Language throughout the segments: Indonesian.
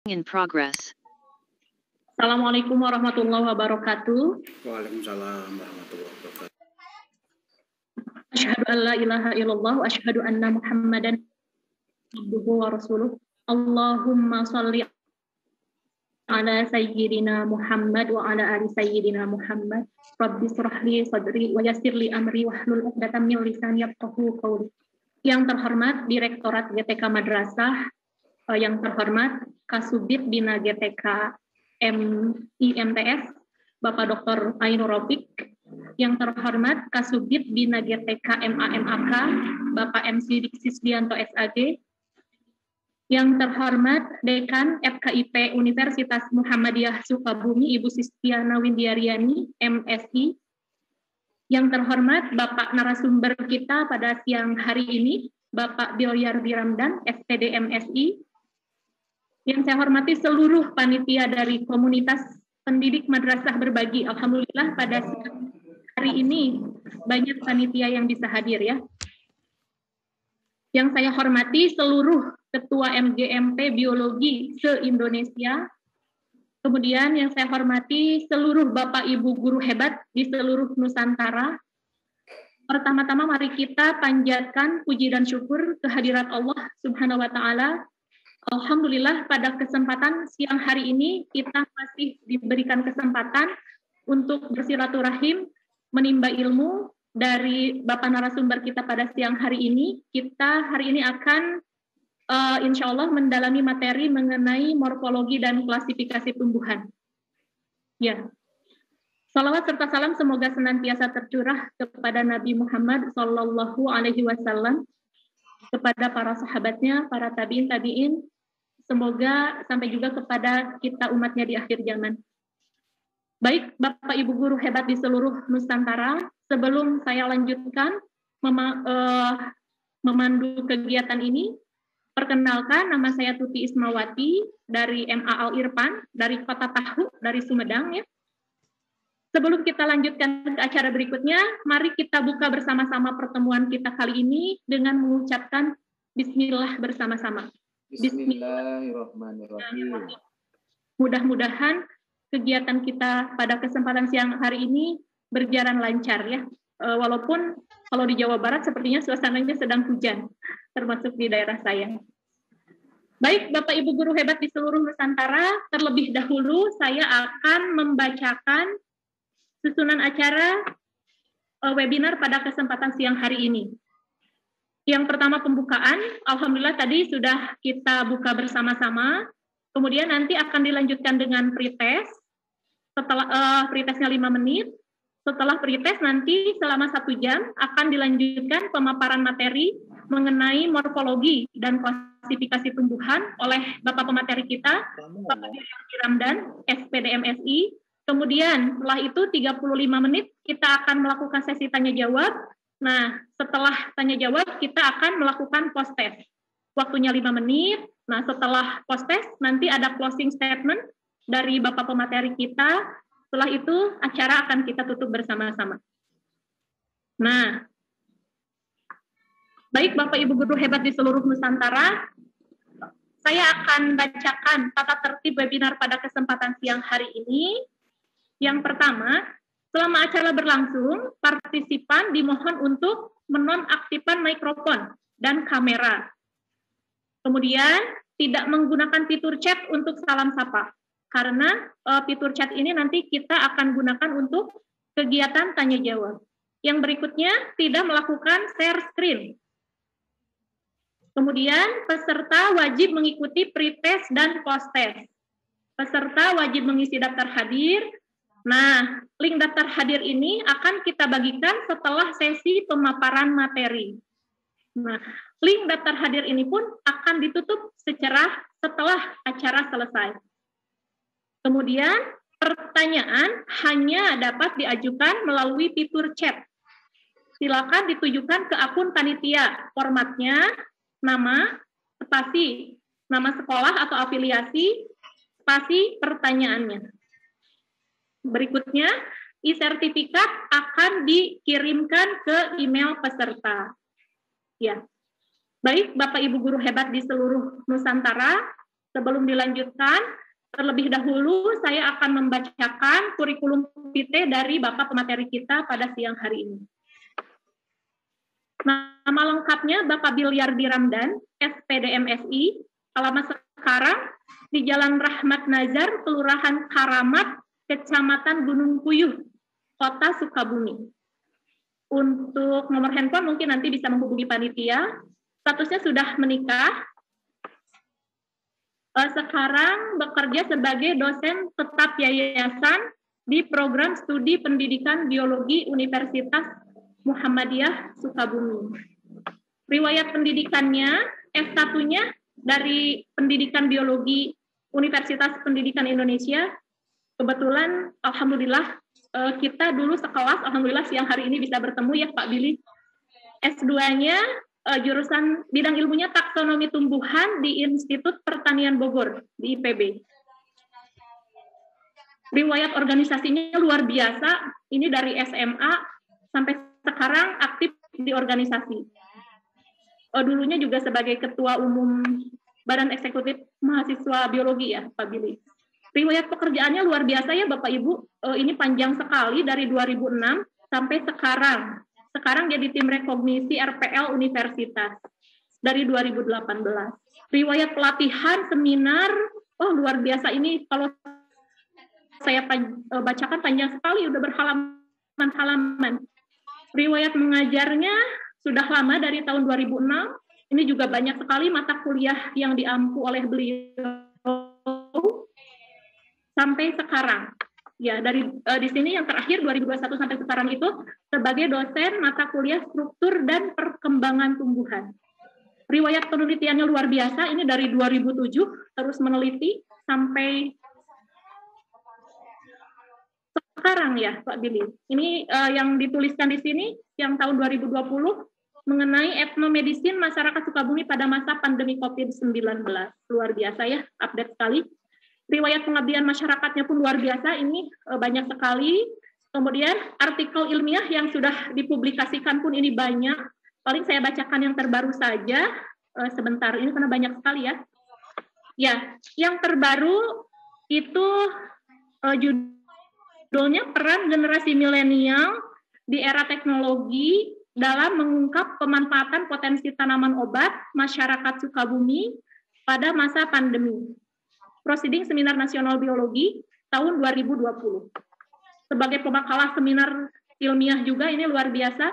In progress. Assalamualaikum warahmatullahi wabarakatuh. Waalaikumsalam warahmatullahi wabarakatuh. Asyhadu an la ilaha illallah wa asyhadu anna Muhammadan abduhu wa rasuluh. Allahumma shalli ala sayyidina Muhammad wa ala ali sayyidina Muhammad. Rabbi shrah li sadri wa yassir li amri wahlul 'uqdatam min lisani yafqahu qawli. Yang terhormat Direktorat GTK Madrasah, yang terhormat Kasubdit Bina GTK IMTS, Bapak Dr. Ainur Rafiq, yang terhormat Kasubdit Bina GTK MAMAK, Bapak M. Sidik Sisdianto SAG, yang terhormat Dekan FKIP Universitas Muhammadiyah Sukabumi, Ibu Sistiana Windiaryani, MSI, yang terhormat Bapak narasumber kita pada siang hari ini, Bapak Bilyardi Ramdan, SPD MSI, yang saya hormati seluruh panitia dari komunitas pendidik madrasah berbagi. Alhamdulillah pada siang hari ini banyak panitia yang bisa hadir ya. Yang saya hormati seluruh ketua MGMP Biologi se-Indonesia. Kemudian yang saya hormati seluruh Bapak Ibu guru hebat di seluruh Nusantara. Pertama-tama mari kita panjatkan puji dan syukur kehadirat Allah Subhanahu wa taala. Alhamdulillah pada kesempatan siang hari ini kita masih diberikan kesempatan untuk bersilaturahim, menimba ilmu dari Bapak narasumber kita pada siang hari ini. Kita hari ini akan insya Allah mendalami materi mengenai morfologi dan klasifikasi tumbuhan. Ya, salawat serta salam semoga senantiasa tercurah kepada Nabi Muhammad Sallallahu Alaihi Wasallam, kepada para sahabatnya, para tabiin, semoga sampai juga kepada kita umatnya di akhir zaman. Baik, Bapak Ibu guru hebat di seluruh Nusantara, sebelum saya lanjutkan memandu kegiatan ini, perkenalkan nama saya Tuti Ismawati dari MA Al Irfan, dari Kota Tahu, dari Sumedang ya. Sebelum kita lanjutkan ke acara berikutnya, mari kita buka bersama-sama pertemuan kita kali ini dengan mengucapkan Bismillah bersama-sama. Bismillahirrahmanirrahim. Mudah-mudahan kegiatan kita pada kesempatan siang hari ini berjalan lancar ya. Walaupun kalau di Jawa Barat sepertinya suasananya sedang hujan, termasuk di daerah saya. Baik, Bapak Ibu guru hebat di seluruh Nusantara, terlebih dahulu saya akan membacakan susunan acara webinar pada kesempatan siang hari ini. Yang pertama pembukaan, alhamdulillah tadi sudah kita buka bersama-sama. Kemudian nanti akan dilanjutkan dengan pretest. Setelah pretestnya 5 menit. Setelah pretest nanti selama 1 jam akan dilanjutkan pemaparan materi mengenai morfologi dan klasifikasi tumbuhan oleh Bapak pemateri kita, Bapak Bilyardi Ramdan, SPD MSI. Kemudian setelah itu 35 menit kita akan melakukan sesi tanya jawab. Nah, setelah tanya jawab kita akan melakukan post test. Waktunya 5 menit. Nah, setelah post test nanti ada closing statement dari Bapak pemateri kita. Setelah itu acara akan kita tutup bersama-sama. Nah, baik Bapak Ibu guru hebat di seluruh Nusantara, saya akan bacakan tata tertib webinar pada kesempatan siang hari ini. Yang pertama, selama acara berlangsung, partisipan dimohon untuk menonaktifkan mikrofon dan kamera. Kemudian, tidak menggunakan fitur chat untuk salam sapa, karena fitur chat ini nanti kita akan gunakan untuk kegiatan tanya jawab. Yang berikutnya, tidak melakukan share screen. Kemudian, peserta wajib mengikuti pretest dan post-test. Peserta wajib mengisi daftar hadir. Nah, link daftar hadir ini akan kita bagikan setelah sesi pemaparan materi. Nah, link daftar hadir ini pun akan ditutup setelah acara selesai. Kemudian, pertanyaan hanya dapat diajukan melalui fitur chat. Silakan ditujukan ke akun panitia. Formatnya, nama, spasi, nama sekolah atau afiliasi, spasi pertanyaannya. Berikutnya, e-sertifikat akan dikirimkan ke email peserta. Ya. Baik, Bapak Ibu guru hebat di seluruh Nusantara, Sebelum dilanjutkan, terlebih dahulu saya akan membacakan kurikulum vitae dari Bapak pemateri kita pada siang hari ini. Nama lengkapnya Bapak Bilyardi Ramdan, SPD MSI, alamat sekarang di Jalan Rahmat Nazar, Kelurahan Karamat, Kecamatan Gunung Puyuh, Kota Sukabumi. Untuk nomor handphone mungkin nanti bisa menghubungi panitia. Statusnya sudah menikah. Sekarang bekerja sebagai dosen tetap yayasan di program studi pendidikan biologi Universitas Muhammadiyah Sukabumi. Riwayat pendidikannya, S1-nya dari Pendidikan Biologi Universitas Pendidikan Indonesia. Kebetulan, alhamdulillah, kita dulu sekelas, alhamdulillah siang hari ini bisa bertemu ya Pak Billy. S2-nya jurusan bidang ilmunya taksonomi tumbuhan di Institut Pertanian Bogor di IPB. Riwayat organisasinya luar biasa, ini dari SMA sampai sekarang aktif di organisasi. Dulunya juga sebagai Ketua Umum Badan Eksekutif Mahasiswa Biologi ya Pak Billy. Riwayat pekerjaannya luar biasa ya Bapak Ibu, ini panjang sekali dari 2006 sampai sekarang. Sekarang jadi tim rekognisi RPL Universitas dari 2018. Riwayat pelatihan, seminar, luar biasa ini kalau saya bacakan panjang sekali, udah berhalaman-halaman. Riwayat mengajarnya sudah lama dari tahun 2006. Ini juga banyak sekali mata kuliah yang diampu oleh beliau sampai sekarang. Ya, dari di sini yang terakhir 2021 sampai sekarang itu sebagai dosen mata kuliah struktur dan perkembangan tumbuhan. Riwayat penelitiannya luar biasa, ini dari 2007 terus meneliti sampai sekarang ya Pak Billy. Ini yang dituliskan di sini yang tahun 2020 mengenai etnomedicine masyarakat Sukabumi pada masa pandemi COVID-19. Luar biasa ya, update sekali. Riwayat pengabdian masyarakatnya pun luar biasa, ini banyak sekali. Kemudian artikel ilmiah yang sudah dipublikasikan pun ini banyak. Paling saya bacakan yang terbaru saja sebentar, ini karena banyak sekali ya. Ya, yang terbaru itu judulnya Peran Generasi Milenial di Era Teknologi dalam mengungkap pemanfaatan potensi tanaman obat masyarakat Sukabumi pada masa pandemi. Proceeding Seminar Nasional Biologi tahun 2020. Sebagai pemakalah seminar ilmiah juga ini luar biasa.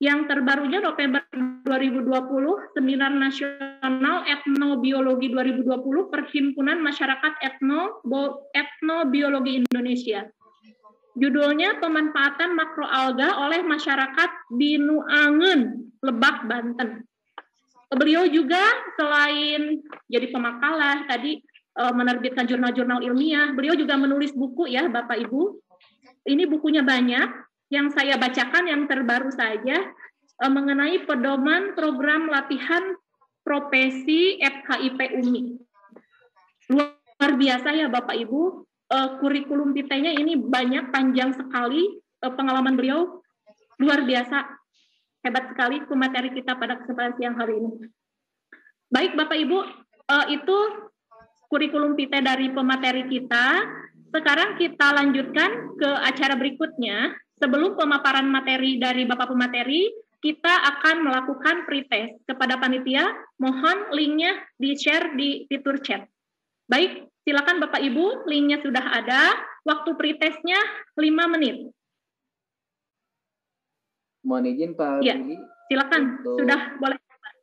Yang terbarunya November 2020, Seminar Nasional Etnobiologi 2020 Perhimpunan Masyarakat Etnobiologi Indonesia. Judulnya Pemanfaatan Makroalga oleh Masyarakat di Nuangen, Lebak, Banten. Beliau juga selain jadi pemakalah tadi menerbitkan jurnal-jurnal ilmiah, beliau juga menulis buku ya Bapak Ibu. Ini bukunya banyak, yang saya bacakan yang terbaru saja mengenai pedoman program latihan profesi FKIP UMI. Luar biasa ya Bapak Ibu, kurikulum vitae-nya ini banyak, panjang sekali, pengalaman beliau luar biasa, hebat sekali pemateri kita pada kesempatan siang hari ini. Baik Bapak Ibu, itu kurikulum vitae dari pemateri kita. Sekarang kita lanjutkan ke acara berikutnya. Sebelum pemaparan materi dari Bapak pemateri, kita akan melakukan pretest kepada panitia. Mohon linknya di-share di fitur chat. Baik, silakan Bapak Ibu, linknya sudah ada. Waktu pretestnya 5 menit. Mohon izin Pak Ya, Billy. silakan, sudah boleh.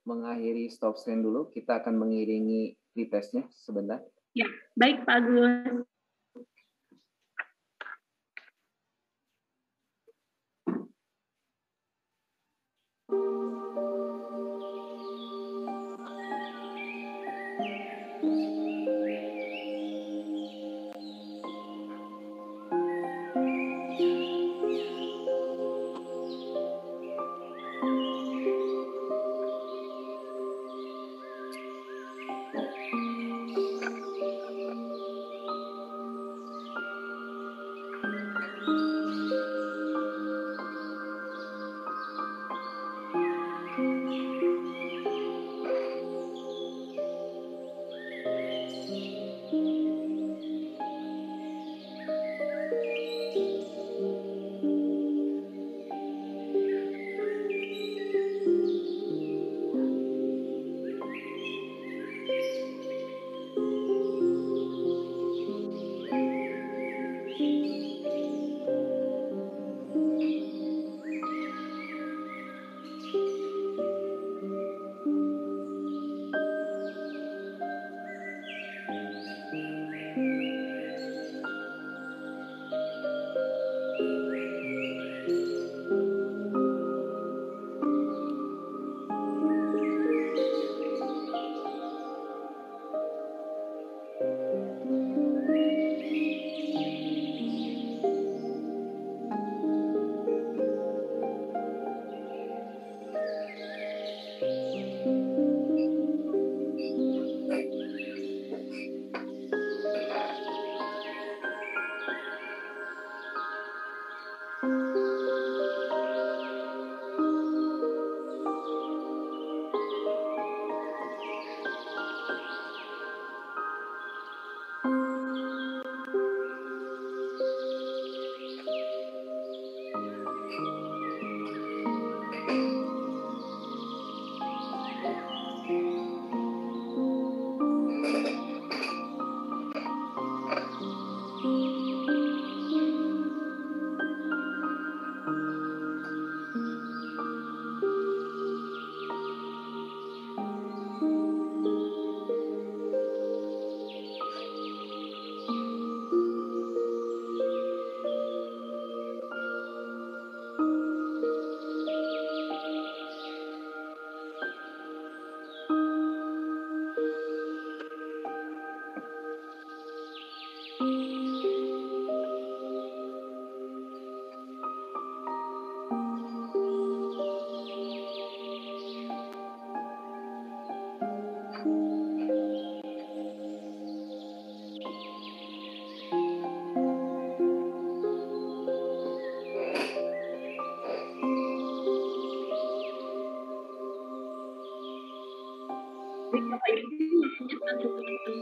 Mengakhiri stop screen dulu, kita akan mengiringi pretestnya sebentar. Ya, baik Pak Agus.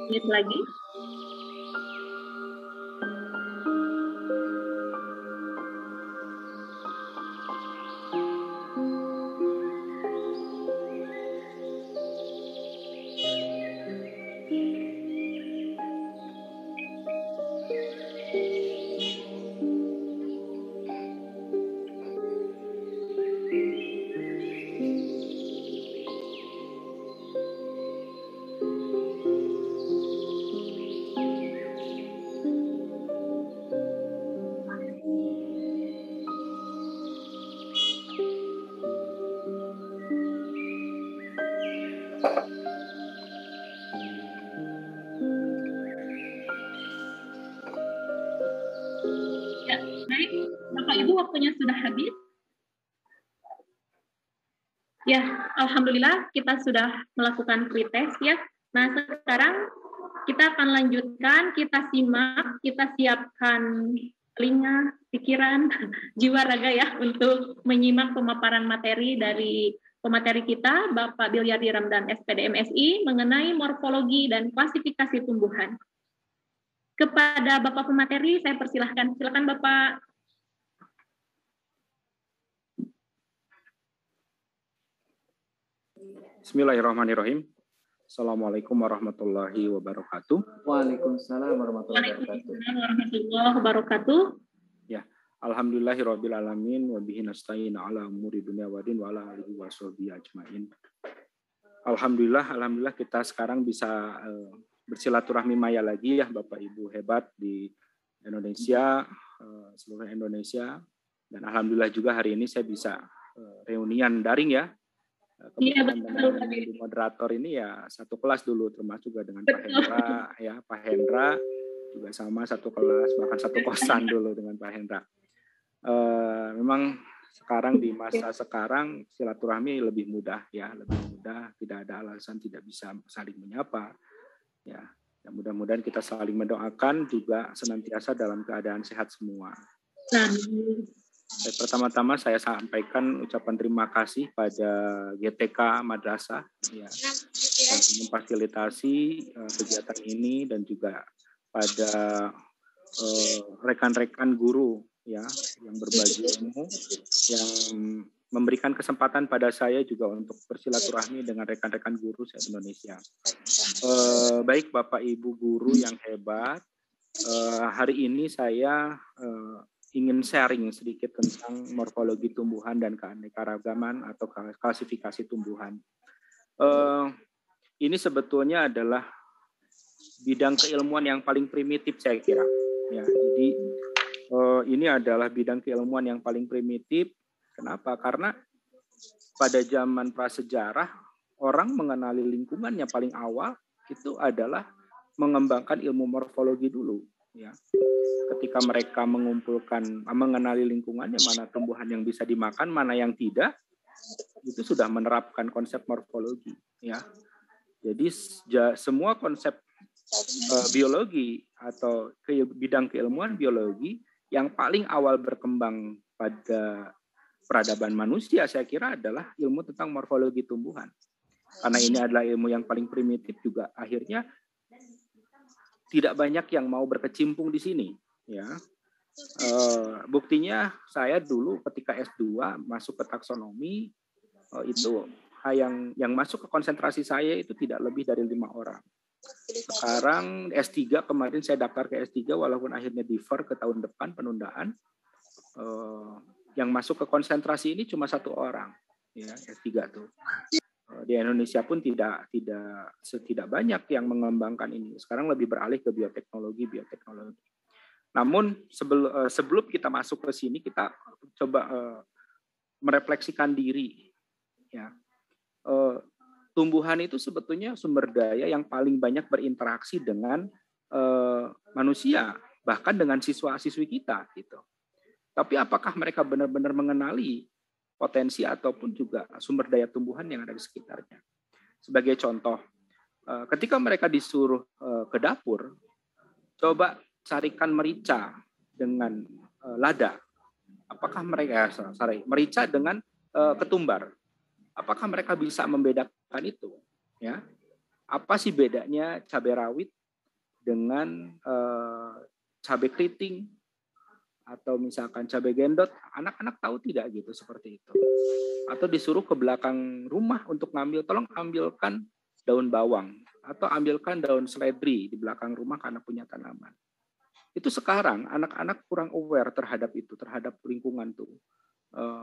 Menit lagi. Ya, baik. Bapak Ibu, waktunya sudah habis. Ya, alhamdulillah kita sudah melakukan pretest ya. Nah, sekarang kita akan lanjutkan, kita simak, kita siapkan telinga, pikiran, jiwa raga ya untuk menyimak pemaparan materi dari pemateri kita, Bapak Bilyardi Ramdan, SPD MSI, mengenai morfologi dan klasifikasi tumbuhan. Kepada Bapak pemateri, saya persilahkan. Silakan Bapak. Bismillahirrahmanirrahim. Assalamualaikum warahmatullahi wabarakatuh. Waalaikumsalam warahmatullahi wabarakatuh. Waalaikumsalam warahmatullahi wabarakatuh. Ya, alhamdulillahirabbil alamin wa bihi nasta'in ala umuri dunya waddin wa ala alihi washabihi ajmain. Alhamdulillah kita sekarang bisa bersilaturahmi maya lagi ya Bapak Ibu hebat di Indonesia, seluruh Indonesia, dan alhamdulillah juga hari ini saya bisa reunian daring ya. Kebetulan dengan di moderator ini ya satu kelas dulu, termasuk juga dengan Pak Hendra ya, Pak Hendra juga sama satu kelas, bahkan satu kosan dulu dengan Pak Hendra. Memang sekarang di masa sekarang silaturahmi lebih mudah ya, lebih mudah, tidak ada alasan tidak bisa saling menyapa ya. Dan mudah-mudahan kita saling mendoakan juga senantiasa dalam keadaan sehat semua. Pertama-tama saya sampaikan ucapan terima kasih pada GTK Madrasah ya, yang memfasilitasi kegiatan ini, dan juga pada rekan-rekan guru ya yang berbagi ilmu, yang memberikan kesempatan pada saya juga untuk bersilaturahmi dengan rekan-rekan guru se-Indonesia. Baik Bapak Ibu guru yang hebat, hari ini saya ingin sharing sedikit tentang morfologi tumbuhan dan keanekaragaman atau klasifikasi tumbuhan. Ini sebetulnya adalah bidang keilmuan yang paling primitif saya kira. Ya, jadi ini adalah bidang keilmuan yang paling primitif. Kenapa? Karena pada zaman prasejarah orang mengenali lingkungan yang paling awal itu adalah mengembangkan ilmu morfologi dulu. Ya. Ketika mereka mengenali lingkungannya, mana tumbuhan yang bisa dimakan, mana yang tidak, itu sudah menerapkan konsep morfologi. Ya. Jadi semua konsep biologi atau bidang keilmuan biologi yang paling awal berkembang pada peradaban manusia, saya kira adalah ilmu tentang morfologi tumbuhan. Karena ini adalah ilmu yang paling primitif juga, akhirnya tidak banyak yang mau berkecimpung di sini. Ya, buktinya saya dulu ketika S2 masuk ke taksonomi, itu yang masuk ke konsentrasi saya itu tidak lebih dari 5 orang. Sekarang S3 kemarin saya daftar ke S3 walaupun akhirnya defer ke tahun depan penundaan, yang masuk ke konsentrasi ini cuma 1 orang, ya S3 tuh. Di Indonesia pun tidak banyak yang mengembangkan ini. Sekarang lebih beralih ke bioteknologi. Namun sebelum kita masuk ke sini, kita coba merefleksikan diri. Ya, tumbuhan itu sebetulnya sumber daya yang paling banyak berinteraksi dengan manusia, bahkan dengan siswa-siswi kita gitu. Tapi apakah mereka benar-benar mengenali potensi ataupun juga sumber daya tumbuhan yang ada di sekitarnya? Sebagai contoh, ketika mereka disuruh ke dapur, coba carikan merica dengan lada. Apakah mereka merica dengan ketumbar? Apakah mereka bisa membedakan itu? Ya, apa sih bedanya cabai rawit dengan cabai keriting atau misalkan cabai gendot? Anak-anak tahu tidak gitu seperti itu? Atau disuruh ke belakang rumah untuk tolong ambilkan daun bawang atau ambilkan daun seledri di belakang rumah karena punya tanaman. Itu sekarang anak-anak kurang aware terhadap itu, terhadap lingkungan tuh.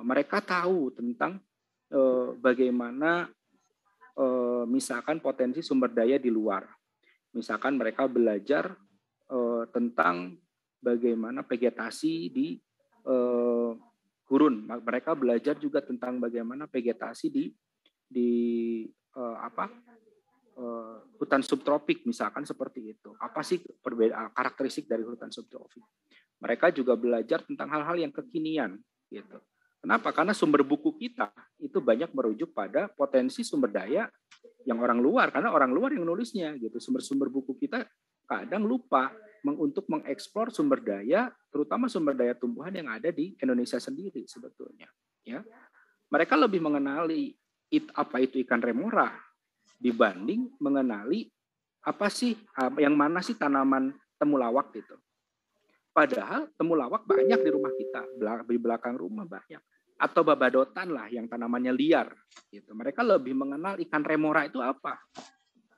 Mereka tahu tentang bagaimana misalkan potensi sumber daya di luar. Misalkan mereka belajar tentang bagaimana vegetasi di gurun. Mereka belajar juga tentang bagaimana vegetasi di hutan subtropik misalkan seperti itu. Apa sih perbedaan karakteristik dari hutan subtropik? Mereka juga belajar tentang hal-hal yang kekinian gitu. Kenapa? Karena sumber buku kita itu banyak merujuk pada potensi sumber daya yang orang luar, karena orang luar yang nulisnya gitu. Sumber-sumber buku kita kadang lupa untuk mengeksplor sumber daya, terutama sumber daya tumbuhan yang ada di Indonesia sendiri sebetulnya. Ya, mereka lebih mengenali apa itu ikan remora dibanding mengenali apa sih yang mana sih tanaman temulawak gitu. Padahal temulawak banyak di rumah kita, di belakang rumah banyak. Atau babadotan lah yang tanamannya liar. Gitu. Mereka lebih mengenal ikan remora itu apa.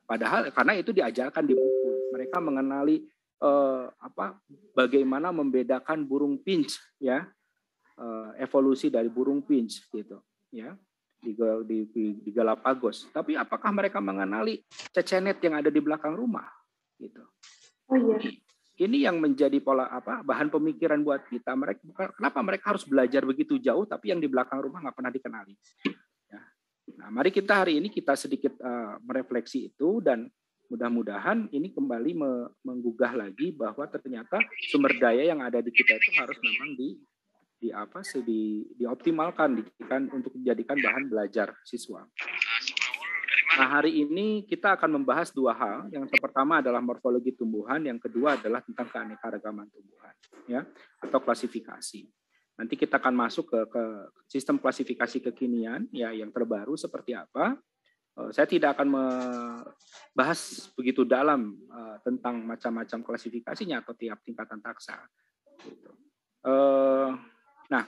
Padahal karena itu diajarkan di buku. Mereka mengenali bagaimana membedakan burung finch, ya, evolusi dari burung finch gitu, ya, di Galapagos. Tapi apakah mereka mengenali cecenet yang ada di belakang rumah, gitu? Oh iya. Ini yang menjadi pola bahan pemikiran buat kita. Kenapa mereka harus belajar begitu jauh, tapi yang di belakang rumah nggak pernah dikenali? Ya. Nah, mari kita hari ini kita sedikit merefleksi itu dan mudah-mudahan ini kembali menggugah lagi bahwa ternyata sumber daya yang ada di kita itu harus memang dioptimalkan untuk dijadikan bahan belajar siswa. Nah, hari ini kita akan membahas dua hal. Yang pertama adalah morfologi tumbuhan, yang kedua adalah tentang keanekaragaman tumbuhan, ya, atau klasifikasi. Nanti kita akan masuk ke sistem klasifikasi kekinian, ya, yang terbaru seperti apa. Saya tidak akan membahas begitu dalam tentang macam-macam klasifikasinya atau tiap tingkatan taksa. Gitu. Nah,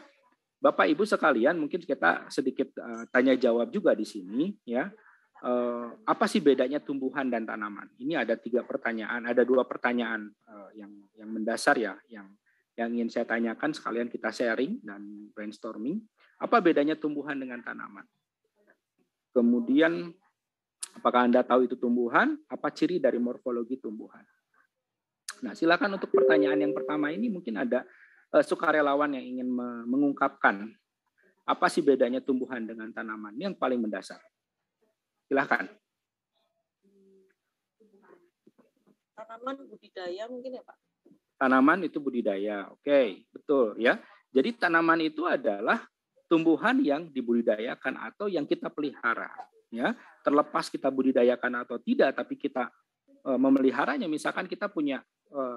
Bapak Ibu sekalian, mungkin kita sedikit tanya jawab juga di sini, ya. Apa sih bedanya tumbuhan dan tanaman? Ini ada dua pertanyaan yang mendasar ya, yang ingin saya tanyakan sekalian kita sharing dan brainstorming. Apa bedanya tumbuhan dengan tanaman? Kemudian, apakah Anda tahu itu tumbuhan? Apa ciri dari morfologi tumbuhan? Nah, silakan untuk pertanyaan yang pertama ini mungkin ada sukarelawan yang ingin mengungkapkan apa sih bedanya tumbuhan dengan tanaman? Ini yang paling mendasar. Silakan. Tanaman budidaya mungkin ya Pak? Tanaman itu budidaya, oke, betul ya. Jadi tanaman itu adalah tumbuhan yang dibudidayakan atau yang kita pelihara, ya. Terlepas kita budidayakan atau tidak, tapi kita memeliharanya. Misalkan kita punya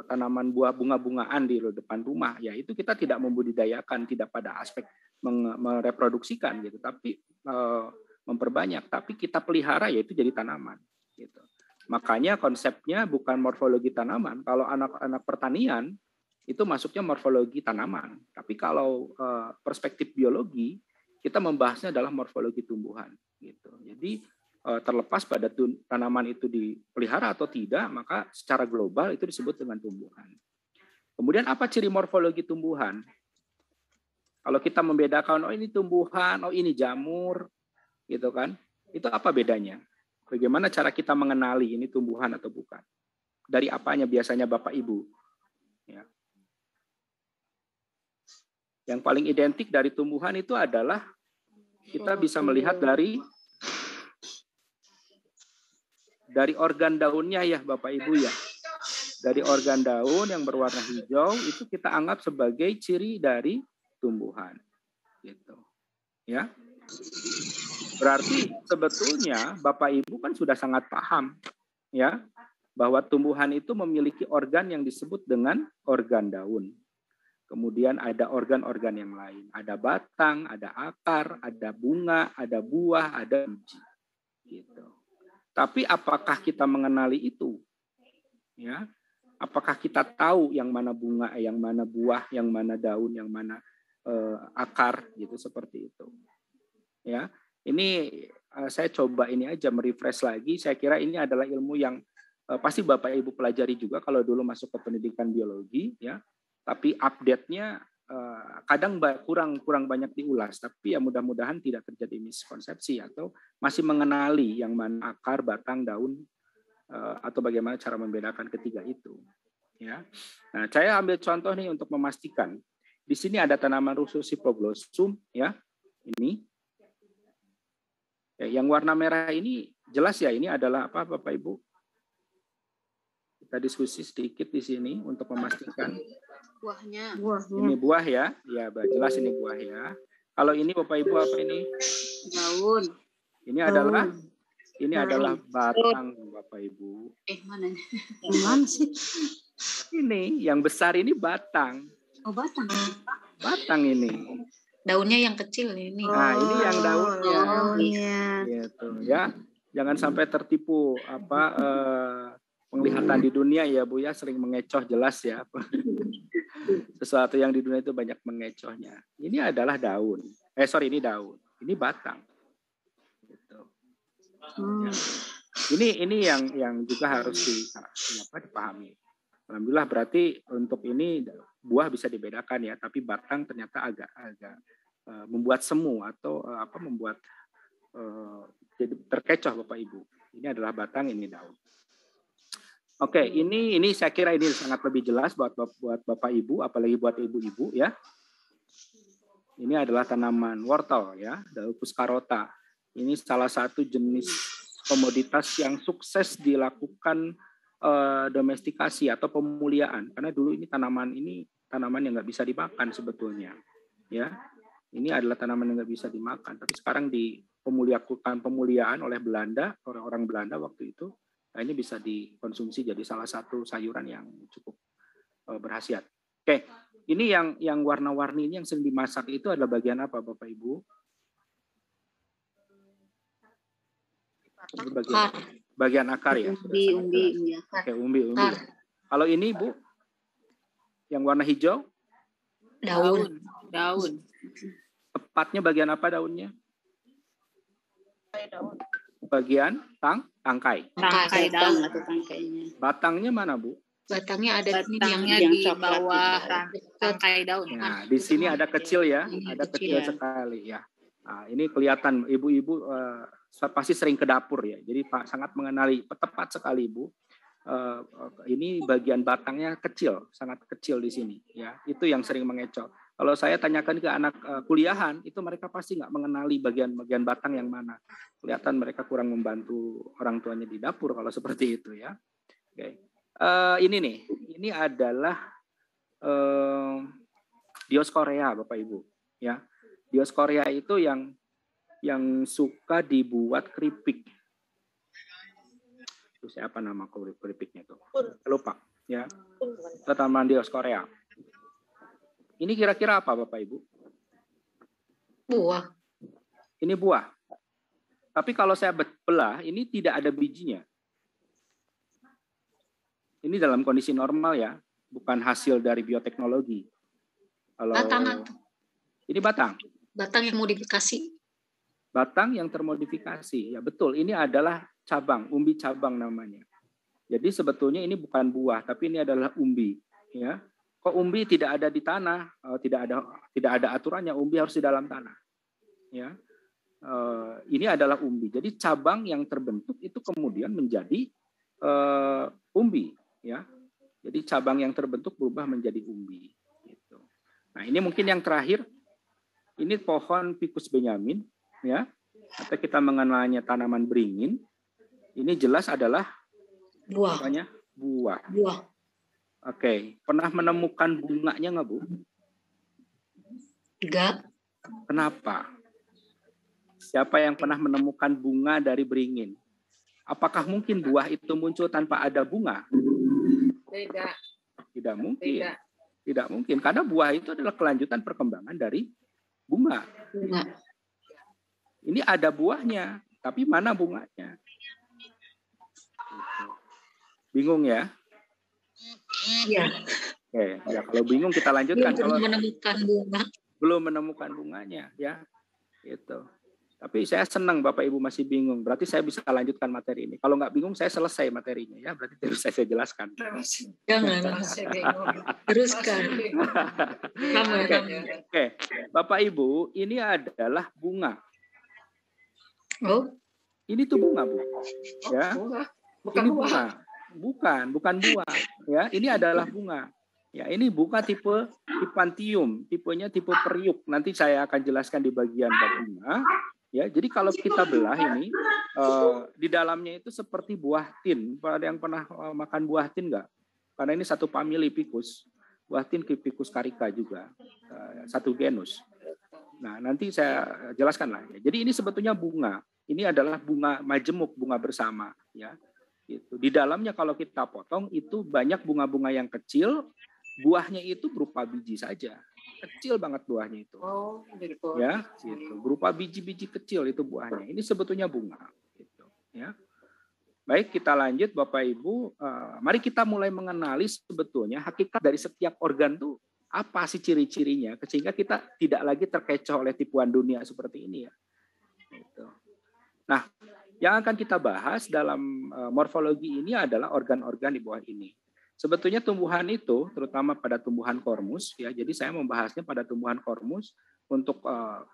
tanaman buah bunga-bungaan di depan rumah, ya itu kita tidak membudidayakan, tidak pada aspek mereproduksikan gitu, tapi memperbanyak, tapi kita pelihara yaitu jadi tanaman. Gitu. Makanya konsepnya bukan morfologi tanaman. Kalau anak-anak pertanian itu masuknya morfologi tanaman. Tapi kalau perspektif biologi, kita membahasnya adalah morfologi tumbuhan. Gitu. Jadi terlepas pada tanaman itu dipelihara atau tidak, maka secara global itu disebut dengan tumbuhan. Kemudian apa ciri morfologi tumbuhan? Kalau kita membedakan, oh ini tumbuhan, oh ini jamur, gitu kan? Itu apa bedanya? Bagaimana cara kita mengenali ini tumbuhan atau bukan? Dari apanya biasanya Bapak Ibu? Ya. Yang paling identik dari tumbuhan itu adalah kita bisa melihat dari organ daunnya ya Bapak Ibu ya. Dari organ daun yang berwarna hijau itu kita anggap sebagai ciri dari tumbuhan. Gitu. Ya. Berarti sebetulnya Bapak Ibu kan sudah sangat paham ya bahwa tumbuhan itu memiliki organ yang disebut dengan organ daun. Kemudian ada organ-organ yang lain. Ada batang, ada akar, ada bunga, ada buah, ada biji. Gitu. Tapi apakah kita mengenali itu? Ya, apakah kita tahu yang mana bunga, yang mana buah, yang mana daun, yang mana akar, gitu seperti itu. Ya, ini saya coba ini aja merefresh lagi. Saya kira ini adalah ilmu yang pasti Bapak Ibu pelajari juga kalau dulu masuk ke pendidikan biologi, ya. Tapi update-nya kadang kurang banyak diulas. Tapi ya mudah-mudahan tidak terjadi miskonsepsi atau masih mengenali yang mana akar, batang, daun, atau bagaimana cara membedakan ketiga itu. Ya. Nah, saya ambil contoh nih untuk memastikan. Di sini ada tanaman Russus hipoglosum, ya. Ini. Yang warna merah ini jelas ya, ini adalah apa Bapak Ibu? Kita diskusi sedikit di sini untuk memastikan. Buahnya. Ini buah ya, ya jelas ini buah ya. Kalau ini Bapak Ibu apa ini? Daun. Ini adalah batang Bapak Ibu. Mana? Mana sih? Ini yang besar ini batang. Oh, batang. Batang ini. Daunnya yang kecil ini. Nah, ini yang daunnya. Daunnya. Gitu ya. Jangan sampai tertipu penglihatan di dunia ya Bu ya, sering mengecoh jelas ya. Sesuatu yang di dunia itu banyak mengecohnya. Ini adalah daun. Ini daun. Ini batang. Gitu. Ya. Ini yang juga harus dipahami. Alhamdulillah berarti untuk ini buah bisa dibedakan ya, tapi batang ternyata agak membuat semu atau membuat jadi terkecoh Bapak Ibu. Ini adalah batang, ini daun. Oke, ini saya kira ini sangat lebih jelas buat Bapak Ibu, apalagi buat ibu-ibu ya. Ini adalah tanaman wortel ya, Daucus carota. Ini salah satu jenis komoditas yang sukses dilakukan domestikasi atau pemuliaan. Karena dulu ini tanaman yang nggak bisa dimakan sebetulnya. Ya, ini adalah tanaman yang nggak bisa dimakan. Tapi sekarang pemuliaan oleh Belanda, orang-orang Belanda waktu itu. Nah, ini bisa dikonsumsi jadi salah satu sayuran yang cukup berkhasiat. Oke, ini yang warna-warni ini yang sering dimasak itu adalah bagian apa, Bapak Ibu? Ini bagian akar ya. Umbi. Oke, umbi. Kalau ini Bu, yang warna hijau? Daun. Tepatnya bagian apa daunnya? Daun. Bagian tangkai. Tangkai daun atau tangkainya. Batangnya mana, Bu? Batangnya di bawah tangkai daun. Nah, di sini ada kecil ya, ada kecil sekali ya. Nah, ini kelihatan ibu-ibu pasti sering ke dapur ya. Jadi Pak sangat mengenali tepat sekali Bu. Ini bagian batangnya kecil, sangat kecil di sini ya. Itu yang sering mengecoh. Kalau saya tanyakan ke anak kuliahan, itu mereka pasti nggak mengenali bagian batang yang mana. Kelihatan mereka kurang membantu orang tuanya di dapur kalau seperti itu ya. Oke. Ini adalah Dioskorea Bapak Ibu. Ya, Dioskorea itu yang suka dibuat keripik. Itu siapa nama keripiknya tuh? Lupa ya. Tanaman Dioskorea. Ini kira-kira apa Bapak Ibu? Buah. Ini buah. Tapi kalau saya belah, ini tidak ada bijinya. Ini dalam kondisi normal ya, bukan hasil dari bioteknologi. Kalau Batang. Ini batang. Batang yang modifikasi. Batang yang termodifikasi. Ya betul, ini adalah cabang, umbi cabang namanya. Jadi sebetulnya ini bukan buah, tapi ini adalah umbi, ya. Kok umbi tidak ada di tanah, tidak ada aturannya, umbi harus di dalam tanah. Ya, ini adalah umbi. Jadi cabang yang terbentuk itu kemudian menjadi umbi. Ya, jadi cabang yang terbentuk berubah menjadi umbi. Gitu. Nah, ini mungkin yang terakhir. Ini pohon Ficus benjamin, ya, atau kita mengenalnya tanaman beringin. Ini jelas adalah buah. buah. Oke, pernah menemukan bunganya nggak, Bu? Enggak. Kenapa? Siapa yang pernah menemukan bunga dari beringin? Apakah mungkin buah itu muncul tanpa ada bunga? Tidak. Tidak mungkin. Tidak mungkin, karena buah itu adalah kelanjutan perkembangan dari bunga. Bunga. Ini ada buahnya, tapi mana bunganya? Bingung ya? Iya. Oke, ya kalau bingung kita lanjutkan. Belum menemukan bunga. Belum menemukan bunganya, ya. Gitu. Tapi saya senang Bapak Ibu masih bingung. Berarti saya bisa lanjutkan materi ini. Kalau nggak bingung, saya selesai materinya, ya. Berarti bisa saya jelaskan. Jangan. Teruskan. Oke, Bapak Ibu, ini adalah bunga. Oh, ini tuh bunga, Bu. Ya. bukan ini buah. Bukan buah. Ya, ini adalah bunga. Ya, ini bunga tipe Hypanthium, tipenya tipe periuk. Nanti saya akan jelaskan di bagian bunga. Ya, jadi kalau kita belah ini di dalamnya itu seperti buah tin. Ada yang pernah makan buah tin nggak? Karena ini satu famili Ficus. Buah tin Ficus carica juga, satu genus. Nah, nanti saya jelaskan lah. Jadi ini sebetulnya bunga. Ini adalah bunga majemuk, bunga bersama. Ya, gitu. Di dalamnya kalau kita potong itu banyak bunga-bunga yang kecil. Buahnya itu berupa biji saja, kecil banget buahnya itu. Oh, gitu. Ya, gitu. Berupa biji-biji kecil itu buahnya. Ini sebetulnya bunga. Gitu. Ya. Baik, kita lanjut Bapak Ibu. Mari kita mulai mengenali sebetulnya hakikat dari setiap organ tuh apa sih ciri-cirinya, sehingga kita tidak lagi terkecoh oleh tipuan dunia seperti ini ya. Gitu. Nah, yang akan kita bahas dalam morfologi ini adalah organ-organ di bawah ini. Sebetulnya tumbuhan itu, terutama pada tumbuhan kormus, ya. Jadi saya membahasnya pada tumbuhan kormus untuk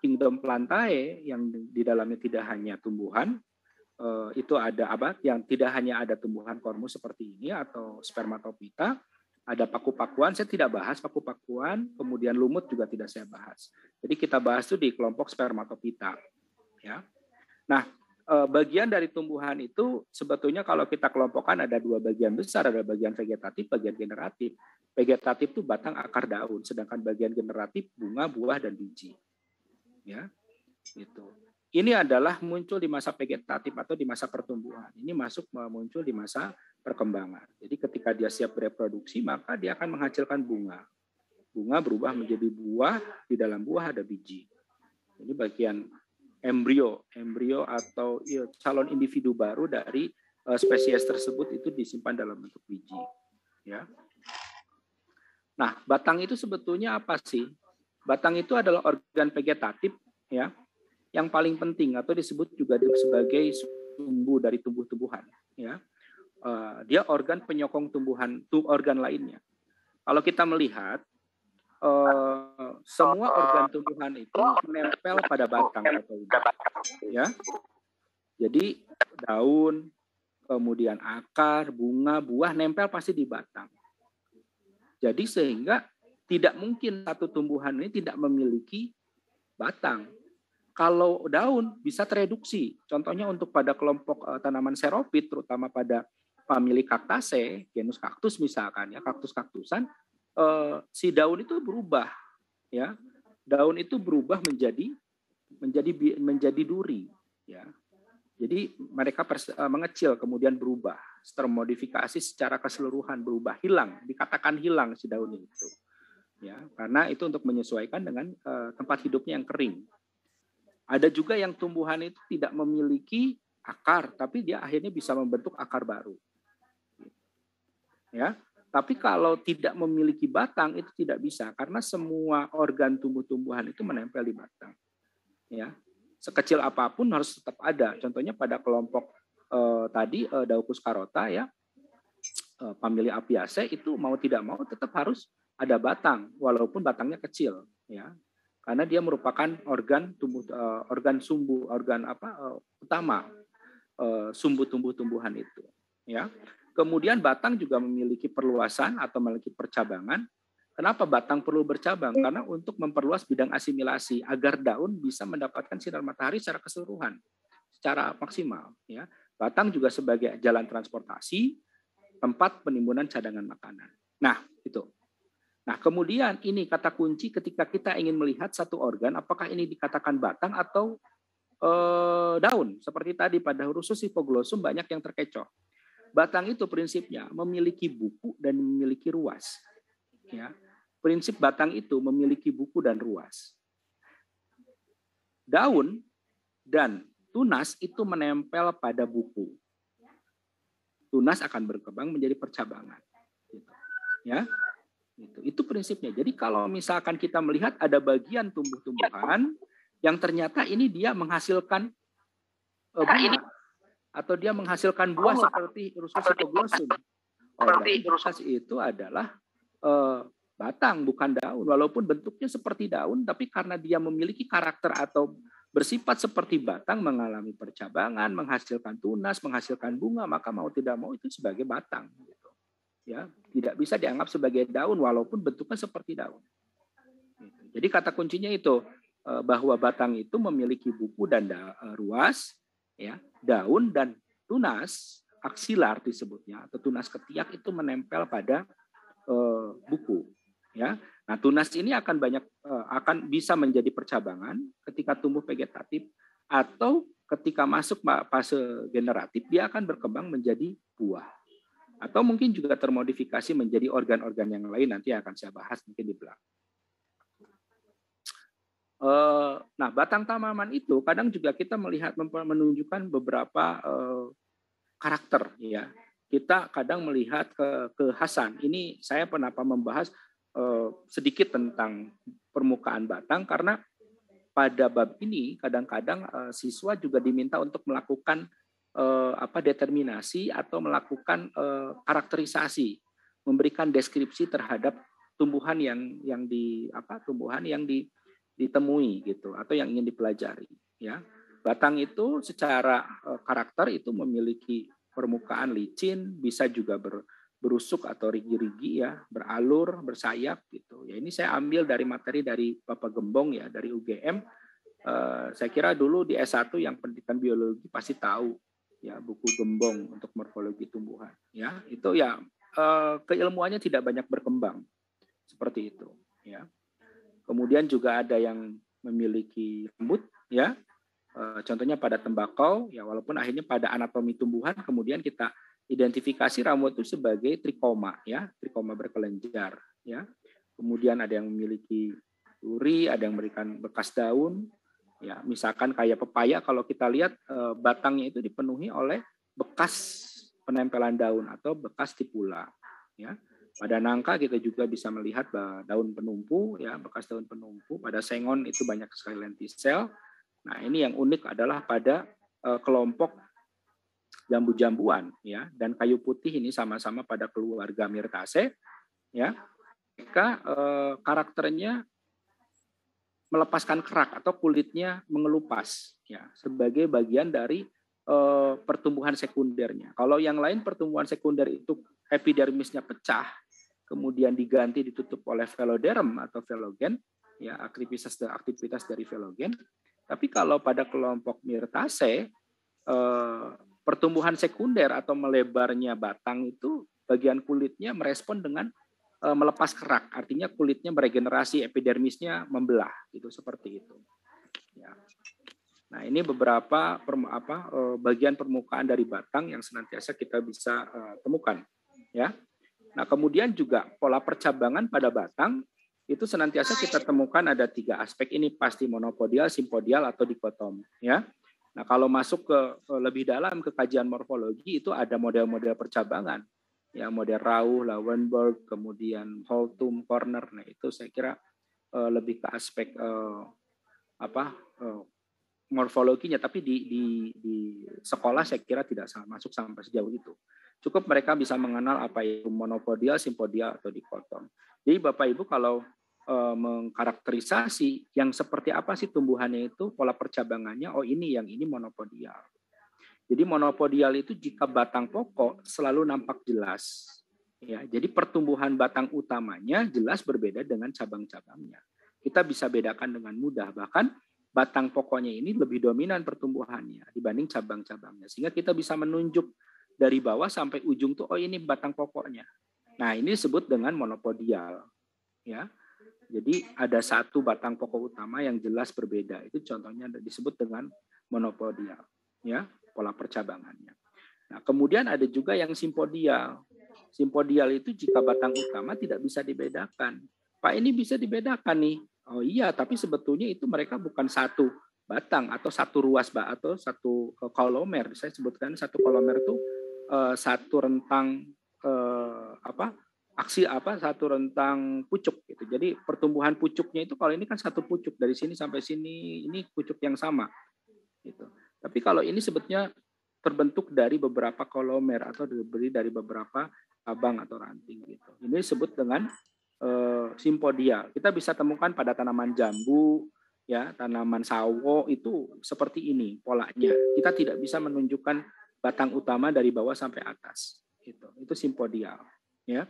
kingdom Plantae yang di dalamnya tidak hanya tumbuhan, itu ada apa? Yang tidak hanya ada tumbuhan kormus seperti ini atau spermatopita, ada paku-pakuan. Saya tidak bahas paku-pakuan, kemudian lumut juga tidak saya bahas. Jadi kita bahas itu di kelompok spermatopita, ya. Nah, bagian dari tumbuhan itu sebetulnya kalau kita kelompokkan ada dua bagian besar, ada bagian vegetatif, bagian generatif. Vegetatif itu batang, akar, daun, sedangkan bagian generatif bunga, buah, dan biji. Ya, gitu. Ini adalah muncul di masa vegetatif atau di masa pertumbuhan. Ini muncul di masa perkembangan. Jadi ketika dia siap bereproduksi, maka dia akan menghasilkan bunga. Bunga berubah menjadi buah, di dalam buah ada biji. Ini bagian embrio atau calon individu baru dari spesies tersebut itu disimpan dalam bentuk biji. Ya. Nah, batang itu sebetulnya apa sih? Batang itu adalah organ vegetatif, ya, yang paling penting atau disebut juga sebagai sumbu dari tumbuh-tumbuhan. Ya. Dia organ penyokong tumbuhan, organ lainnya. Kalau kita melihat semua organ tumbuhan itu menempel pada batang atau ya. Jadi daun, kemudian akar, bunga, buah nempel pasti di batang. Jadi sehingga tidak mungkin satu tumbuhan ini tidak memiliki batang. Kalau daun bisa tereduksi. Contohnya untuk pada kelompok tanaman xerophyt, terutama pada famili Cactaceae, genus kaktus misalkan ya, kaktus-kaktusan, si daun itu berubah, ya. Daun itu berubah menjadi duri, ya. Jadi mereka mengecil kemudian berubah, termodifikasi secara keseluruhan, berubah, hilang, dikatakan hilang si daun itu, ya. Karena itu untuk menyesuaikan dengan tempat hidupnya yang kering. Ada juga yang tumbuhan itu tidak memiliki akar, tapi dia akhirnya bisa membentuk akar baru, ya. Tapi kalau tidak memiliki batang itu tidak bisa karena semua organ tumbuh-tumbuhan itu menempel di batang. Ya, sekecil apapun harus tetap ada. Contohnya pada kelompok tadi Daucus carota ya, famili Apiaceae itu mau tidak mau tetap harus ada batang walaupun batangnya kecil. Ya, karena dia merupakan organ utama sumbu tumbuh-tumbuhan itu. Ya. Kemudian batang juga memiliki perluasan atau memiliki percabangan. Kenapa batang perlu bercabang? Karena untuk memperluas bidang asimilasi agar daun bisa mendapatkan sinar matahari secara keseluruhan, secara maksimal. Ya. Batang juga sebagai jalan transportasi, tempat penimbunan cadangan makanan. Nah, itu. Nah, kemudian ini kata kunci ketika kita ingin melihat satu organ, apakah ini dikatakan batang atau daun. Seperti tadi pada Ursus hypoglosum banyak yang terkecoh. Batang itu prinsipnya memiliki buku dan memiliki ruas. Ya. Prinsip batang itu memiliki buku dan ruas. Daun dan tunas itu menempel pada buku. Tunas akan berkembang menjadi percabangan. Ya, itu prinsipnya. Jadi kalau misalkan kita melihat ada bagian tumbuh-tumbuhan yang ternyata ini dia menghasilkan bunga atau dia menghasilkan buah seperti Ursus hypoglosum. Berarti Ursus itu adalah batang, bukan daun. Walaupun bentuknya seperti daun, tapi karena dia memiliki karakter atau bersifat seperti batang, mengalami percabangan, menghasilkan tunas, menghasilkan bunga, maka mau tidak mau itu sebagai batang. Gitu. Ya, tidak bisa dianggap sebagai daun, walaupun bentuknya seperti daun. Jadi kata kuncinya itu bahwa batang itu memiliki buku dan ruas, ya, daun dan tunas aksilar disebutnya, atau tunas ketiak itu menempel pada buku. Ya, nah tunas ini akan akan bisa menjadi percabangan ketika tumbuh vegetatif atau ketika masuk fase generatif dia akan berkembang menjadi buah atau mungkin juga termodifikasi menjadi organ-organ yang lain nanti akan saya bahas mungkin di belakang. Nah batang tanaman itu kadang juga kita melihat menunjukkan beberapa karakter ya. Kita kadang melihat kekhasan. Ini saya pernah membahas sedikit tentang permukaan batang karena pada bab ini kadang-kadang siswa juga diminta untuk melakukan determinasi atau melakukan karakterisasi, memberikan deskripsi terhadap tumbuhan yang ditemui gitu atau yang ingin dipelajari ya. Batang itu secara karakter itu memiliki permukaan licin, bisa juga berusuk atau rigi-rigi ya, beralur, bersayap gitu. Ya ini saya ambil dari materi dari Bapak Gembong ya, dari UGM. Saya kira dulu di S1 yang pendidikan biologi pasti tahu ya buku Gembong untuk morfologi tumbuhan ya. Itu ya keilmuannya tidak banyak berkembang. Seperti itu ya. Kemudian juga ada yang memiliki rambut ya. Contohnya pada tembakau ya, walaupun akhirnya pada anatomi tumbuhan kemudian kita identifikasi rambut itu sebagai trikoma ya, trikoma berkelenjar ya. Kemudian ada yang memiliki duri, ada yang memberikan bekas daun ya. Misalkan kayak pepaya kalau kita lihat batangnya itu dipenuhi oleh bekas penempelan daun atau bekas stipula ya. Pada nangka kita juga bisa melihat daun penumpu ya, bekas daun penumpu. Pada sengon itu banyak sekali lentisel. Nah, ini yang unik adalah pada kelompok jambu-jambuan ya dan kayu putih ini sama-sama pada keluarga Myrtaceae ya. Mereka karakternya melepaskan kerak atau kulitnya mengelupas ya sebagai bagian dari pertumbuhan sekundernya. Kalau yang lain pertumbuhan sekunder itu epidermisnya pecah kemudian diganti ditutup oleh veloderm atau velogen ya, aktivitas dari velogen. Tapi kalau pada kelompok Myrtaceae pertumbuhan sekunder atau melebarnya batang itu bagian kulitnya merespon dengan melepas kerak, artinya kulitnya meregenerasi, epidermisnya membelah, gitu seperti itu. Ya. Nah ini beberapa bagian permukaan dari batang yang senantiasa kita bisa temukan, ya. Nah kemudian juga pola percabangan pada batang itu senantiasa kita temukan ada 3 aspek ini pasti monopodial, simpodial atau dikotom, ya. Nah kalau masuk ke lebih dalam ke kajian morfologi itu ada model-model percabangan. Ya, model Rauh, Lauenberg, kemudian Holtum, Corner. Nah, itu saya kira lebih ke aspek morfologinya, tapi di sekolah saya kira tidak masuk sampai sejauh itu. Cukup mereka bisa mengenal apa itu monopodial, simpodial, atau dikotom. Jadi Bapak Ibu kalau mengkarakterisasi yang seperti apa sih tumbuhannya itu, pola percabangannya, oh ini monopodial. Jadi monopodial itu jika batang pokok selalu nampak jelas. Ya, jadi pertumbuhan batang utamanya jelas berbeda dengan cabang-cabangnya. Kita bisa bedakan dengan mudah. Bahkan batang pokoknya ini lebih dominan pertumbuhannya dibanding cabang-cabangnya. Sehingga kita bisa menunjuk dari bawah sampai ujung tuh, oh ini batang pokoknya. Nah, ini disebut dengan monopodial, ya. Jadi ada satu batang pokok utama yang jelas berbeda. Itu contohnya disebut dengan monopodial, ya, pola percabangannya. Nah, kemudian ada juga yang simpodial. Simpodial itu jika batang utama tidak bisa dibedakan. Pak, ini bisa dibedakan nih. Oh iya, tapi sebetulnya itu mereka bukan satu batang atau satu ruas atau satu kolomer. Saya sebutkan satu kolomer itu satu rentang satu rentang pucuk gitu. Jadi pertumbuhan pucuknya itu kalau ini kan satu pucuk dari sini sampai sini, ini pucuk yang sama gitu. Tapi kalau ini sebetulnya terbentuk dari beberapa kolomer atau diberi dari beberapa cabang atau ranting gitu. Ini disebut dengan simpodial. Kita bisa temukan pada tanaman jambu, ya, tanaman sawo itu seperti ini polanya. Kita tidak bisa menunjukkan batang utama dari bawah sampai atas. Itu simpodial, ya.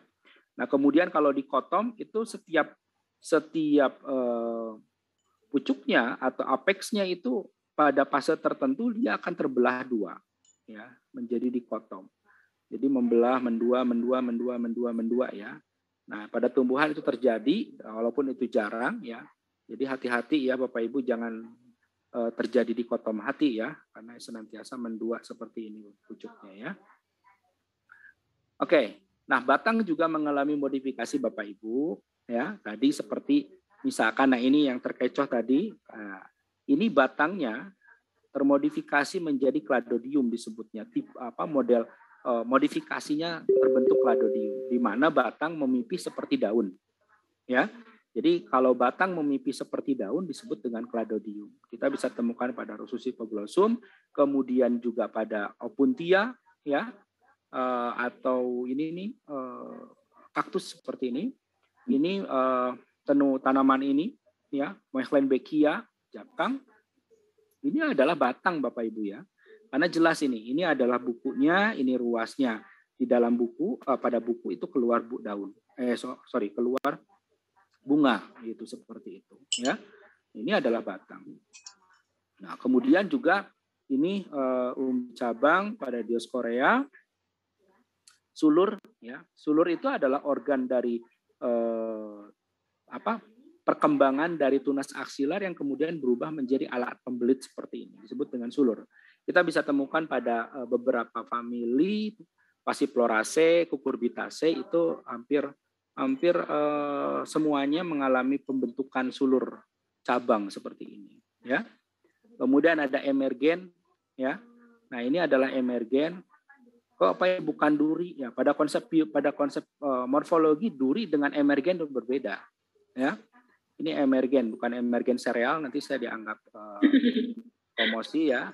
Nah, kemudian kalau di kotom itu setiap pucuknya atau apexnya itu pada fase tertentu dia akan terbelah dua, ya, menjadi dikotom. Jadi membelah, mendua ya. Nah, pada tumbuhan itu terjadi walaupun itu jarang, ya. Jadi hati-hati ya Bapak Ibu, jangan terjadi dikotom hati ya, karena senantiasa mendua seperti ini pucuknya ya. Oke. Nah, batang juga mengalami modifikasi Bapak Ibu, ya. Tadi seperti misalkan, nah ini yang terkecoh tadi, ini batangnya termodifikasi menjadi cladodium disebutnya, model modifikasinya terbentuk cladodium, di mana batang memipih seperti daun, ya. Jadi kalau batang memipih seperti daun disebut dengan cladodium. Kita bisa temukan pada Rosusi poglosum, kemudian juga pada Opuntia, ya. Atau ini nih kaktus seperti ini. Ini tanaman ini, ya, Mecklenbeckia Japkang. Ini adalah batang Bapak Ibu ya. Karena jelas ini adalah bukunya, ini ruasnya. Di dalam buku, pada buku itu keluar daun. Keluar bunga gitu seperti itu ya. Ini adalah batang. Nah, kemudian juga ini cabang pada Dioscorea. Sulur, ya. Sulur itu adalah organ dari perkembangan dari tunas aksilar yang kemudian berubah menjadi alat pembelit seperti ini, disebut dengan sulur. Kita bisa temukan pada beberapa famili Passifloraceae, Cucurbitaceae itu hampir semuanya mengalami pembentukan sulur cabang seperti ini, ya. Kemudian ada emergen, ya. Nah, ini adalah emergen. Kok bukan duri ya? Pada konsep morfologi duri dengan emergen itu berbeda, ya. Ini emergen, bukan emergen sereal, nanti saya dianggap promosi ya.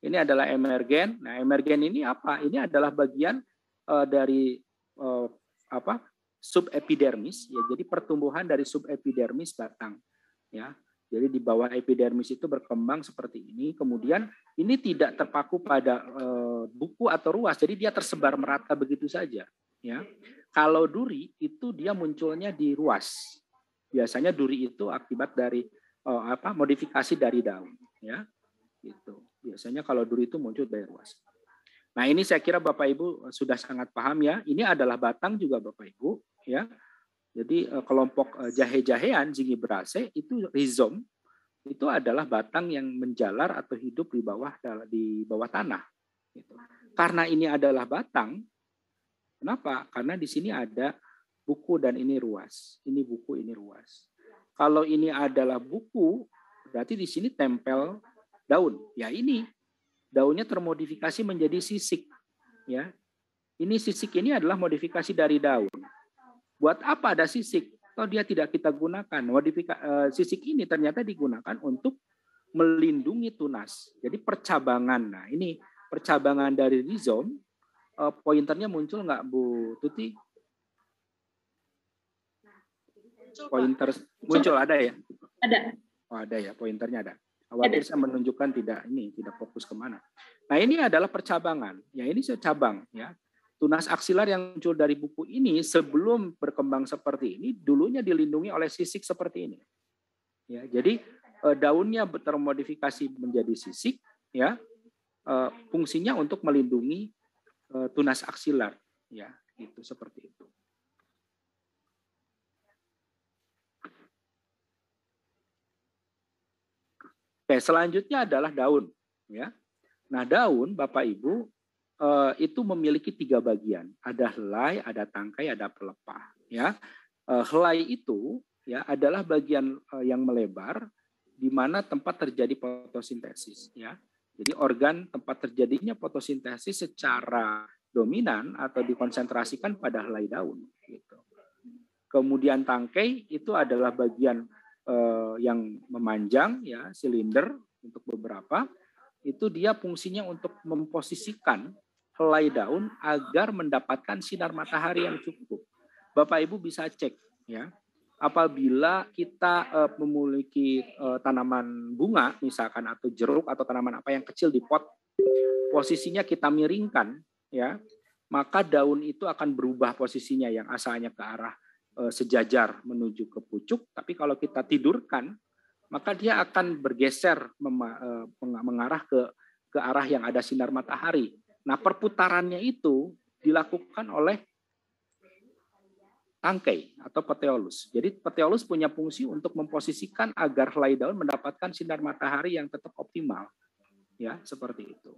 Ini adalah emergen. Nah, emergen ini apa? Ini adalah bagian dari subepidermis ya. Jadi pertumbuhan dari subepidermis batang, ya. Jadi di bawah epidermis itu berkembang seperti ini. Kemudian ini tidak terpaku pada buku atau ruas, jadi dia tersebar merata begitu saja. Ya, kalau duri itu dia munculnya di ruas. Biasanya duri itu akibat dari modifikasi dari daun. Ya, gitu. Biasanya kalau duri itu muncul dari ruas. Nah, ini saya kira Bapak Ibu sudah sangat paham ya. Ini adalah batang juga Bapak Ibu. Ya. Jadi kelompok jahe-jahean Zingiberaceae itu rizom itu adalah batang yang menjalar atau hidup di bawah tanah. Gitu. Karena ini adalah batang, kenapa? Karena di sini ada buku dan ini ruas. Ini buku, ini ruas. Kalau ini adalah buku, berarti di sini tempel daun. Ya ini daunnya termodifikasi menjadi sisik. Ya, ini sisik ini adalah modifikasi dari daun. Buat apa ada sisik? Atau dia tidak kita gunakan. Sisik ini ternyata digunakan untuk melindungi tunas. Jadi percabangan. Nah, ini percabangan dari rizom. Pointernya muncul nggak Bu Tuti? Pointer muncul ada ya? Ada. Oh, ada ya, pointernya ada. Khawatir saya menunjukkan tidak fokus kemana. Nah, ini adalah percabangan. Ya, ini cabang ya. Tunas aksilar yang muncul dari buku ini sebelum berkembang seperti ini dulunya dilindungi oleh sisik seperti ini. Ya, jadi daunnya termodifikasi menjadi sisik, ya. Fungsinya untuk melindungi tunas aksilar, ya, itu seperti itu. Oke, selanjutnya adalah daun, ya. Nah, daun Bapak Ibu itu memiliki 3 bagian. Ada helai, ada tangkai, ada pelepah, ya. Helai itu ya adalah bagian yang melebar di mana tempat terjadi fotosintesis, ya. Jadi organ tempat terjadinya fotosintesis secara dominan atau dikonsentrasikan pada helai daun, gitu. Kemudian tangkai itu adalah bagian yang memanjang, ya, silinder untuk beberapa. Itu dia fungsinya untuk memposisikan helai daun agar mendapatkan sinar matahari yang cukup. Bapak Ibu bisa cek, ya. Apabila kita memiliki tanaman bunga misalkan atau jeruk atau tanaman apa yang kecil di pot, posisinya kita miringkan, ya, maka daun itu akan berubah posisinya yang asalnya ke arah sejajar menuju ke pucuk, tapi kalau kita tidurkan, maka dia akan bergeser mengarah ke arah yang ada sinar matahari. Nah, perputarannya itu dilakukan oleh tangkai atau peteolus. Jadi peteolus punya fungsi untuk memposisikan agar helai daun mendapatkan sinar matahari yang tetap optimal. Ya, seperti itu.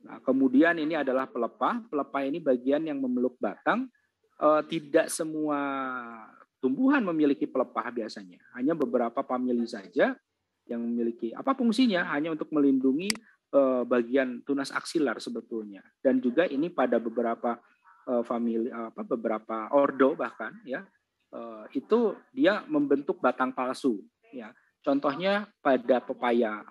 Nah, kemudian ini adalah pelepah. Pelepah ini bagian yang memeluk batang. Tidak semua tumbuhan memiliki pelepah biasanya. Hanya beberapa famili saja yang memiliki. Apa fungsinya? Hanya untuk melindungi bagian tunas aksilar sebetulnya. Dan juga ini pada beberapa famili, beberapa ordo bahkan, ya, itu dia membentuk batang palsu. Ya. Contohnya pada pepaya,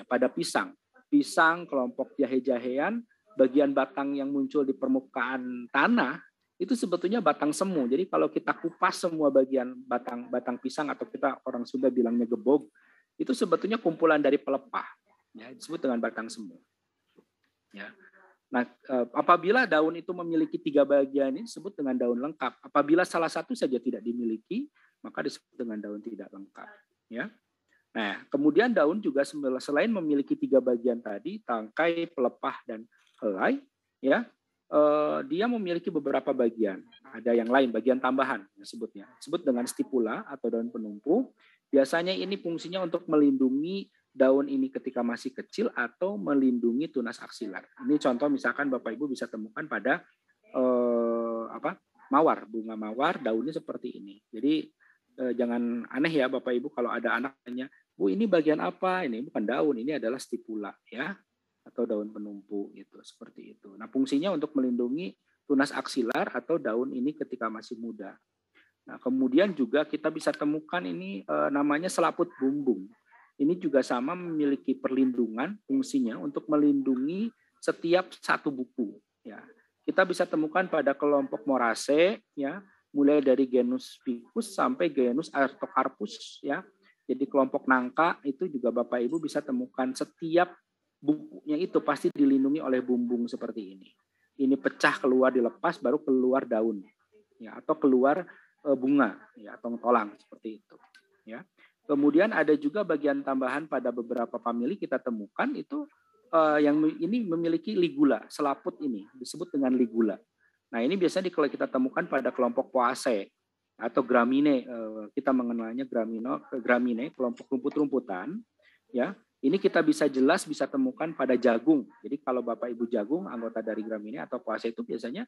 pada pisang. Pisang kelompok jahe-jahean, bagian batang yang muncul di permukaan tanah itu sebetulnya batang semu. Jadi kalau kita kupas semua bagian batang pisang atau kita orang Sunda bilangnya gebog, itu sebetulnya kumpulan dari pelepah, ya, disebut dengan batang semu. Ya. Nah, apabila daun itu memiliki 3 bagian ini disebut dengan daun lengkap. Apabila salah satu saja tidak dimiliki, maka disebut dengan daun tidak lengkap. Ya. Nah, kemudian daun juga selain memiliki 3 bagian tadi, tangkai, pelepah, dan helai, ya. Dia memiliki beberapa bagian. Ada yang lain, bagian tambahan disebutnya. Disebut dengan stipula atau daun penumpu. Biasanya ini fungsinya untuk melindungi daun ini ketika masih kecil atau melindungi tunas aksilar. Ini contoh misalkan Bapak Ibu bisa temukan pada mawar, bunga mawar, daunnya seperti ini. Jadi jangan aneh ya Bapak Ibu kalau ada anak tanya, "Bu, ini bagian apa?" Ini bukan daun, ini adalah stipula, ya. Atau daun penumpu itu seperti itu. Nah, fungsinya untuk melindungi tunas aksilar atau daun ini ketika masih muda. Nah, kemudian juga kita bisa temukan ini namanya selaput bumbung. Ini juga sama memiliki perlindungan fungsinya untuk melindungi setiap satu buku. Ya, kita bisa temukan pada kelompok Moraceae, ya, mulai dari genus Ficus sampai genus Artocarpus, ya. Jadi kelompok nangka itu juga Bapak Ibu bisa temukan setiap bukunya itu pasti dilindungi oleh bumbung seperti ini. Ini pecah keluar dilepas baru keluar daun, ya, atau keluar bunga, ya, atau tolang seperti itu, ya. Kemudian ada juga bagian tambahan pada beberapa famili kita temukan itu yang ini memiliki ligula, selaput ini disebut dengan ligula. Nah, ini biasanya kalau kita temukan pada kelompok Poaceae atau Gramineae, kita mengenalnya Gramineae, kelompok rumput-rumputan, ya. Ini kita bisa temukan pada jagung. Jadi kalau Bapak Ibu jagung, anggota dari Gramineae atau Poaceae itu biasanya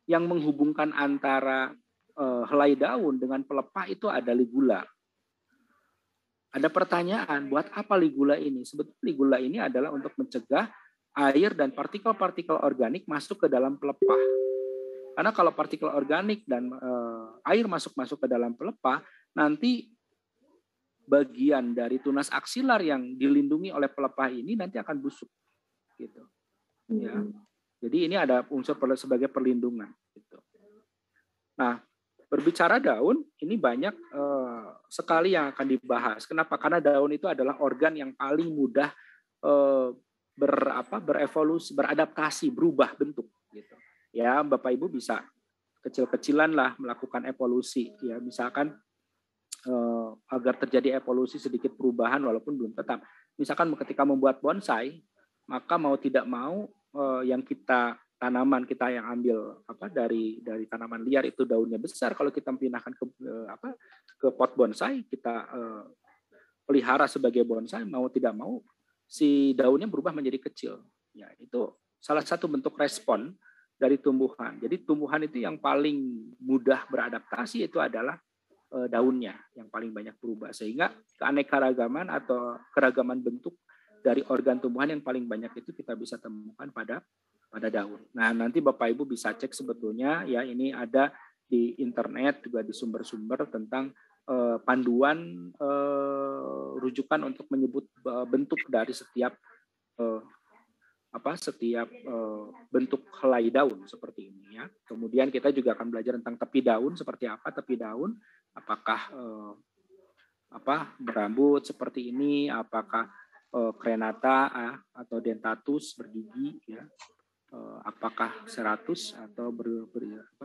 yang menghubungkan antara helai daun dengan pelepah itu ada ligula. Ada pertanyaan, buat apa ligula ini? Sebetulnya ligula ini adalah untuk mencegah air dan partikel-partikel organik masuk ke dalam pelepah. Karena kalau partikel organik dan air masuk ke dalam pelepah, nanti bagian dari tunas aksilar yang dilindungi oleh pelepah ini nanti akan busuk, gitu. Ya. Jadi ini ada unsur sebagai perlindungan. Gitu. Nah, berbicara daun, ini banyak sekali yang akan dibahas. Kenapa? Karena daun itu adalah organ yang paling mudah berevolusi, beradaptasi, berubah bentuk. Gitu. Ya, Bapak Ibu bisa kecil-kecilan lah melakukan evolusi. Ya, misalkan agar terjadi evolusi sedikit perubahan walaupun belum tetap. Misalkan ketika membuat bonsai, maka mau tidak mau yang tanaman kita yang ambil dari tanaman liar itu daunnya besar, kalau kita pindahkan ke pot bonsai, kita pelihara sebagai bonsai, mau tidak mau si daunnya berubah menjadi kecil. Ya, itu salah satu bentuk respon dari tumbuhan. Jadi tumbuhan itu yang paling mudah beradaptasi itu adalah daunnya yang paling banyak berubah, sehingga keanekaragaman atau keragaman bentuk dari organ tumbuhan yang paling banyak itu kita bisa temukan pada daun. Nah, nanti Bapak Ibu bisa cek sebetulnya ya, ini ada di internet juga di sumber-sumber tentang panduan rujukan untuk menyebut bentuk dari setiap bentuk helai daun seperti ini ya. Kemudian kita juga akan belajar tentang tepi daun, seperti apa tepi daun, apakah berambut seperti ini, apakah krenata atau dentatus bergigi ya, apakah seratus atau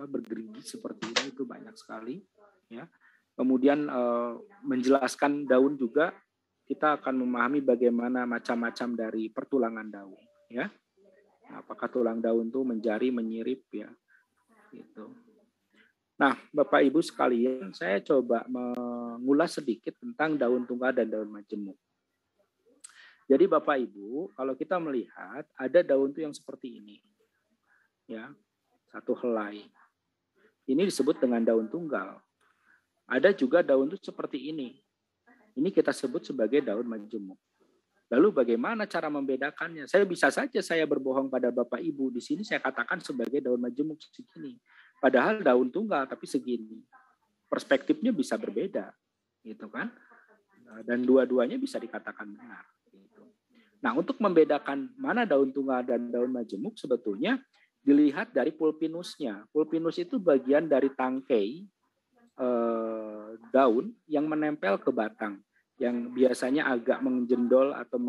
bergerigi seperti ini, itu banyak sekali ya. Kemudian menjelaskan daun juga, kita akan memahami bagaimana macam-macam dari pertulangan daun ya. Apakah tulang daun itu menjari, menyirip ya gitu. Nah, Bapak Ibu sekalian, saya coba mengulas sedikit tentang daun tunggal dan daun majemuk. Jadi Bapak Ibu, kalau kita melihat ada daun tuh yang seperti ini. Ya. Satu helai. Ini disebut dengan daun tunggal. Ada juga daun tuh seperti ini. Ini kita sebut sebagai daun majemuk. Lalu bagaimana cara membedakannya? Saya bisa saja saya berbohong pada Bapak Ibu. Di sini saya katakan sebagai daun majemuk segini. Padahal daun tunggal tapi segini. Perspektifnya bisa berbeda. Gitu kan? Dan dua-duanya bisa dikatakan benar. Nah, untuk membedakan mana daun tunggal dan daun majemuk sebetulnya dilihat dari pulpinusnya. Pulpinus itu bagian dari tangkai daun yang menempel ke batang, yang biasanya agak menjendol atau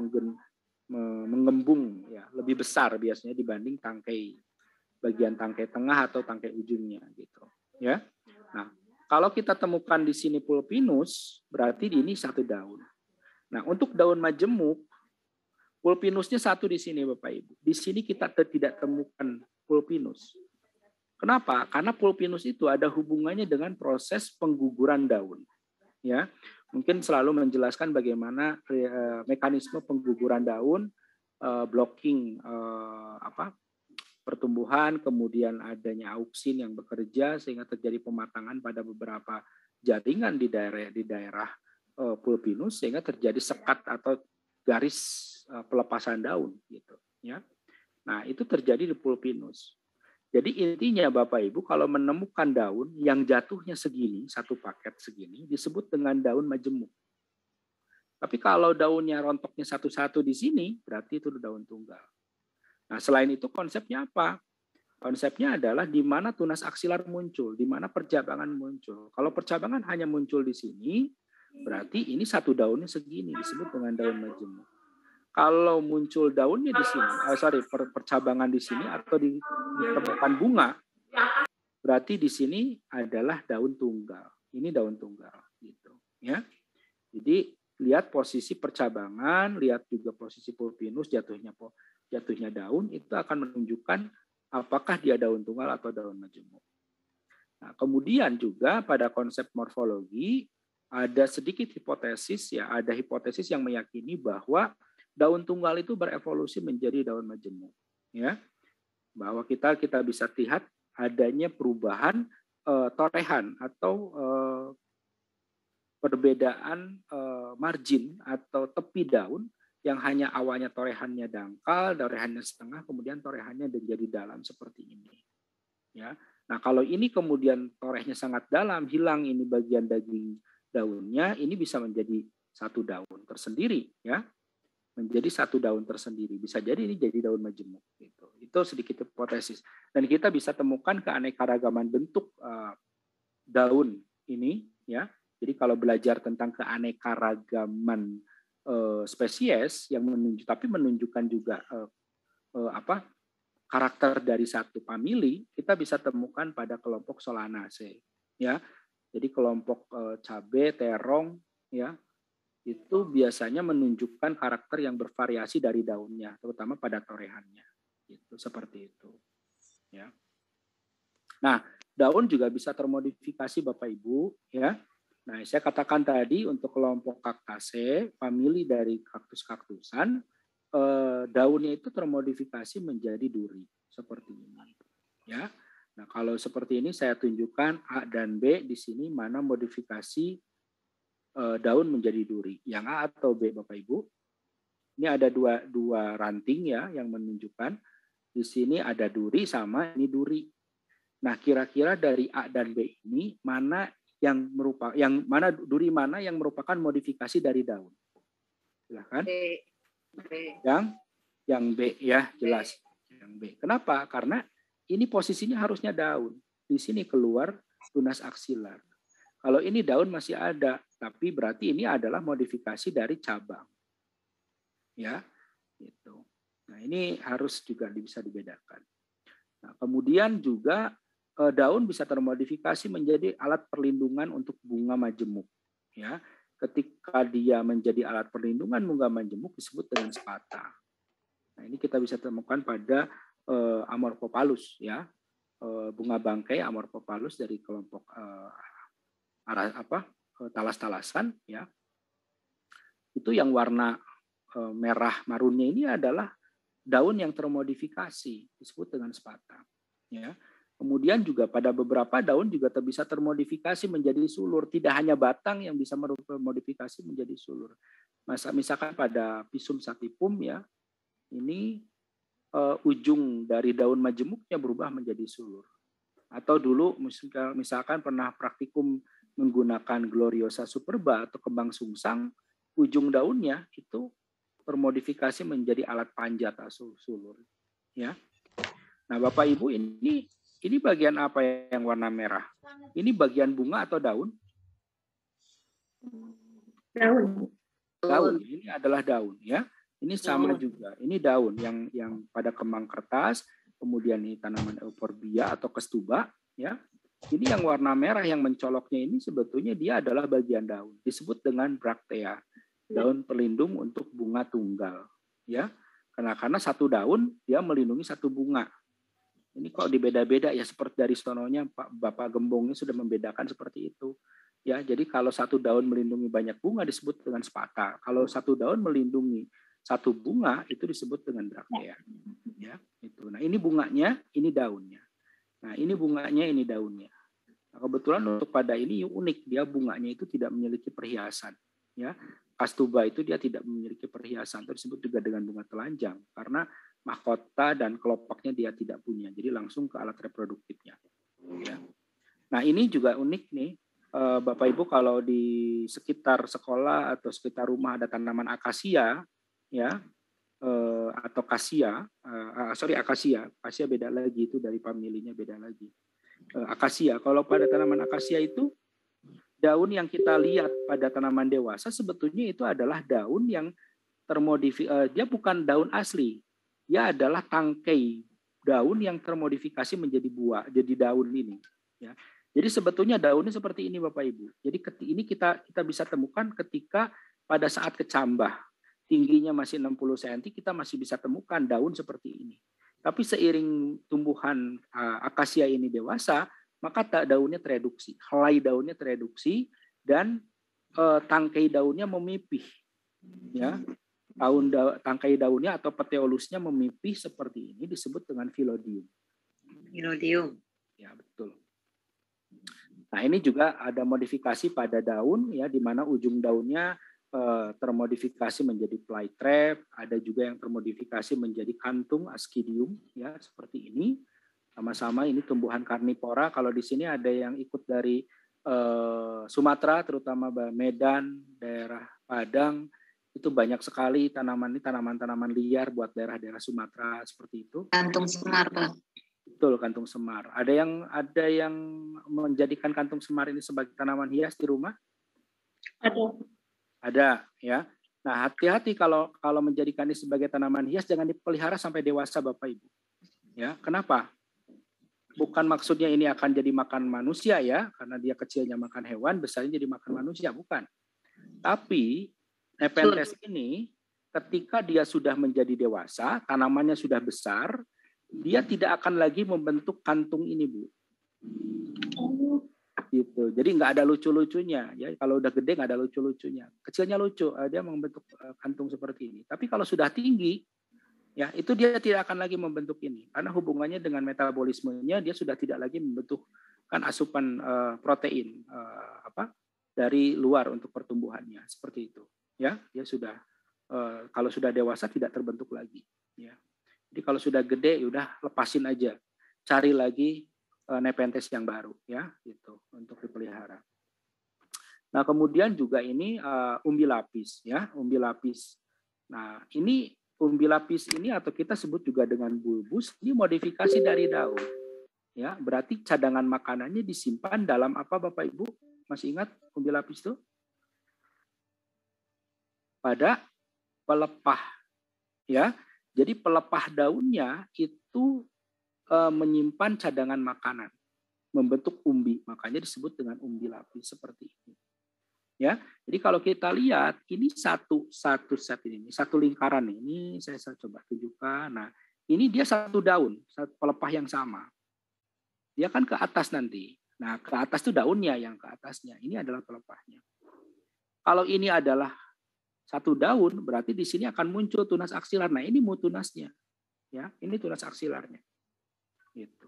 mengembung ya, lebih besar biasanya dibanding bagian tangkai tengah atau tangkai ujungnya gitu ya. Nah, kalau kita temukan di sini pulpinus, berarti ini satu daun. Nah, untuk daun majemuk, pulpinusnya satu di sini Bapak Ibu. Di sini kita tidak temukan pulpinus. Kenapa? Karena pulpinus itu ada hubungannya dengan proses pengguguran daun. Ya, mungkin selalu menjelaskan bagaimana mekanisme pengguguran daun, blocking pertumbuhan, kemudian adanya auksin yang bekerja sehingga terjadi pematangan pada beberapa jaringan di daerah pulpinus sehingga terjadi sekat atau garis pelepasan daun gitu ya. Nah, itu terjadi di pulpinus. Jadi intinya Bapak Ibu, kalau menemukan daun yang jatuhnya segini, satu paket segini, disebut dengan daun majemuk. Tapi kalau daunnya rontoknya satu-satu di sini, berarti itu daun tunggal. Nah, selain itu konsepnya apa? Konsepnya adalah di mana tunas aksilar muncul, di mana percabangan muncul. Kalau percabangan hanya muncul di sini, berarti ini satu daunnya segini, disebut dengan daun majemuk. Kalau muncul daunnya di sini, percabangan di sini atau ditemukan bunga, berarti di sini adalah daun tunggal. Ini daun tunggal, gitu, ya. Jadi lihat posisi percabangan, lihat juga posisi pulpinus jatuhnya daun, itu akan menunjukkan apakah dia daun tunggal atau daun majemuk. Nah, kemudian juga pada konsep morfologi ada sedikit hipotesis ya, ada hipotesis yang meyakini bahwa daun tunggal itu berevolusi menjadi daun majemuk, ya. Bahwa kita bisa lihat adanya perubahan torehan atau perbedaan margin atau tepi daun yang hanya awalnya torehannya dangkal, torehannya setengah, kemudian torehannya menjadi dalam seperti ini. Ya. Nah, kalau ini kemudian torehnya sangat dalam, hilang ini bagian daging daunnya, ini bisa menjadi satu daun tersendiri, ya. Menjadi satu daun tersendiri. Bisa jadi ini jadi daun majemuk. Gitu. Itu sedikit hipotesis. Dan kita bisa temukan keanekaragaman bentuk daun ini, ya. Jadi kalau belajar tentang keanekaragaman spesies yang menunjukkan juga karakter dari satu famili, kita bisa temukan pada kelompok Solanaceae, ya. Jadi kelompok cabai, terong, ya, itu biasanya menunjukkan karakter yang bervariasi dari daunnya, terutama pada torehannya, gitu, seperti itu, ya. Nah, daun juga bisa termodifikasi Bapak Ibu, ya. Nah, saya katakan tadi untuk kelompok Cactaceae, famili dari kaktus-kaktusan, daunnya itu termodifikasi menjadi duri seperti ini. Ya. Nah, kalau seperti ini saya tunjukkan A dan B di sini mana modifikasi daun menjadi duri. Yang A atau B, Bapak Ibu? Ini ada dua ranting ya yang menunjukkan di sini ada duri sama ini duri. Nah, kira-kira dari A dan B ini mana duri mana yang merupakan modifikasi dari daun? Silakan. Yang B ya, jelas. Yang B. Kenapa? Karena ini posisinya harusnya daun. Di sini keluar tunas aksilar. Kalau ini daun masih ada, tapi berarti ini adalah modifikasi dari cabang. Ya, gitu. Nah, ini harus juga bisa dibedakan. Nah, kemudian juga daun bisa termodifikasi menjadi alat perlindungan untuk bunga majemuk. Ya, ketika dia menjadi alat perlindungan bunga majemuk disebut dengan spata. Nah, ini kita bisa temukan pada Amorphopalus, ya, bunga bangkai Amorphopalus dari kelompok talas-talasan, ya. Itu yang warna merah marunnya ini adalah daun yang termodifikasi disebut dengan spata, ya. Kemudian juga pada beberapa daun juga bisa termodifikasi menjadi sulur. Tidak hanya batang yang bisa termodifikasi menjadi sulur. Misalkan pada Pisum sativum, ya, ini ujung dari daun majemuknya berubah menjadi sulur. Atau dulu misalkan pernah praktikum menggunakan Gloriosa superba atau kembang sungsang, ujung daunnya itu termodifikasi menjadi alat panjat atau sulur. Ya. Nah, Bapak Ibu, ini bagian apa yang warna merah? Ini bagian bunga atau daun? Daun. Daun. Ini adalah daun, ya. Ini sama juga. Ini daun yang pada kembang kertas, kemudian ini tanaman euphorbia atau kestuba, ya. Ini yang warna merah yang mencoloknya ini sebetulnya dia adalah bagian daun. Disebut dengan braktea, daun pelindung untuk bunga tunggal, ya. Karena satu daun dia melindungi satu bunga. Ini kok dibeda-beda ya, seperti dari sononya Bapak Gembongnya sudah membedakan seperti itu. Ya, jadi kalau satu daun melindungi banyak bunga disebut dengan spata. Kalau satu daun melindungi satu bunga itu disebut dengan braktea. Ya, itu. Nah, ini bunganya, ini daunnya. Nah, ini bunganya, ini daunnya. Nah, kebetulan untuk pada ini unik, dia bunganya itu tidak memiliki perhiasan. Ya, Kastuba itu dia tidak memiliki perhiasan, tersebut juga dengan bunga telanjang karena mahkota dan kelopaknya dia tidak punya, jadi langsung ke alat reproduktifnya. Ya. Nah, ini juga unik nih, Bapak Ibu, kalau di sekitar sekolah atau sekitar rumah ada tanaman akasia, ya, atau kasia, akasia beda lagi, itu dari familinya beda lagi. Akasia, kalau pada tanaman akasia itu daun yang kita lihat pada tanaman dewasa sebetulnya itu adalah daun yang termodifikasi, dia bukan daun asli. Dia adalah tangkai daun yang termodifikasi menjadi buah, jadi daun ini. Ya. Jadi sebetulnya daunnya seperti ini, Bapak Ibu. Jadi ini kita bisa temukan ketika pada saat kecambah, tingginya masih 60 cm, kita masih bisa temukan daun seperti ini. Tapi seiring tumbuhan akasia ini dewasa, maka daunnya tereduksi, helai daunnya tereduksi, dan tangkai daunnya memipih. Ya. Tangkai daunnya atau petiolusnya memipih seperti ini disebut dengan phyllodyum. Phyllodyum. Ya, betul. Nah, ini juga ada modifikasi pada daun, ya, di mana ujung daunnya termodifikasi menjadi fly trap, ada juga yang termodifikasi menjadi kantung ascidium, ya, seperti ini. Sama-sama ini tumbuhan karnivora. Kalau di sini ada yang ikut dari Sumatera, terutama Medan, daerah Padang. Itu banyak sekali tanaman-tanaman liar buat daerah-daerah Sumatera seperti itu. Kantung semar, Pak. Betul, kantung semar. Ada yang menjadikan kantung semar ini sebagai tanaman hias di rumah? Ada, ya. Nah, hati-hati kalau menjadikan ini sebagai tanaman hias, jangan dipelihara sampai dewasa, Bapak Ibu. Ya, kenapa? Bukan maksudnya ini akan jadi makan manusia, ya, karena dia kecilnya makan hewan, besarnya jadi makan manusia, bukan. Tapi Nepenthes ini ketika dia sudah menjadi dewasa, tanamannya sudah besar, dia tidak akan lagi membentuk kantung ini, Bu. Gitu. Gitu. Jadi nggak ada lucu-lucunya. Ya, kalau udah gede nggak ada lucu-lucunya. Kecilnya lucu, dia membentuk kantung seperti ini. Tapi kalau sudah tinggi, ya itu dia tidak akan lagi membentuk ini. Karena hubungannya dengan metabolismenya, dia sudah tidak lagi membentuk kan asupan protein dari luar untuk pertumbuhannya. Seperti itu. Ya, dia sudah kalau sudah dewasa tidak terbentuk lagi. Ya. Jadi kalau sudah gede, udah lepasin aja. Cari lagi Nepenthes yang baru ya gitu untuk dipelihara. Nah, kemudian juga ini umbi lapis ya, umbi lapis. Nah, ini umbi lapis ini atau kita sebut juga dengan bulbus, ini modifikasi dari daun. Ya, berarti cadangan makanannya disimpan dalam apa Bapak Ibu? Masih ingat umbi lapis itu? Pada pelepah ya. Jadi pelepah daunnya itu menyimpan cadangan makanan, membentuk umbi, makanya disebut dengan umbi lapis seperti ini. Ya, jadi kalau kita lihat ini satu set ini, satu lingkaran ini saya coba tunjukkan. Nah, ini dia satu daun, satu pelepah yang sama. Dia kan ke atas nanti. Nah, ke atas itu daunnya yang ke atasnya. Ini adalah pelepahnya. Kalau ini adalah satu daun, berarti di sini akan muncul tunas aksilar. Nah, ini tunasnya. Ya, ini tunas aksilarnya. Gitu.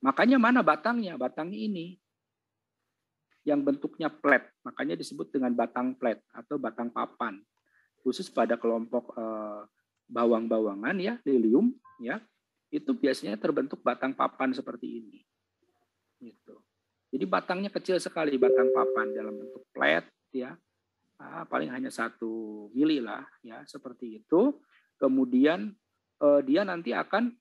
Makanya mana batangnya? Batangnya ini yang bentuknya plat, makanya disebut dengan batang plat atau batang papan. Khusus pada kelompok bawang-bawangan ya, lilium ya, itu biasanya terbentuk batang papan seperti ini. Gitu. Jadi batangnya kecil sekali, batang papan dalam bentuk plat ya, paling hanya 1 mili lah ya, seperti itu. Kemudian dia nanti akan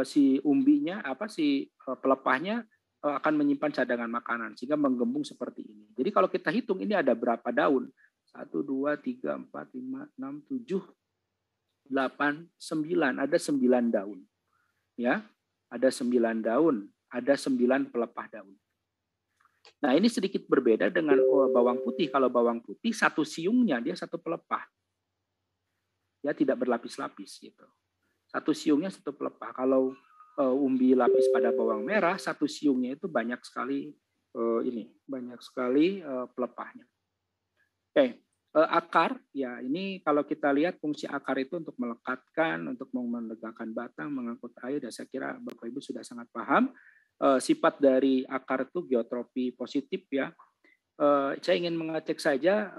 si umbinya si pelepahnya akan menyimpan cadangan makanan sehingga menggembung seperti ini. Jadi kalau kita hitung ini ada berapa daun? 1, 2, 3, 4, 5, 6, 7, 8, 9. Ada 9 daun. Ya, ada 9 daun, ada 9 pelepah daun. Nah, ini sedikit berbeda dengan bawang putih. Kalau bawang putih satu siungnya dia satu pelepah. Ya, tidak berlapis-lapis gitu. Satu siungnya satu pelepah. Kalau umbi lapis pada bawang merah, satu siungnya itu banyak sekali banyak sekali pelepahnya. Oke, akar ya ini kalau kita lihat fungsi akar itu untuk melekatkan, untuk menegakkan batang, mengangkut air. Dan saya kira Bapak Ibu sudah sangat paham sifat dari akar itu geotrofi positif ya. Saya ingin mengecek saja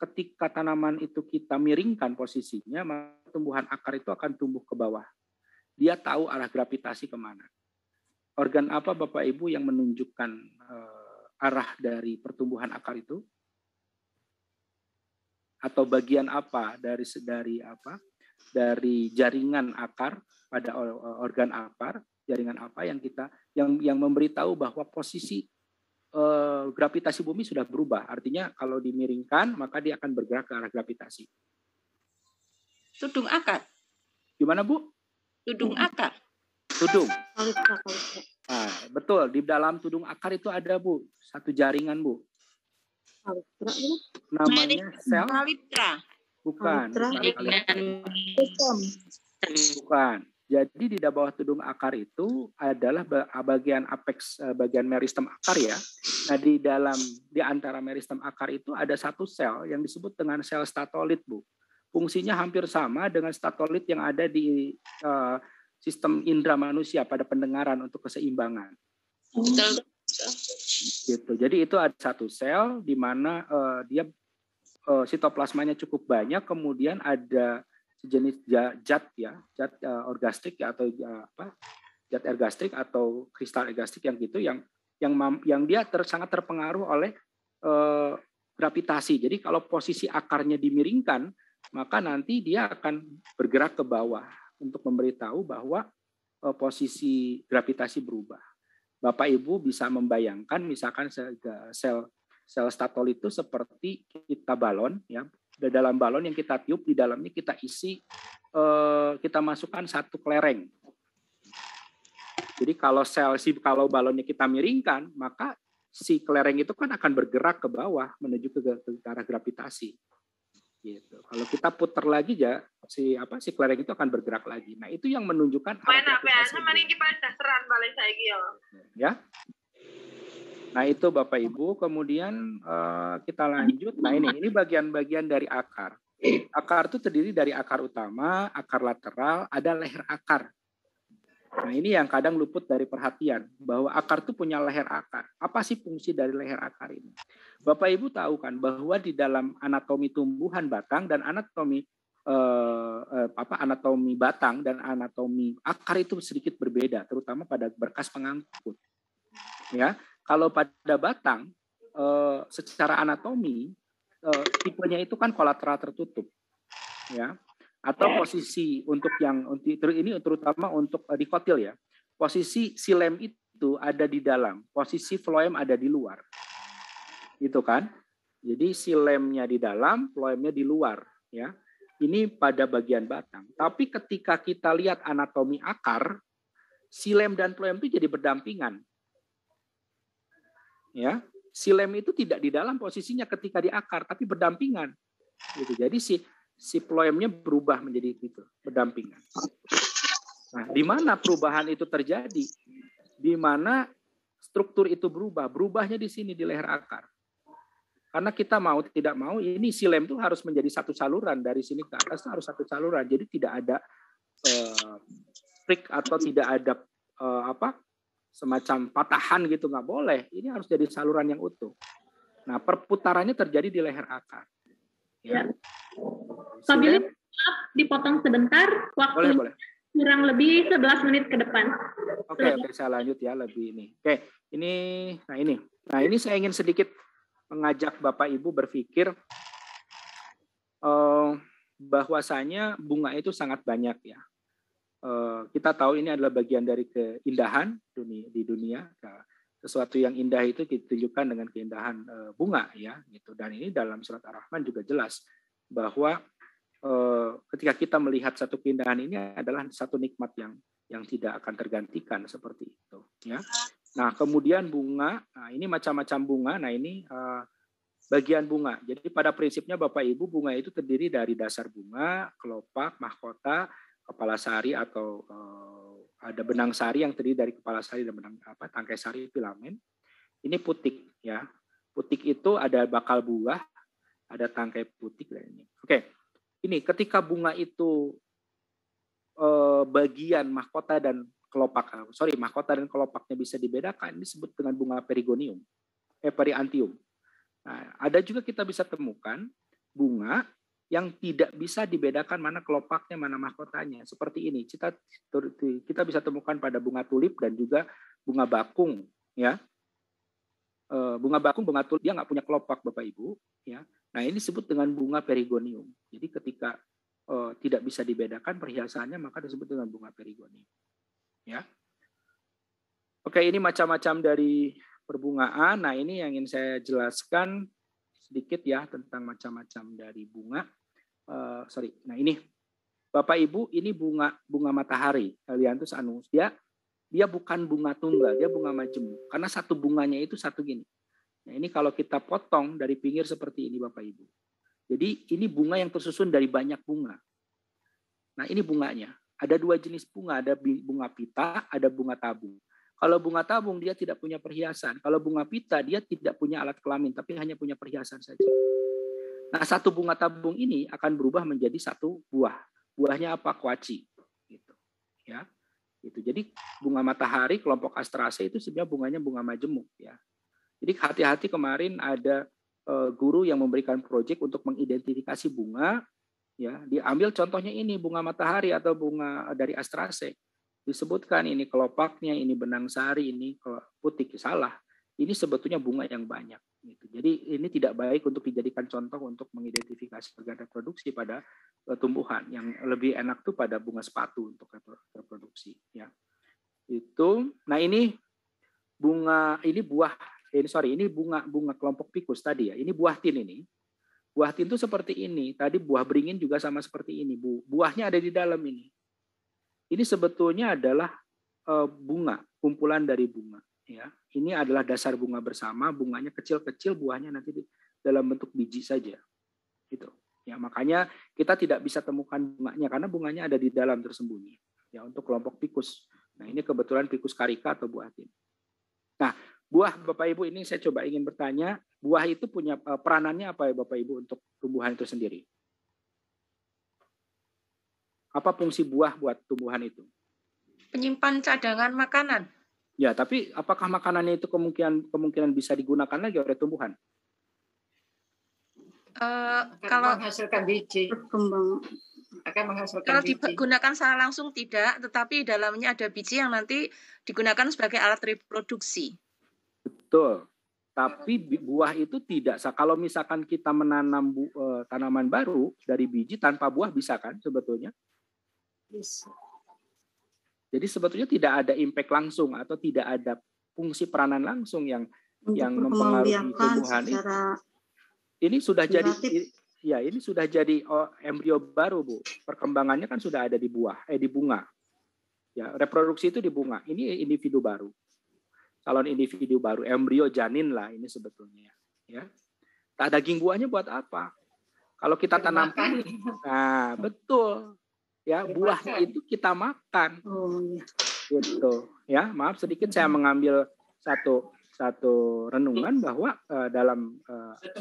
ketika tanaman itu kita miringkan posisinya, maka tumbuhan akar itu akan tumbuh ke bawah. Dia tahu arah gravitasi kemana. Organ apa Bapak Ibu yang menunjukkan arah dari pertumbuhan akar itu? Atau bagian apa dari jaringan akar pada organ akar, jaringan apa yang memberitahu bahwa posisi gravitasi bumi sudah berubah. Artinya kalau dimiringkan maka dia akan bergerak ke arah gravitasi. Tudung akar. Gimana Bu? Tudung akar. Tudung. Nah, betul, di dalam tudung akar itu ada Bu, satu jaringan Bu. Namanya sel. Bukan. Bukan. Jadi di bawah tudung akar itu adalah bagian apex, bagian meristem akar ya. Nah di antara meristem akar itu ada satu sel yang disebut dengan sel statolit Bu. Fungsinya hampir sama dengan statolit yang ada di sistem indera manusia pada pendengaran untuk keseimbangan. Gitu. Jadi itu ada satu sel di mana dia sitoplasmanya cukup banyak, kemudian ada sejenis zat orgastrik ya, atau zat ergastrik atau kristal ergastrik yang gitu yang dia sangat terpengaruh oleh gravitasi. Jadi kalau posisi akarnya dimiringkan, maka nanti dia akan bergerak ke bawah untuk memberitahu bahwa posisi gravitasi berubah. Bapak Ibu bisa membayangkan misalkan sel statolit itu seperti kita balon ya. Di dalam balon yang kita tiup, di dalamnya kita isi kita masukkan satu kelereng. Jadi kalau balonnya kita miringkan, maka si kelereng itu kan akan bergerak ke bawah menuju ke arah gravitasi. Gitu. Kalau kita putar lagi ya si kelereng itu akan bergerak lagi. Nah, itu yang menunjukkan arah gravitasi. Ya. Nah, itu Bapak Ibu. Kemudian kita lanjut. Nah, ini bagian-bagian dari akar. Akar itu terdiri dari akar utama, akar lateral, ada leher akar. Nah, ini yang kadang luput dari perhatian, bahwa akar itu punya leher akar. Apa sih fungsi dari leher akar ini? Bapak Ibu tahu kan bahwa di dalam anatomi tumbuhan batang dan anatomi anatomi batang dan anatomi akar itu sedikit berbeda, terutama pada berkas pengangkut. Ya, kalau pada batang secara anatomi tipenya itu kan kolateral tertutup, ya. Atau posisi untuk yang ini terutama untuk dikotil ya. Posisi silem itu ada di dalam, posisi floem ada di luar. Gitu kan? Jadi silemnya di dalam, floemnya di luar ya. Ini pada bagian batang. Tapi ketika kita lihat anatomi akar, silem dan floem itu jadi berdampingan. Ya. Silem itu tidak di dalam posisinya ketika di akar, tapi berdampingan. Gitu. Jadi si floemnya berubah menjadi itu, berdampingan. Nah, di mana perubahan itu terjadi? Di mana struktur itu berubah? Berubahnya di sini di leher akar. Karena kita mau tidak mau ini silem itu harus menjadi satu saluran, dari sini ke atas itu harus satu saluran. Jadi tidak ada sprik atau tidak ada semacam patahan gitu, nggak boleh. Ini harus jadi saluran yang utuh. Nah, perputarannya terjadi di leher akar. Ya. Pak Billy, maaf dipotong sebentar, waktu boleh. kurang lebih 11 menit ke depan. Oke, saya lanjut ya lebih ini. Oke, Nah, ini saya ingin sedikit mengajak Bapak Ibu berpikir bahwasanya bunga itu sangat banyak ya. Kita tahu ini adalah bagian dari keindahan di dunia. Sesuatu yang indah itu ditunjukkan dengan keindahan bunga ya gitu. Dan ini dalam surat Ar-Rahman juga jelas bahwa ketika kita melihat satu keindahan ini adalah satu nikmat yang tidak akan tergantikan seperti itu ya. Nah, kemudian bunga, nah ini macam-macam bunga. Nah, ini bagian bunga. Jadi pada prinsipnya Bapak Ibu, bunga itu terdiri dari dasar bunga, kelopak, mahkota, kepala sari atau ada benang sari yang terdiri dari kepala sari dan benang tangkai sari filamen. Ini putik ya. Putik itu ada bakal buah, ada tangkai putik dan ini. Oke. Ini ketika bunga itu bagian mahkota dan kelopaknya bisa dibedakan, ini disebut dengan bunga perigonium, periantium. Nah, ada juga kita bisa temukan bunga yang tidak bisa dibedakan mana kelopaknya, mana mahkotanya. Seperti ini, kita bisa temukan pada bunga tulip dan juga bunga bakung. Ya, bunga bakung, bunga tulip dia nggak punya kelopak, Bapak Ibu. Ya, nah ini disebut dengan bunga perigonium. Jadi ketika tidak bisa dibedakan perhiasannya, maka disebut dengan bunga perigonium. Ya, oke, ini macam-macam dari perbungaan. Nah, ini yang ingin saya jelaskan sedikit ya tentang macam-macam dari bunga. Nah ini Bapak Ibu, ini bunga matahari, Helianthus annus. Dia bukan bunga tunggal, dia bunga majemuk. Karena satu bunganya itu satu gini. Nah, ini kalau kita potong dari pinggir seperti ini Bapak Ibu. Jadi ini bunga yang tersusun dari banyak bunga. Nah, ini bunganya. Ada dua jenis bunga, ada bunga pita, ada bunga tabung. Kalau bunga tabung dia tidak punya perhiasan. Kalau bunga pita dia tidak punya alat kelamin, tapi hanya punya perhiasan saja. Nah, satu bunga tabung ini akan berubah menjadi satu buah. Buahnya apa? Kuaci. Gitu. Ya. Gitu. Jadi bunga matahari kelompok Astraceae itu sebenarnya bunganya bunga majemuk. Ya. Jadi hati-hati, kemarin ada guru yang memberikan proyek untuk mengidentifikasi bunga. Ya, diambil contohnya ini bunga matahari atau bunga dari Astraceae. Disebutkan ini kelopaknya, ini benang sari, ini putik. Salah. Ini sebetulnya bunga yang banyak. Gitu. Jadi ini tidak baik untuk dijadikan contoh untuk mengidentifikasi organ reproduksi pada tumbuhan. Yang lebih enak tuh pada bunga sepatu untuk reproduksi. Ya. Itu. Nah ini bunga, ini bunga kelompok Ficus tadi ya. Ini buah tin ini. Buah tin itu seperti ini. Tadi buah beringin juga sama seperti ini. Buahnya ada di dalam ini. Ini sebetulnya adalah bunga, kumpulan dari bunga. Ya, ini adalah dasar bunga bersama, bunganya kecil-kecil, buahnya nanti dalam bentuk biji saja. Gitu. Ya, makanya kita tidak bisa temukan bunganya karena bunganya ada di dalam tersembunyi. Ya, untuk kelompok Ficus. Nah, ini kebetulan Ficus carica atau buah tin. Nah, Buah, Bapak Ibu, ini saya coba ingin bertanya, buah itu punya peranannya apa ya Bapak Ibu untuk tumbuhan itu sendiri? Apa fungsi buah buat tumbuhan itu? Penyimpan cadangan makanan. Ya, tapi apakah makanannya itu kemungkinan bisa digunakan lagi oleh tumbuhan? Kalau menghasilkan biji, akan menghasilkan kalau biji. digunakan secara langsung tidak, tetapi dalamnya ada biji yang nanti digunakan sebagai alat reproduksi. Betul. Tapi buah itu tidak. Kalau misalkan kita menanam tanaman baru dari biji tanpa buah bisa kan sebetulnya? Bisa. Jadi sebetulnya tidak ada impact langsung atau tidak ada fungsi peranan langsung yang mempengaruhi tumbuhan itu. Ini sudah jadi ya ini sudah jadi embrio baru, Bu. Perkembangannya kan sudah ada di di bunga. Ya, reproduksi itu di bunga. Ini individu baru. Calon individu baru, embrio janin lah ini sebetulnya, ya. Tak daging buahnya buat apa? Kalau kita tanamkan, nah betul, ya buahnya itu kita makan, gitu, ya. Maaf sedikit saya mengambil satu renungan bahwa dalam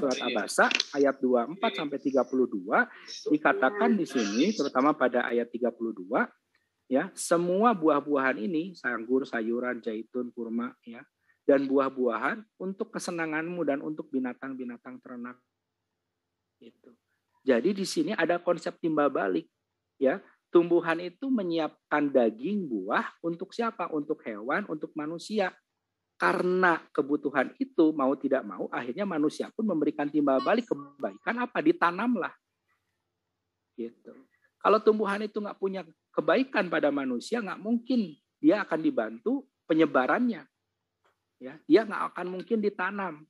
surat Abasa ayat 24 sampai 32 dikatakan di sini, terutama pada ayat 32. Ya, semua buah-buahan ini, anggur, sayuran, zaitun, kurma, ya, dan buah-buahan untuk kesenanganmu dan untuk binatang-binatang ternak. Itu. Jadi di sini ada konsep timbal balik, ya. Tumbuhan itu menyiapkan daging buah untuk siapa? Untuk hewan, untuk manusia. Karena kebutuhan itu mau tidak mau, akhirnya manusia pun memberikan timbal balik kebaikan apa? Ditanamlah. Gitu. Kalau tumbuhan itu nggak punya kebaikan pada manusia, nggak mungkin dia akan dibantu penyebarannya. Ya, dia nggak akan mungkin ditanam.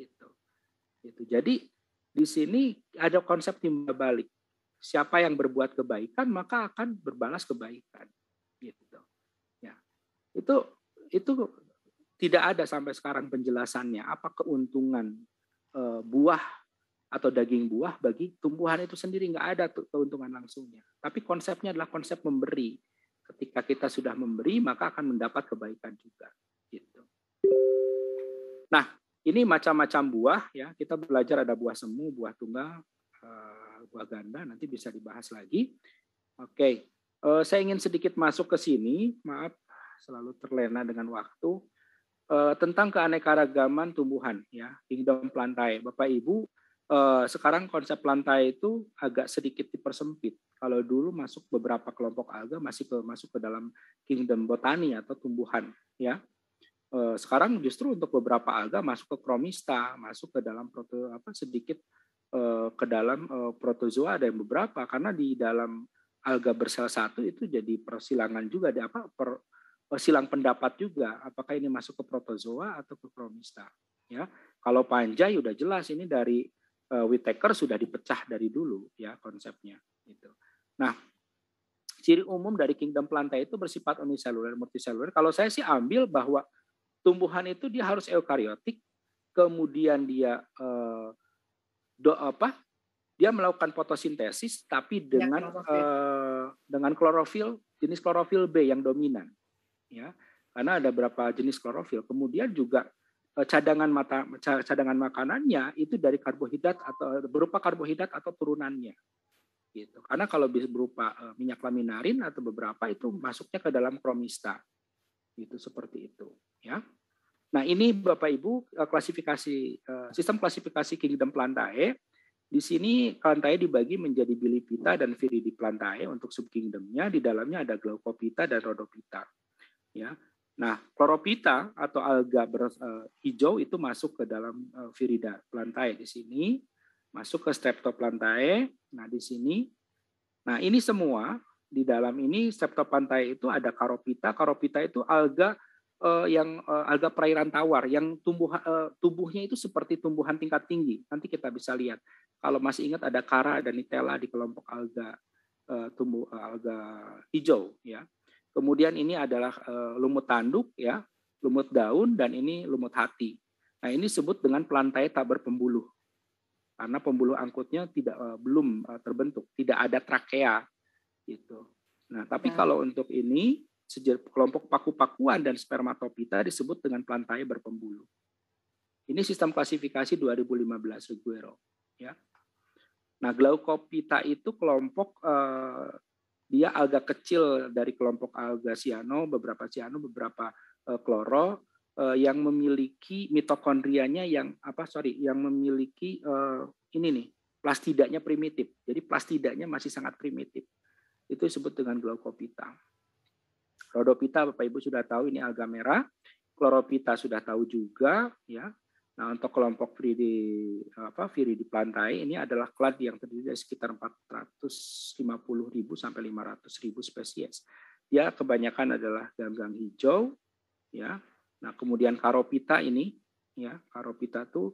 Gitu. Jadi di sini ada konsep timbal balik. Siapa yang berbuat kebaikan maka akan berbalas kebaikan. Gitu. Ya, itu tidak ada sampai sekarang penjelasannya apa keuntungan buah atau daging buah bagi tumbuhan itu sendiri, nggak ada keuntungan langsungnya. Tapi konsepnya adalah konsep memberi. Ketika kita sudah memberi, maka akan mendapat kebaikan juga. Gitu. Nah, ini macam-macam buah, ya. Kita belajar ada buah semu, buah tunggal, buah ganda. Nanti bisa dibahas lagi. Oke, saya ingin sedikit masuk ke sini. Maaf, selalu terlena dengan waktu. Tentang keanekaragaman tumbuhan, ya, kingdom plantae. Bapak Ibu, sekarang konsep plantae itu agak sedikit dipersempit. Kalau dulu masuk beberapa kelompok alga masuk ke dalam kingdom botani atau tumbuhan, ya. Sekarang justru untuk beberapa alga masuk ke chromista, masuk ke dalam sedikit ke dalam protozoa ada yang beberapa, karena di dalam alga bersel satu itu jadi persilangan juga, silang pendapat juga apakah ini masuk ke protozoa atau ke chromista, ya. Kalau Panjai udah jelas ini dari Whittaker sudah dipecah dari dulu, ya, konsepnya itu. Nah, ciri umum dari kingdom plantae itu bersifat uniseluler, multiseluler. Kalau saya sih ambil bahwa tumbuhan itu dia harus eukariotik, kemudian dia dia melakukan fotosintesis tapi dengan klorofil, jenis klorofil B yang dominan, ya. Karena ada beberapa jenis klorofil. Kemudian juga cadangan makanannya itu dari karbohidrat atau berupa karbohidrat atau turunannya, gitu. Karena kalau berupa minyak laminarin atau beberapa itu masuknya ke dalam chromista, gitu, seperti itu, ya. Nah, ini Bapak Ibu klasifikasi sistem klasifikasi kingdom plantae. Di sini plantae dibagi menjadi Bilipita dan Viridiplantae untuk subkingdomnya. Di dalamnya ada Glaucopita dan Rhodopita, ya. Nah, Chlorophyta atau alga hijau itu masuk ke dalam Virida plantae di sini, masuk ke Streptoplantae. Nah, di sini. Nah, ini semua di dalam ini Streptoplantae itu ada Charophyta. Charophyta itu alga alga perairan tawar yang tubuhnya itu seperti tumbuhan tingkat tinggi. Nanti kita bisa lihat. Kalau masih ingat ada Chara dan Nitella di kelompok alga alga hijau, ya. Kemudian ini adalah lumut tanduk, ya, lumut daun, dan ini lumut hati. Nah, ini disebut dengan plantae tak berpembuluh. Karena pembuluh angkutnya belum terbentuk, tidak ada trakea gitu. Nah, tapi kalau untuk ini kelompok paku-pakuan dan spermatopita disebut dengan plantae berpembuluh. Ini sistem klasifikasi 2015 Ruggiero. Ya. Nah, Glaucopita itu kelompok dia alga kecil dari kelompok alga cyano, beberapa kloro yang memiliki mitokondrianya yang memiliki ini nih plastidanya primitif. Jadi plastidanya masih sangat primitif. Itu disebut dengan Glaucopita. Rhodopita Bapak Ibu sudah tahu ini alga merah. Chloropita sudah tahu juga ya. Nah, untuk kelompok Viridae plantae ini adalah klad yang terdiri dari sekitar 450.000 sampai 500.000 spesies. Dia kebanyakan adalah ganggang hijau ya. Nah, kemudian Charopita ini ya, Charopita itu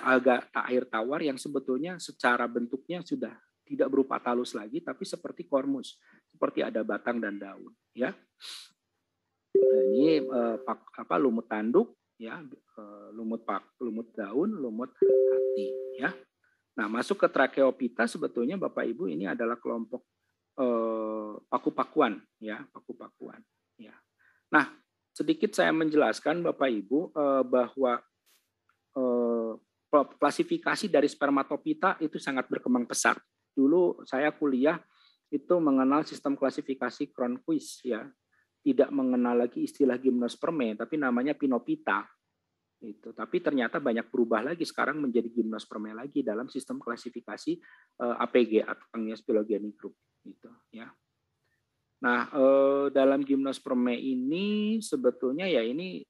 alga air tawar yang sebetulnya secara bentuknya sudah tidak berupa talus lagi, tapi seperti kormus, seperti ada batang dan daun. Ya, ini lumut tanduk, ya, lumut daun, lumut hati. Ya, nah masuk ke Tracheopita sebetulnya Bapak Ibu ini adalah kelompok paku-pakuan, ya, paku-pakuan. Ya, nah sedikit saya menjelaskan Bapak Ibu bahwa klasifikasi dari spermatopita itu sangat berkembang pesat. Dulu saya kuliah itu mengenal sistem klasifikasi Cronquist ya, tidak mengenal lagi istilah Gymnospermae, tapi namanya Pinopita. Itu. Tapi ternyata banyak berubah lagi sekarang menjadi Gymnospermae lagi dalam sistem klasifikasi APG atau Agnes Phylogeny Group. Gitu, ya. Nah, dalam Gymnospermae ini sebetulnya ya ini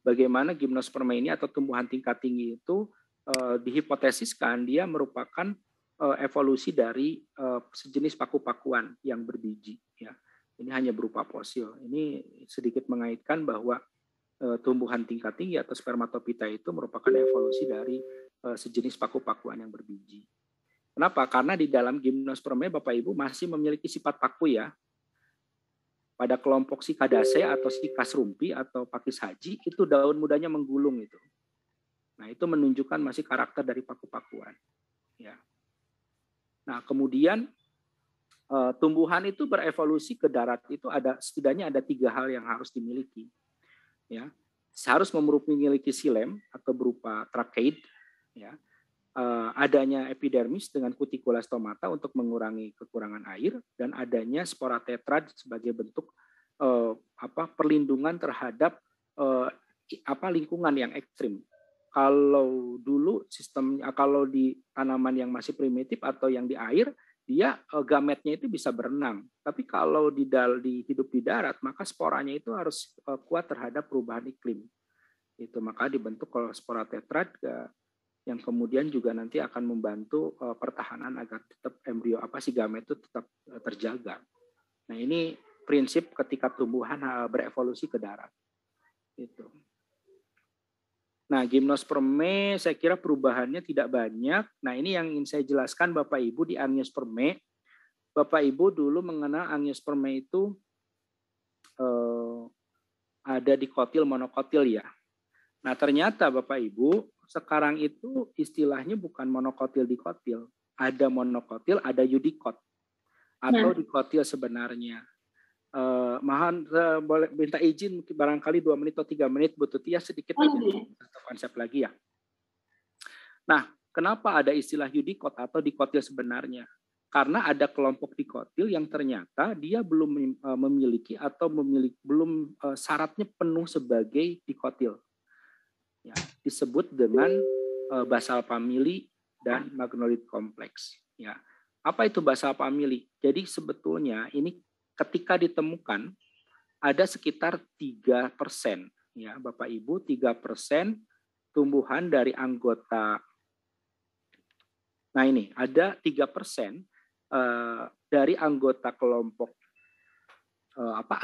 bagaimana Gymnospermae ini atau tumbuhan tingkat tinggi itu dihipotesiskan dia merupakan evolusi dari sejenis paku-pakuan yang berbiji. Ya. Ini hanya berupa fosil. Ini sedikit mengaitkan bahwa tumbuhan tingkat tinggi atau spermatopita itu merupakan evolusi dari sejenis paku-pakuan yang berbiji. Kenapa? Karena di dalam Gymnospermae Bapak Ibu masih memiliki sifat paku ya. Pada kelompok Cichadaceae atau Cichas rumpi atau pakis haji itu daun mudanya menggulung itu. Nah, itu menunjukkan masih karakter dari paku-pakuan. Ya. Nah, kemudian tumbuhan itu berevolusi ke darat itu setidaknya ada 3 hal yang harus dimiliki. Ya, harus memiliki xilem atau berupa tracheid, ya, adanya epidermis dengan cuticula stomata untuk mengurangi kekurangan air dan adanya spora tetrad sebagai bentuk perlindungan terhadap lingkungan yang ekstrim. Kalau dulu sistemnya, kalau di tanaman yang masih primitif atau yang di air, dia gametnya itu bisa berenang. Tapi kalau hidup di darat, maka sporanya itu harus kuat terhadap perubahan iklim. Itu maka dibentuk kalau spora tetrad yang kemudian juga nanti akan membantu pertahanan agar tetap embrio gamet itu tetap terjaga. Nah, ini prinsip ketika tumbuhan berevolusi ke darat. Itu. Nah, Gymnospermae saya kira perubahannya tidak banyak. Nah, ini yang ingin saya jelaskan Bapak Ibu di Angiospermae. Bapak Ibu dulu mengenal Angiospermae itu ada dikotil monokotil ya. Nah, ternyata Bapak Ibu sekarang itu istilahnya bukan monokotil dikotil. Ada monokotil, ada eudikot atau dikotil sebenarnya. Mohon boleh minta izin barangkali 2 menit atau 3 menit Bu Tuti ya sedikit satu konsep lagi ya. Nah, kenapa ada istilah eudikot atau dikotil sebenarnya? Karena ada kelompok dikotil yang ternyata dia belum memiliki atau belum syaratnya penuh sebagai dikotil. Ya, disebut dengan basal family dan magnolit kompleks. Ya, apa itu basal family? Jadi sebetulnya ini ketika ditemukan ada sekitar 3%, ya Bapak Ibu, 3% tumbuhan dari anggota. Nah ini ada 3% dari anggota kelompok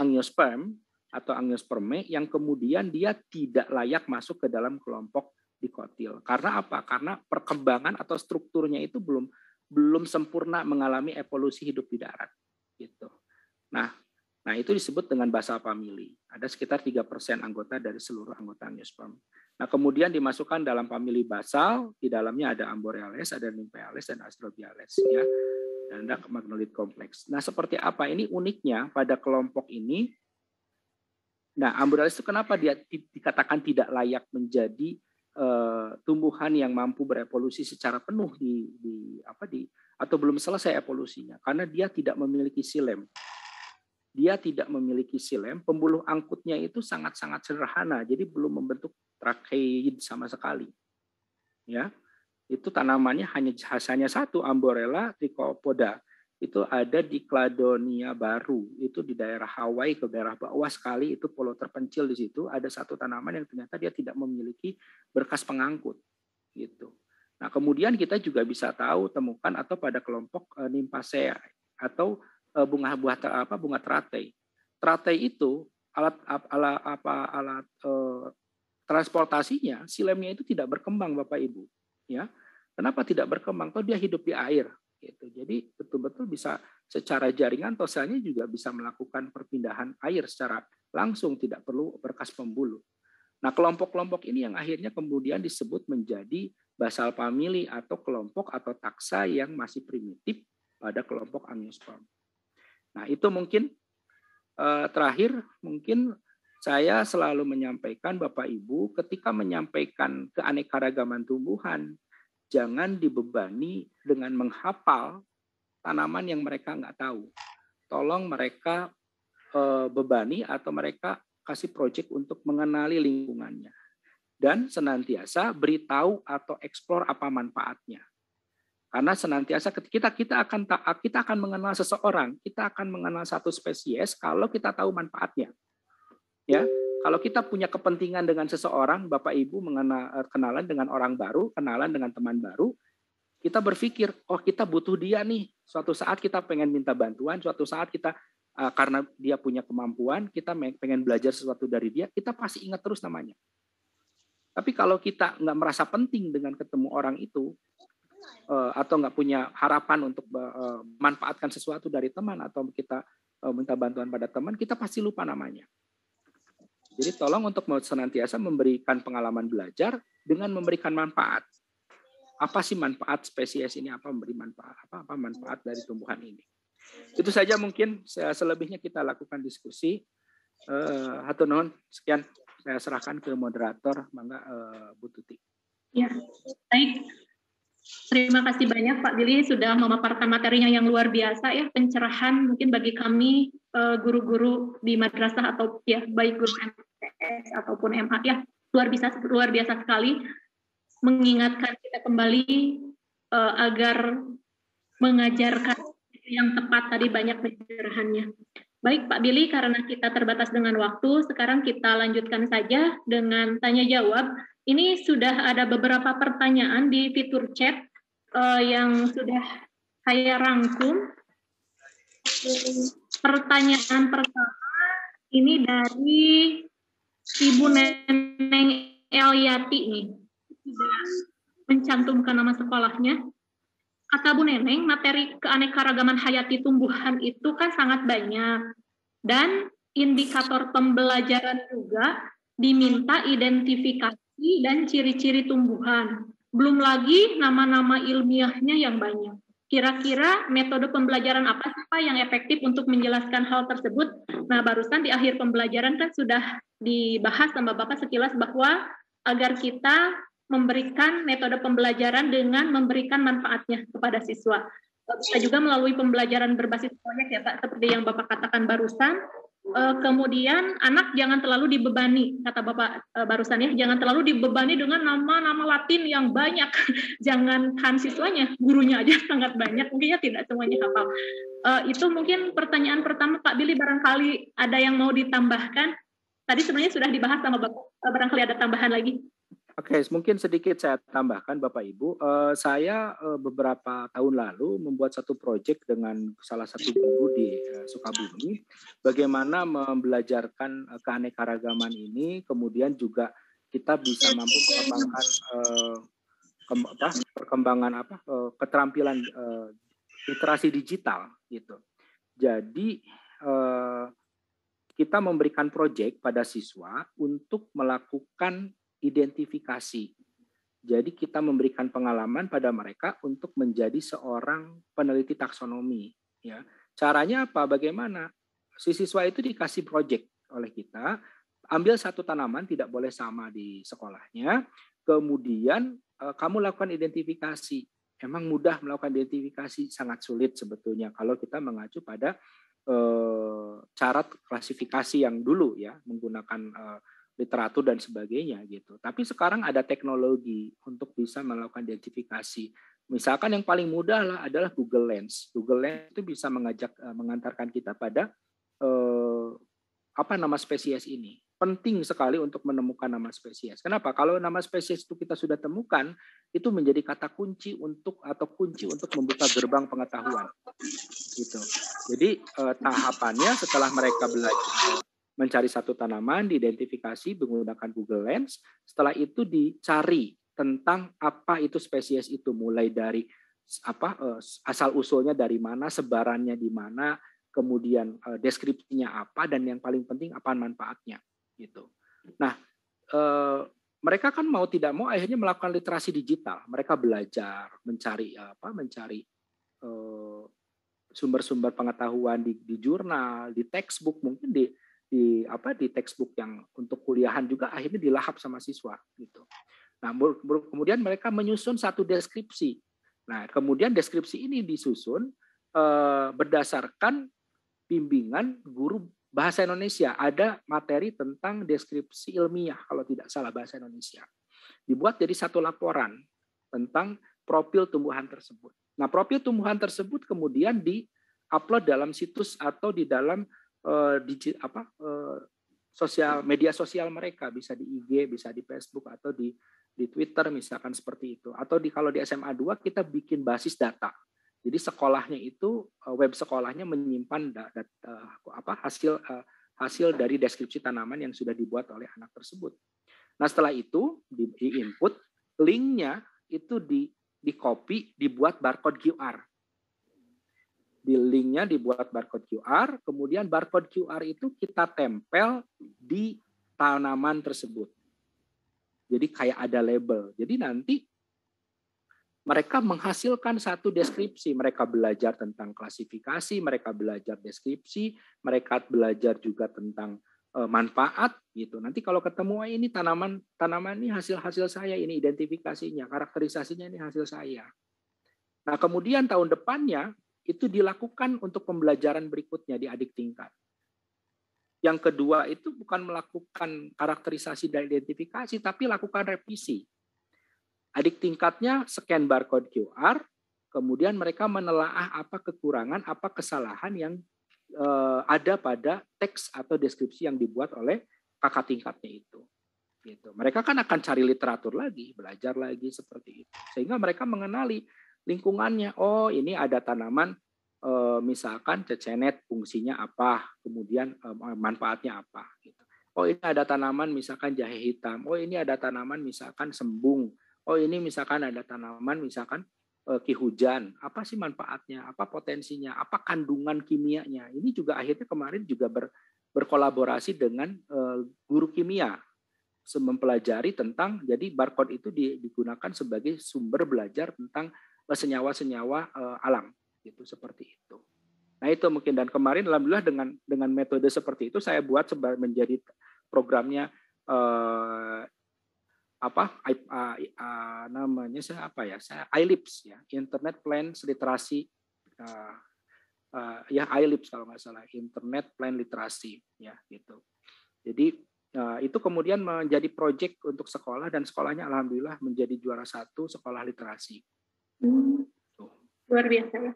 Angiosperm atau Angiospermae yang kemudian dia tidak layak masuk ke dalam kelompok dikotil. Karena apa? Karena perkembangan atau strukturnya itu belum sempurna mengalami evolusi hidup di darat. Gitu. Nah itu disebut dengan basal family. Ada sekitar 3% anggota dari seluruh anggota Angiosperm. Nah kemudian dimasukkan dalam famili basal, di dalamnya ada Amboreales, ada Nymphaeales, dan Astrobiales. Ya. Ganda magnolit kompleks. Nah, seperti apa ini uniknya pada kelompok ini? Nah, Amborales itu kenapa dia dikatakan tidak layak menjadi tumbuhan yang mampu berevolusi secara penuh atau belum selesai evolusinya? Karena dia tidak memiliki silem. Dia tidak memiliki silem, pembuluh angkutnya itu sangat-sangat sederhana, jadi belum membentuk tracheid sama sekali. Ya, itu tanamannya hanya satu, Amborella trichopoda. Itu ada di Cladonia Baru, itu di daerah Hawaii ke daerah bawah sekali, itu pulau terpencil di situ. Ada satu tanaman yang ternyata dia tidak memiliki berkas pengangkut, gitu. Nah, kemudian kita juga bisa temukan atau pada kelompok Nymphaceae atau bunga teratai. Teratai itu alat transportasinya, silemnya itu tidak berkembang, Bapak Ibu. Ya, kenapa tidak berkembang? Toh dia hidup di air. Gitu. Jadi betul-betul bisa secara jaringan toselnya juga bisa melakukan perpindahan air secara langsung, tidak perlu berkas pembuluh. Nah, kelompok-kelompok ini yang akhirnya kemudian disebut menjadi basal family atau kelompok atau taksa yang masih primitif pada kelompok Angiosperm. Nah, itu mungkin terakhir, mungkin saya selalu menyampaikan Bapak Ibu ketika menyampaikan keanekaragaman tumbuhan, jangan dibebani dengan menghafal tanaman yang mereka nggak tahu. Tolong mereka bebani atau mereka kasih proyek untuk mengenali lingkungannya. Dan senantiasa beritahu atau eksplor apa manfaatnya. Karena senantiasa kita akan mengenal seseorang, kita akan mengenal satu spesies kalau kita tahu manfaatnya. Ya, kalau kita punya kepentingan dengan seseorang, Bapak Ibu kenalan dengan orang baru, kenalan dengan teman baru, kita berpikir, oh kita butuh dia nih. Suatu saat kita pengen minta bantuan, suatu saat kita karena dia punya kemampuan, kita pengen belajar sesuatu dari dia, kita pasti ingat terus namanya. Tapi kalau kita nggak merasa penting dengan ketemu orang itu, atau nggak punya harapan untuk memanfaatkan sesuatu dari teman atau kita minta bantuan pada teman, kita pasti lupa namanya. Jadi tolong untuk senantiasa memberikan pengalaman belajar dengan memberikan manfaat. Apa sih manfaat spesies ini? Apa memberi manfaat? Apa manfaat dari tumbuhan ini? Itu saja mungkin. Selebihnya kita lakukan diskusi. Hatur nuhun. Sekian saya serahkan ke moderator. Mangga Bu Tuti. Ya, baik. Terima kasih banyak Pak Billy sudah memaparkan materinya yang luar biasa ya, pencerahan mungkin bagi kami guru-guru di madrasah atau ya baik guru MTS ataupun MA ya, luar biasa sekali mengingatkan kita kembali agar mengajarkan yang tepat, tadi banyak pencerahannya. Baik Pak Billy, karena kita terbatas dengan waktu, sekarang kita lanjutkan saja dengan tanya jawab. Ini sudah ada beberapa pertanyaan di fitur chat yang sudah saya rangkum. Pertanyaan pertama ini dari Ibu Neneng Eliati nih. Sudah mencantumkan nama sekolahnya. Kata Bu Neneng, materi keanekaragaman hayati tumbuhan itu kan sangat banyak. Dan indikator pembelajaran juga diminta identifikasi dan ciri-ciri tumbuhan. Belum lagi nama-nama ilmiahnya yang banyak. Kira-kira metode pembelajaran apa sih Pak yang efektif untuk menjelaskan hal tersebut? Nah, barusan di akhir pembelajaran kan sudah dibahas sama Bapak sekilas bahwa agar kita memberikan metode pembelajaran dengan memberikan manfaatnya kepada siswa. Bisa juga melalui pembelajaran berbasis proyek ya Pak, seperti yang Bapak katakan barusan. Kemudian anak jangan terlalu dibebani, kata Bapak barusan ya, jangan terlalu dibebani dengan nama-nama Latin yang banyak. Jangankan siswanya, gurunya aja sangat banyak, mungkinnya tidak semuanya hafal. Itu mungkin pertanyaan pertama Pak Billy, barangkali ada yang mau ditambahkan. Tadi sebenarnya sudah dibahas sama Bapak, barangkali ada tambahan lagi. Oke, mungkin sedikit saya tambahkan Bapak Ibu. Saya beberapa tahun lalu membuat satu proyek dengan salah satu guru di Sukabumi, bagaimana membelajarkan keanekaragaman ini, kemudian juga kita bisa mampu mengembangkan keterampilan literasi digital gitu. Jadi kita memberikan proyek pada siswa untuk melakukan identifikasi Jadi kita memberikan pengalaman pada mereka untuk menjadi seorang peneliti taksonomi. Ya, caranya apa? Bagaimana? Si siswa itu dikasih proyek oleh kita, ambil satu tanaman, tidak boleh sama di sekolahnya. Kemudian kamu lakukan identifikasi. Emang mudah melakukan identifikasi, sangat sulit sebetulnya kalau kita mengacu pada cara klasifikasi yang dulu ya, menggunakan literatur dan sebagainya gitu. Tapi sekarang ada teknologi untuk bisa melakukan identifikasi. Misalkan yang paling mudah adalah Google Lens. Google Lens itu bisa mengantarkan kita pada apa nama spesies ini. Penting sekali untuk menemukan nama spesies. Kenapa? Kalau nama spesies itu kita sudah temukan, itu menjadi kata kunci untuk membuka gerbang pengetahuan. Gitu. Jadi tahapannya setelah mereka belajar mencari satu tanaman, diidentifikasi menggunakan Google Lens. Setelah itu dicari tentang apa itu spesies itu, mulai dari asal usulnya dari mana, sebarannya di mana, kemudian deskripsinya apa, dan yang paling penting apa manfaatnya. Gitu. Nah, mereka kan mau tidak mau akhirnya melakukan literasi digital. Mereka belajar mencari sumber-sumber pengetahuan di jurnal, di textbook, mungkin di textbook yang untuk kuliahan juga akhirnya dilahap sama siswa gitu. Nah, kemudian mereka menyusun satu deskripsi. Nah, kemudian deskripsi ini disusun berdasarkan bimbingan guru bahasa Indonesia. Ada materi tentang deskripsi ilmiah kalau tidak salah bahasa Indonesia. Dibuat jadi satu laporan tentang profil tumbuhan tersebut. Nah, profil tumbuhan tersebut kemudian di-upload dalam situs atau di dalam media sosial mereka, bisa di IG, bisa di Facebook atau di Twitter misalkan seperti itu. Atau kalau di SMA 2 kita bikin basis data. Jadi sekolahnya itu web sekolahnya menyimpan hasil dari deskripsi tanaman yang sudah dibuat oleh anak tersebut. Nah, setelah itu di-input, linknya itu di-copy, dibuat barcode QR. Di linknya dibuat barcode QR, kemudian barcode QR itu kita tempel di tanaman tersebut. Jadi kayak ada label. Jadi nanti mereka menghasilkan satu deskripsi. Mereka belajar tentang klasifikasi, mereka belajar deskripsi, mereka belajar juga tentang manfaat gitu. Nanti kalau ketemu ini tanaman ini hasil saya, ini identifikasinya, karakterisasinya ini hasil saya. Nah, kemudian tahun depannya itu dilakukan untuk pembelajaran berikutnya di adik tingkat. Yang kedua itu bukan melakukan karakterisasi dan identifikasi, tapi lakukan revisi. Adik tingkatnya scan barcode QR, kemudian mereka menelaah apa kekurangan, apa kesalahan yang ada pada teks atau deskripsi yang dibuat oleh kakak tingkatnya itu. Gitu. Mereka kan akan cari literatur lagi, belajar lagi seperti itu. Sehingga mereka mengenali lingkungannya. Oh, ini ada tanaman misalkan cecenet, fungsinya apa, kemudian manfaatnya apa. Gitu. Oh, ini ada tanaman misalkan jahe hitam. Oh, ini ada tanaman misalkan sembung. Oh, ini misalkan ada tanaman misalkan ki hujan. Apa sih manfaatnya? Apa potensinya? Apa kandungan kimianya? Ini juga akhirnya kemarin juga berkolaborasi dengan guru kimia, mempelajari tentang, jadi barcode itu digunakan sebagai sumber belajar tentang senyawa-senyawa alam, gitu, seperti itu. Nah, itu mungkin, dan kemarin alhamdulillah dengan metode seperti itu saya buat menjadi programnya namanya saya ILIPS ya, Internet Plans Literasi ILIPS kalau nggak salah, Internet Plan Literasi ya gitu. Jadi itu kemudian menjadi proyek untuk sekolah, dan sekolahnya alhamdulillah menjadi juara 1 sekolah literasi. Luar biasa ya.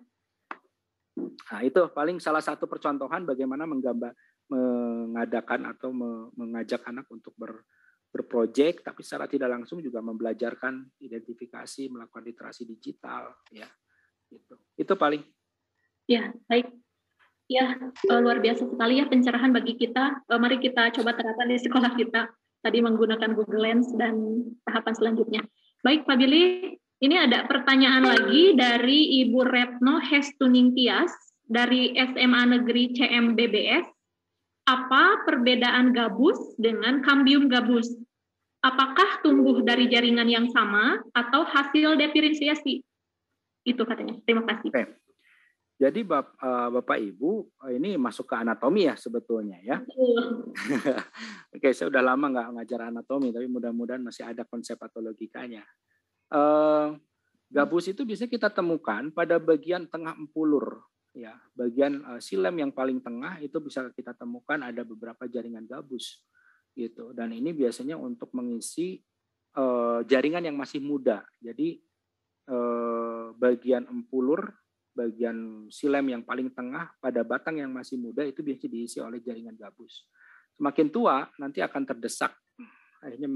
Nah, itu paling salah satu percontohan bagaimana mengadakan atau mengajak anak untuk berproyek, tapi secara tidak langsung juga membelajarkan identifikasi, melakukan literasi digital, ya. Gitu. Itu paling. Ya, baik. Ya, luar biasa sekali ya pencerahan bagi kita. Mari kita coba terapkan di sekolah kita. Tadi menggunakan Google Lens dan tahapan selanjutnya. Baik, Pak Billy, ini ada pertanyaan lagi dari Ibu Retno Hestuningtias dari SMA Negeri CMBBS. Apa perbedaan gabus dengan Cambium gabus? apakah tumbuh dari jaringan yang sama atau hasil diferensiasi? Itu katanya. Terima kasih. Oke. Jadi Bapak Ibu ini masuk ke anatomi ya sebetulnya ya. Oke, saya udah lama nggak ngajar anatomi, tapi mudah-mudahan masih ada konsep atau logikanya. Gabus itu bisa kita temukan pada bagian tengah empulur, ya. Bagian silem yang paling tengah itu bisa kita temukan ada beberapa jaringan gabus, gitu. Dan ini biasanya untuk mengisi jaringan yang masih muda. Jadi bagian empulur, bagian silem yang paling tengah pada batang yang masih muda itu biasanya diisi oleh jaringan gabus. Semakin tua nanti akan terdesak, akhirnya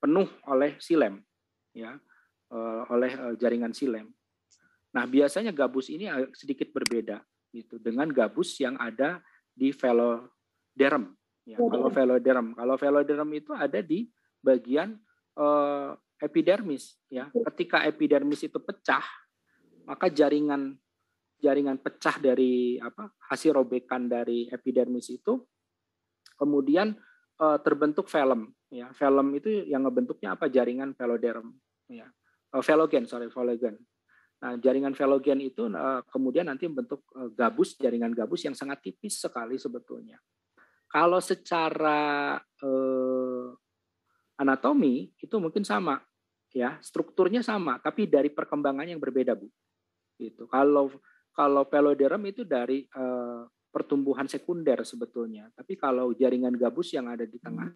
penuh oleh silem, ya. Oleh jaringan silem. Nah, biasanya gabus ini sedikit berbeda gitu dengan gabus yang ada di veloderm. Ya, kalau veloderm itu ada di bagian epidermis. Ya, ketika epidermis itu pecah, maka jaringan pecah dari hasil robekan dari epidermis itu kemudian terbentuk velum. Ya, velum itu yang ngebentuknya apa? Jaringan veloderm. Ya. Velogen. Nah, jaringan velogen itu kemudian nanti membentuk jaringan gabus yang sangat tipis sekali sebetulnya. Kalau secara anatomi itu mungkin sama, ya, strukturnya sama, tapi dari perkembangan yang berbeda, Bu. Gitu. Kalau veloderm itu dari pertumbuhan sekunder sebetulnya, tapi kalau jaringan gabus yang ada di tengah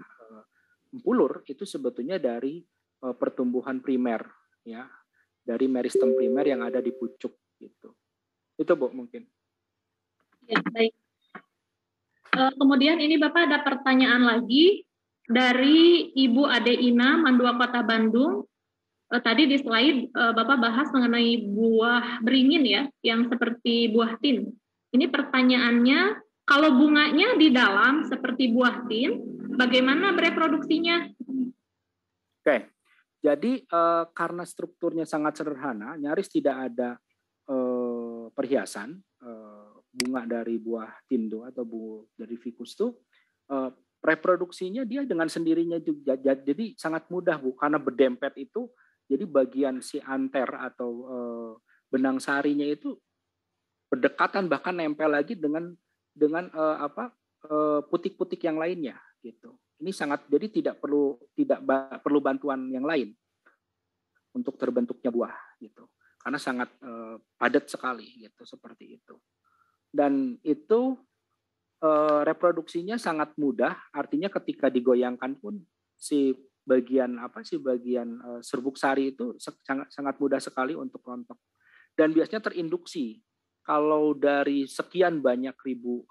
empulur itu sebetulnya dari pertumbuhan primer, ya, dari meristem primer yang ada di pucuk gitu. Itu Bu mungkin. Ya, baik. Kemudian ini Bapak ada pertanyaan lagi dari Ibu Ade Ina, Mandua Kota Bandung. Tadi di slide Bapak bahas mengenai buah beringin ya, yang seperti buah tin. Ini pertanyaannya, kalau bunganya di dalam seperti buah tin, bagaimana bereproduksinya? Oke. Jadi karena strukturnya sangat sederhana, nyaris tidak ada perhiasan bunga dari buah tindo atau dari ficus itu, reproduksinya dia dengan sendirinya juga. Jadi sangat mudah Bu, karena berdempet itu, jadi bagian si anter atau benang sarinya itu berdekatan bahkan nempel lagi dengan putik-putik yang lainnya gitu. Ini jadi tidak perlu bantuan yang lain untuk terbentuknya buah gitu. Karena sangat padat sekali gitu, seperti itu. Dan itu reproduksinya sangat mudah, artinya ketika digoyangkan pun si bagian serbuk sari itu sangat mudah sekali untuk rontok. Dan biasanya terinduksi. Kalau dari sekian banyak ribu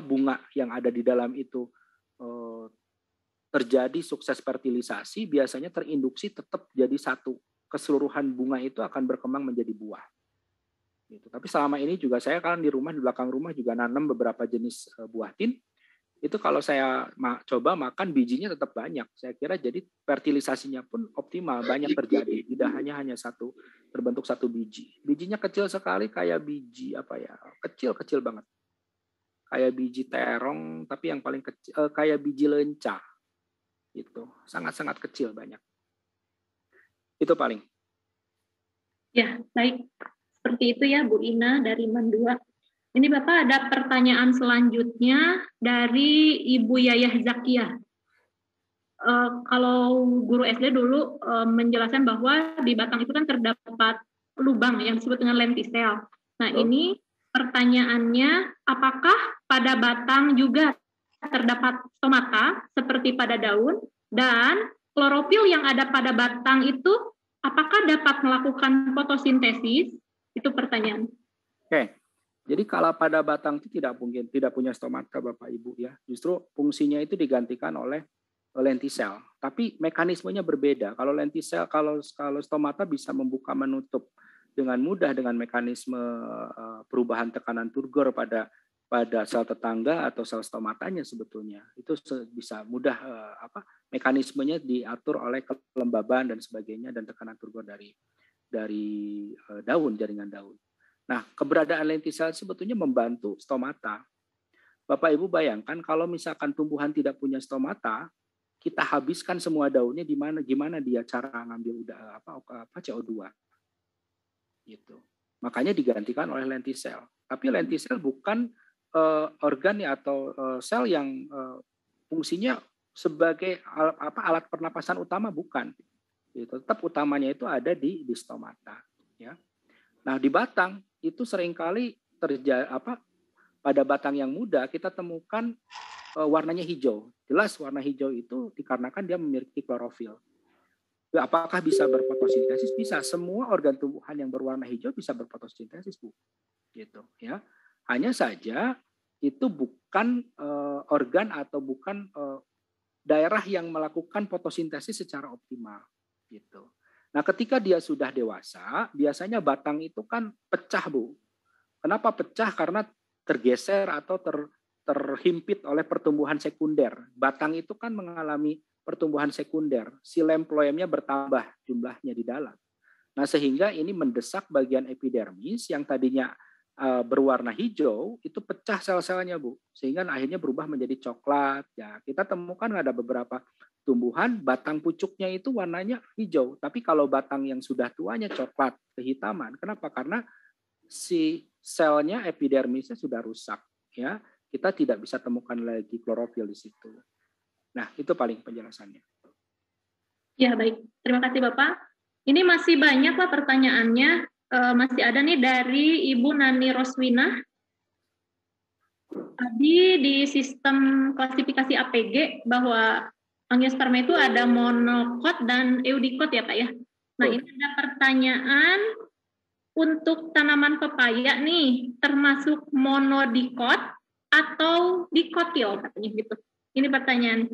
bunga yang ada di dalam itu terjadi sukses fertilisasi, biasanya terinduksi tetap jadi satu. Keseluruhan bunga itu akan berkembang menjadi buah. Gitu. Tapi selama ini juga saya kan di belakang rumah juga nanam beberapa jenis buah tin. Itu kalau saya coba makan bijinya tetap banyak. Saya kira jadi fertilisasinya pun optimal, banyak terjadi. Tidak hanya terbentuk satu biji. Bijinya kecil sekali, kayak biji kecil banget. Kayak biji terong, tapi yang paling kecil kayak biji lenca. Gitu. Sangat-sangat kecil banyak. Itu paling. Ya, baik. Seperti itu ya Bu Ina dari Mandua. Ini Bapak ada pertanyaan selanjutnya dari Ibu Yayah Zakia. Kalau guru SD dulu menjelaskan bahwa di batang itu kan terdapat lubang yang disebut dengan lentisel. Nah, ini pertanyaannya, apakah pada batang juga terdapat stomata seperti pada daun, dan klorofil yang ada pada batang itu apakah dapat melakukan fotosintesis? Itu pertanyaan. Oke. Jadi kalau pada batang itu tidak punya stomata Bapak Ibu ya. Justru fungsinya itu digantikan oleh lentisel. Tapi mekanismenya berbeda. Kalau lentisel, kalau stomata bisa membuka menutup dengan mudah dengan mekanisme perubahan tekanan turgor pada sel tetangga atau sel stomatanya sebetulnya. Itu bisa mudah mekanismenya diatur oleh kelembaban dan sebagainya dan tekanan turgor dari jaringan daun. Nah, keberadaan lentisel sebetulnya membantu stomata. Bapak Ibu bayangkan kalau misalkan tumbuhan tidak punya stomata, kita habiskan semua daunnya gimana dia cara ngambil CO2 gitu. Makanya digantikan oleh lentisel. Tapi lentisel bukan organ atau sel yang fungsinya sebagai alat pernapasan utama, bukan. Gitu. Tetap utamanya itu ada di stomata. Ya. Nah di batang itu seringkali pada batang yang muda kita temukan warnanya hijau. Jelas warna hijau itu dikarenakan dia memiliki klorofil. Apakah bisa berfotosintesis? Bisa. Semua organ tumbuhan yang berwarna hijau bisa berfotosintesis, Bu. Gitu, ya. Hanya saja itu bukan organ atau bukan daerah yang melakukan fotosintesis secara optimal, gitu. Nah, ketika dia sudah dewasa, biasanya batang itu kan pecah, Bu. Kenapa pecah? Karena tergeser atau terhimpit oleh pertumbuhan sekunder. Batang itu kan mengalami pertumbuhan sekunder, silem phloemnya bertambah jumlahnya di dalam. Nah, sehingga ini mendesak bagian epidermis yang tadinya berwarna hijau, itu pecah sel-selnya, Bu. Sehingga akhirnya berubah menjadi coklat. Ya, kita temukan ada beberapa tumbuhan, batang pucuknya itu warnanya hijau. Tapi kalau batang yang sudah tuanya coklat, kehitaman. Kenapa? Karena si selnya, epidermisnya sudah rusak. Ya, kita tidak bisa temukan lagi klorofil di situ. Nah, itu paling penjelasannya. Ya, baik. Terima kasih, Bapak. Ini masih banyak, Pak, pertanyaannya. Masih ada nih dari Ibu Nani Roswina. Tadi di sistem klasifikasi APG bahwa angiosperma itu ada monokot dan eudikot ya, Pak, ya? Nah, ini ada pertanyaan untuk tanaman pepaya nih, termasuk monodikot atau dikotil, katanya gitu. Ini pertanyaan.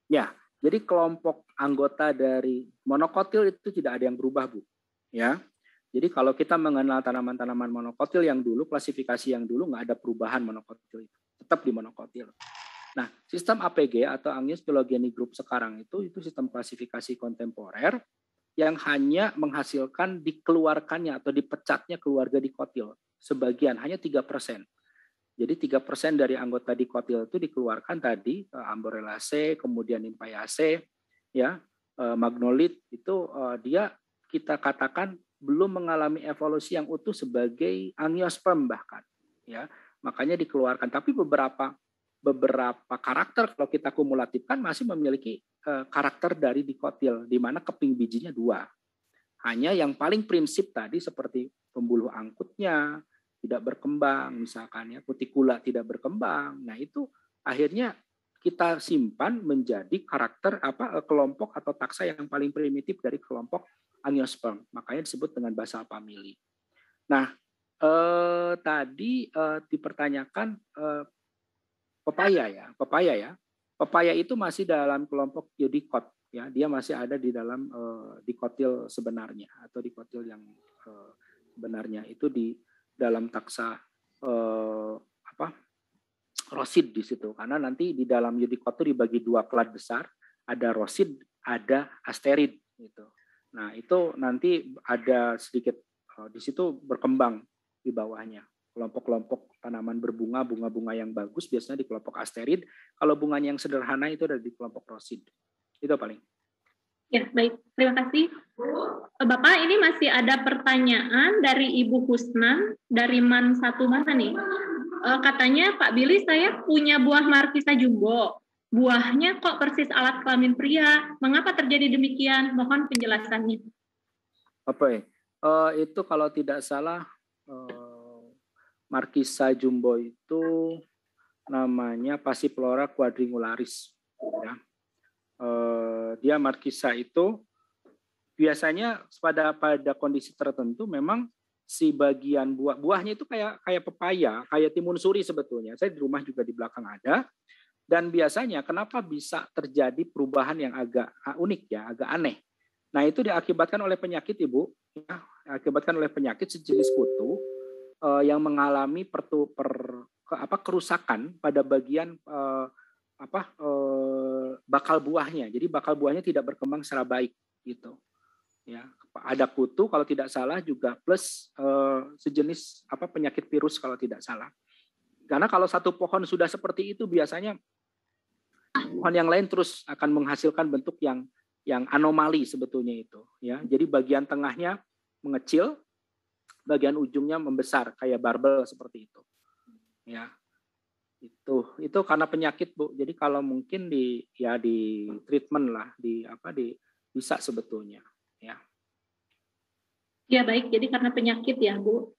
Ya, jadi kelompok anggota dari monokotil itu tidak ada yang berubah, Bu. Ya, jadi kalau kita mengenal tanaman-tanaman monokotil yang dulu, klasifikasi yang dulu nggak ada perubahan monokotil itu, tetap di monokotil. Nah, sistem APG atau Angios Phylogeny Group sekarang itu sistem klasifikasi kontemporer yang hanya menghasilkan dikeluarkannya atau dipecatnya keluarga dikotil. Sebagian, hanya 3%. Jadi 3% dari anggota dikotil itu dikeluarkan tadi, Amborelaceae, kemudian Nymphaeaceae, ya, Magnolit itu dia kita katakan belum mengalami evolusi yang utuh sebagai angiosperm bahkan, ya, makanya dikeluarkan. Tapi beberapa karakter kalau kita kumulatifkan masih memiliki karakter dari dikotil, di mana keping bijinya 2. Hanya yang paling prinsip tadi seperti pembuluh angkutnya tidak berkembang, misalkan ya, kutikula tidak berkembang. Nah, itu akhirnya kita simpan menjadi karakter kelompok atau taksa yang paling primitif dari kelompok angiosperm. Makanya disebut dengan basal family. Nah, tadi dipertanyakan pepaya ya. Pepaya itu masih dalam kelompok eudikot ya. Dia masih ada di dalam dikotil sebenarnya atau dikotil yang sebenarnya itu di dalam taksa rosid di situ, karena nanti di dalam eudikot itu dibagi 2 klad besar, ada rosid, ada asterid gitu. Nah, itu nanti ada sedikit di situ berkembang di bawahnya. Kelompok-kelompok tanaman berbunga, bunga-bunga yang bagus biasanya di kelompok asterid, kalau bunganya yang sederhana itu ada di kelompok rosid. Itu paling. Ya, baik. Terima kasih. Bapak, ini masih ada pertanyaan dari Ibu Husnan dari MAN 1 mana nih? Katanya, Pak Billy, saya punya buah Markisa jumbo. Buahnya kok persis alat kelamin pria. Mengapa terjadi demikian? Mohon penjelasannya. Itu kalau tidak salah Markisa jumbo itu namanya Passiflora quadringularis. Ya. Dia Markisa itu biasanya pada kondisi tertentu memang si bagian buahnya itu kayak pepaya, kayak timun suri sebetulnya. Saya di rumah juga di belakang ada. Dan biasanya kenapa bisa terjadi perubahan yang agak unik ya, agak aneh. Nah, itu diakibatkan oleh penyakit, Ibu, ya, diakibatkan oleh penyakit sejenis kutu yang mengalami kerusakan pada bagian bakal buahnya. Jadi bakal buahnya tidak berkembang secara baik gitu. Ya, ada kutu kalau tidak salah juga plus sejenis penyakit virus kalau tidak salah. Karena kalau satu pohon sudah seperti itu biasanya tumbuhan yang lain terus akan menghasilkan bentuk yang anomali sebetulnya itu, ya. Jadi bagian tengahnya mengecil, bagian ujungnya membesar kayak barbel seperti itu, ya. Itu karena penyakit, Bu. Jadi kalau mungkin di treatment lah, bisa sebetulnya, ya. Ya baik, jadi karena penyakit ya Bu.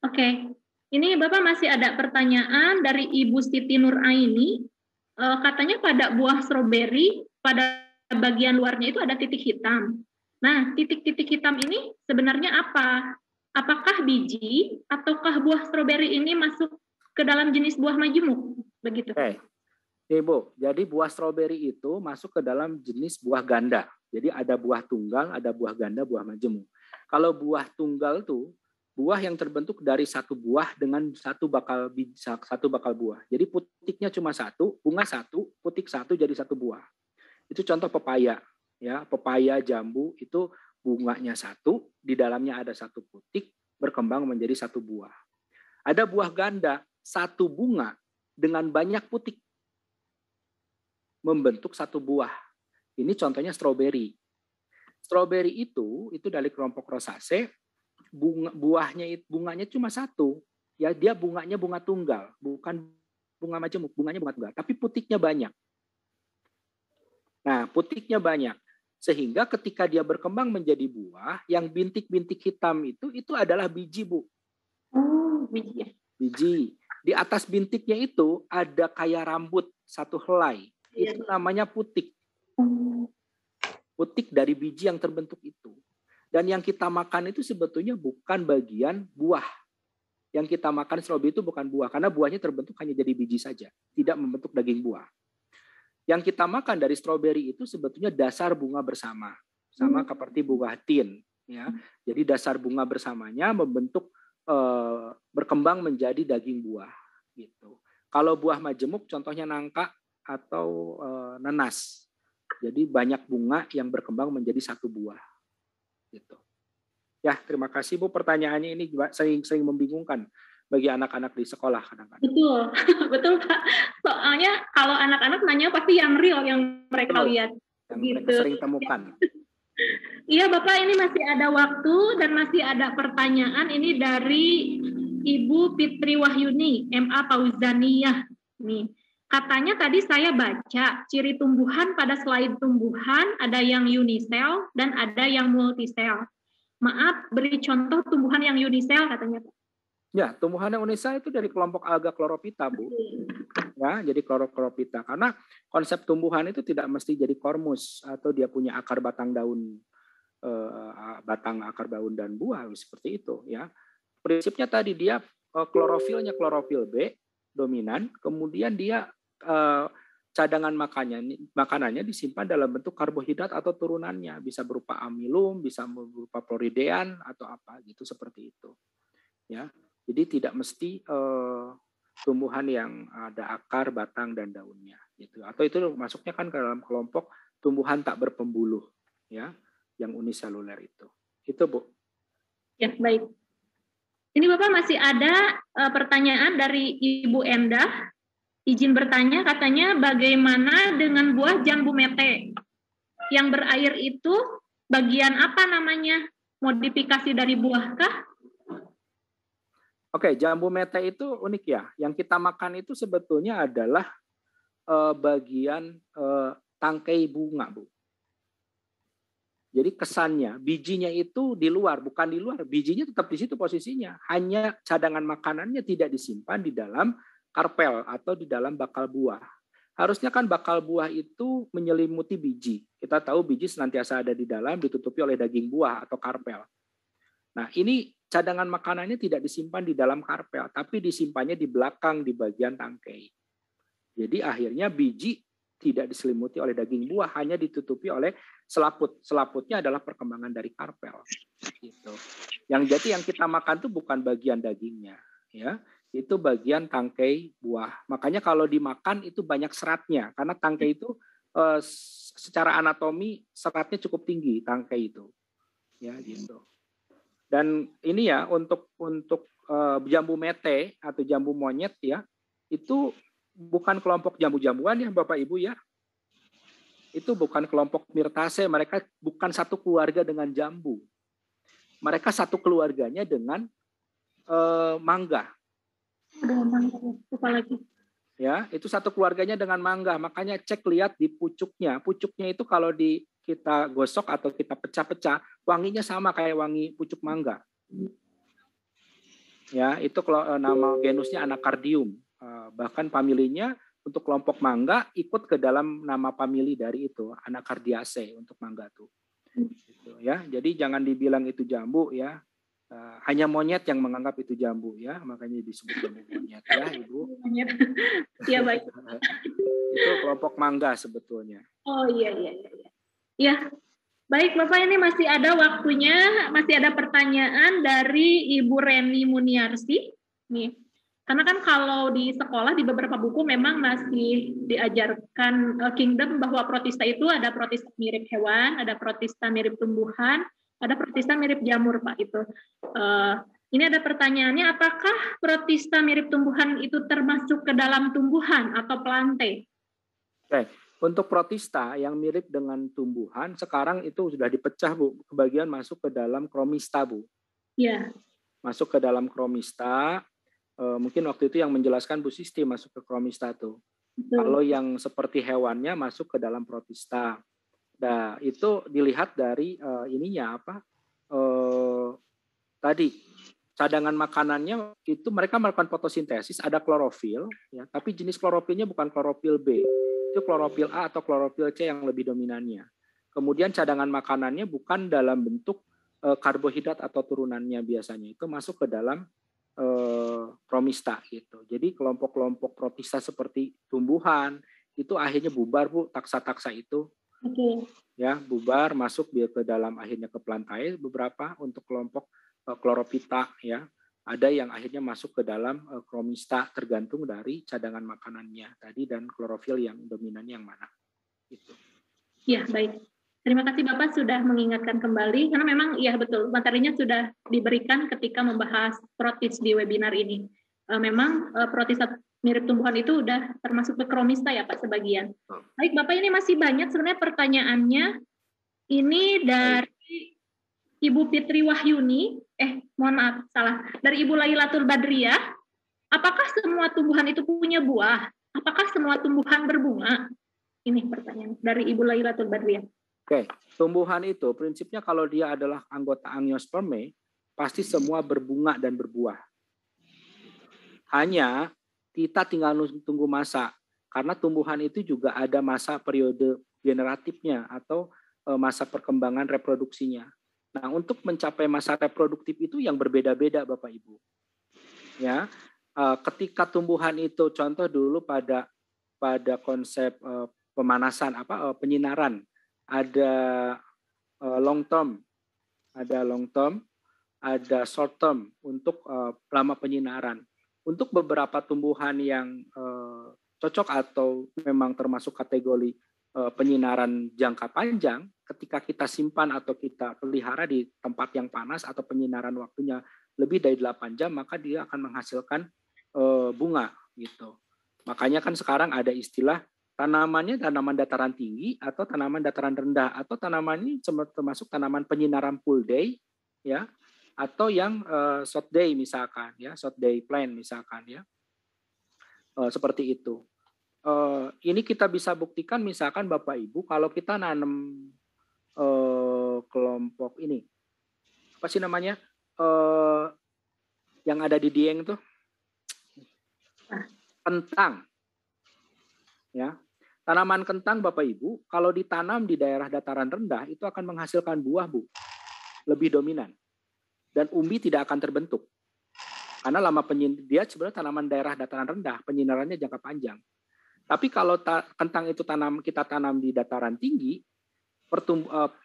Oke, ini Bapak masih ada pertanyaan dari Ibu Siti Nuraini. Katanya pada buah stroberi, pada bagian luarnya itu ada titik hitam. Nah, titik-titik hitam ini sebenarnya apa? Apakah biji, ataukah buah stroberi ini masuk ke dalam jenis buah majemuk? Begitu. Oke. Ibu, jadi buah stroberi itu masuk ke dalam jenis buah ganda. Jadi ada buah tunggal, ada buah ganda, buah majemuk. Kalau buah tunggal tuh buah yang terbentuk dari satu buah dengan satu bakal buah. Jadi putiknya cuma satu, bunga satu, putik satu jadi satu buah. Itu contoh pepaya, ya. Pepaya, jambu itu bunganya satu, di dalamnya ada satu putik, berkembang menjadi satu buah. Ada buah ganda, satu bunga dengan banyak putik membentuk satu buah. Ini contohnya stroberi. Stroberi itu dari kelompok Rosaceae, bunganya cuma satu. Ya, dia bunganya bunga tunggal, bukan bunga majemuk, bunganya bunga tunggal, tapi putiknya banyak. Nah, putiknya banyak. Sehingga ketika dia berkembang menjadi buah, yang bintik-bintik hitam itu adalah biji, Bu. Oh, biji. Biji. Di atas bintiknya itu ada kayak rambut satu helai. Itu namanya putik. Putik dari biji yang terbentuk itu. Dan yang kita makan itu sebetulnya bukan bagian buah. Yang kita makan stroberi itu bukan buah, karena buahnya terbentuk hanya jadi biji saja, tidak membentuk daging buah. Yang kita makan dari stroberi itu sebetulnya dasar bunga bersama, sama seperti buah tin. Ya. Jadi dasar bunga bersamanya membentuk berkembang menjadi daging buah. Gitu. Kalau buah majemuk contohnya nangka atau nanas. Jadi banyak bunga yang berkembang menjadi satu buah. Gitu. Ya, terima kasih Bu. Pertanyaannya ini sering membingungkan bagi anak-anak di sekolah kadang-kadang. Betul, betul Pak. Soalnya kalau anak-anak nanya pasti yang real yang mereka lihat. Yang gitu. mereka sering temukan. Iya Bapak, ini masih ada waktu dan masih ada pertanyaan ini dari Ibu Fitri Wahyuni, MA Pauzaniyah. Nih, katanya tadi saya baca ciri tumbuhan pada slide tumbuhan ada yang unisel dan ada yang multisel. Maaf, beri contoh tumbuhan yang unisel katanya Pak. Ya, tumbuhan yang unisel itu dari kelompok alga chlorophyta, Bu. Ya, jadi chlorophyta. Karena konsep tumbuhan itu tidak mesti jadi kormus atau dia punya akar batang daun, akar daun dan buah seperti itu. Ya, prinsipnya tadi dia klorofilnya klorofil B dominan, kemudian dia cadangan makanannya disimpan dalam bentuk karbohidrat atau turunannya, bisa berupa amilum, bisa berupa floridean atau apa gitu seperti itu. Ya. Jadi tidak mesti tumbuhan yang ada akar, batang, dan daunnya. Gitu. Atau itu masuknya kan ke dalam kelompok tumbuhan tak berpembuluh, ya, yang uniseluler itu. Itu Bu. Ya baik. Ini Bapak masih ada pertanyaan dari Ibu Endah. Izin bertanya, katanya bagaimana dengan buah jambu mete yang berair itu? Bagian apa namanya? Modifikasi dari buahkah? Oke, jambu mete itu unik ya. Yang kita makan itu sebetulnya adalah bagian tangkai bunga, Bu. Jadi kesannya, bijinya itu di luar, bukan di luar. Bijinya tetap di situ posisinya. Hanya cadangan makanannya tidak disimpan di dalam karpel atau di dalam bakal buah. Harusnya kan bakal buah itu menyelimuti biji. Kita tahu biji senantiasa ada di dalam, ditutupi oleh daging buah atau karpel. Nah, ini cadangan makanannya tidak disimpan di dalam karpel, tapi disimpannya di belakang, di bagian tangkai. Jadi akhirnya biji tidak diselimuti oleh daging buah, hanya ditutupi oleh selaput. Selaputnya adalah perkembangan dari karpel. Gitu. Yang kita makan itu bukan bagian dagingnya, ya, itu bagian tangkai buah. Makanya kalau dimakan itu banyak seratnya, karena tangkai itu secara anatomi seratnya cukup tinggi tangkai itu, ya gitu. Dan ini ya untuk jambu mete atau jambu monyet ya, itu bukan kelompok jambu-jambuan ya Bapak Ibu ya. Itu bukan kelompok Myrtaceae, mereka bukan satu keluarga dengan jambu. Mereka satu keluarganya dengan mangga. Ada mangga, lupa lagi. Ya, itu satu keluarganya dengan mangga. Makanya cek lihat di pucuknya. Pucuknya itu kalau kita gosok atau kita pecah-pecah, wanginya sama kayak wangi pucuk mangga. Ya, itu kalau nama genusnya Anacardium. Bahkan familinya untuk kelompok mangga ikut ke dalam nama famili dari itu, Anacardiaceae untuk mangga tuh. Gitu, ya. Jadi jangan dibilang itu jambu ya. Hanya monyet yang menganggap itu jambu ya, makanya disebut jambu monyet ya, Ibu. Iya baik. Itu kelompok mangga sebetulnya. Oh iya. Ya, baik Bapak, ini masih ada waktunya, masih ada pertanyaan dari Ibu Reni Muniarsi. Nih, karena kan kalau di sekolah di beberapa buku memang masih diajarkan kingdom bahwa protista itu ada protista mirip hewan, ada protista mirip tumbuhan, ada protista mirip jamur, Pak. Itu. Ini ada pertanyaannya, apakah protista mirip tumbuhan itu termasuk ke dalam tumbuhan atau plante? Oke, untuk protista yang mirip dengan tumbuhan, sekarang itu sudah dipecah, Bu. Kebagian masuk ke dalam kromista, Bu. Iya. Masuk ke dalam kromista. Mungkin waktu itu yang menjelaskan Bu Sisti masuk ke kromista tuh. Betul. Kalau yang seperti hewannya masuk ke dalam protista. Nah, itu dilihat dari ininya apa? Tadi cadangan makanannya itu mereka melakukan fotosintesis, ada klorofil, ya, tapi jenis klorofilnya bukan klorofil B, itu klorofil A atau klorofil C yang lebih dominannya. Kemudian cadangan makanannya bukan dalam bentuk karbohidrat atau turunannya biasanya, itu masuk ke dalam kromista gitu. Jadi kelompok-kelompok protista seperti tumbuhan itu akhirnya bubar, Bu, taksa-taksa itu. Oke. Ya, bubar masuk dia ke dalam akhirnya ke plantae beberapa untuk kelompok kloropita ya. Ada yang akhirnya masuk ke dalam kromista tergantung dari cadangan makanannya tadi dan klorofil yang dominan yang mana. Gitu. Ya, baik. Terima kasih Bapak sudah mengingatkan kembali, karena memang ya betul, materinya sudah diberikan ketika membahas protis di webinar ini. Memang protista mirip tumbuhan itu udah termasuk ke kromista ya Pak sebagian. Baik Bapak, ini masih banyak sebenarnya pertanyaannya. Ini dari Ibu Fitri Wahyuni, mohon maaf salah, dari Ibu Lailatul Badriyah. Apakah semua tumbuhan itu punya buah? Apakah semua tumbuhan berbunga? Ini pertanyaan dari Ibu Lailatul Badriyah. Oke, tumbuhan itu prinsipnya kalau dia adalah anggota Angiospermae, pasti semua berbunga dan berbuah. Hanya kita tinggal tunggu masa, karena tumbuhan itu juga ada masa periode generatifnya atau masa perkembangan reproduksinya. Nah, untuk mencapai masa reproduktif itu yang berbeda-beda, Bapak Ibu. Ya, ketika tumbuhan itu, contoh dulu pada konsep pemanasan penyinaran. Ada long term, ada short term untuk lama penyinaran. Untuk beberapa tumbuhan yang cocok atau memang termasuk kategori penyinaran jangka panjang, ketika kita simpan atau kita pelihara di tempat yang panas atau penyinaran waktunya lebih dari 8 jam, maka dia akan menghasilkan bunga gitu. Makanya kan sekarang ada istilah tanamannya tanaman dataran tinggi atau tanaman dataran rendah, atau tanaman ini termasuk tanaman penyinaran full day ya, atau yang short day misalkan ya, short day plant misalkan ya. Seperti itu. Ini kita bisa buktikan misalkan Bapak Ibu kalau kita nanam kelompok ini. Apa sih namanya? Yang ada di Dieng tuh. Kentang. Ya, tanaman kentang Bapak Ibu, kalau ditanam di daerah dataran rendah itu akan menghasilkan buah, Bu, lebih dominan, dan umbi tidak akan terbentuk, karena lama dia sebenarnya tanaman daerah dataran rendah, penyinarannya jangka panjang. Tapi kalau kentang itu kita tanam di dataran tinggi,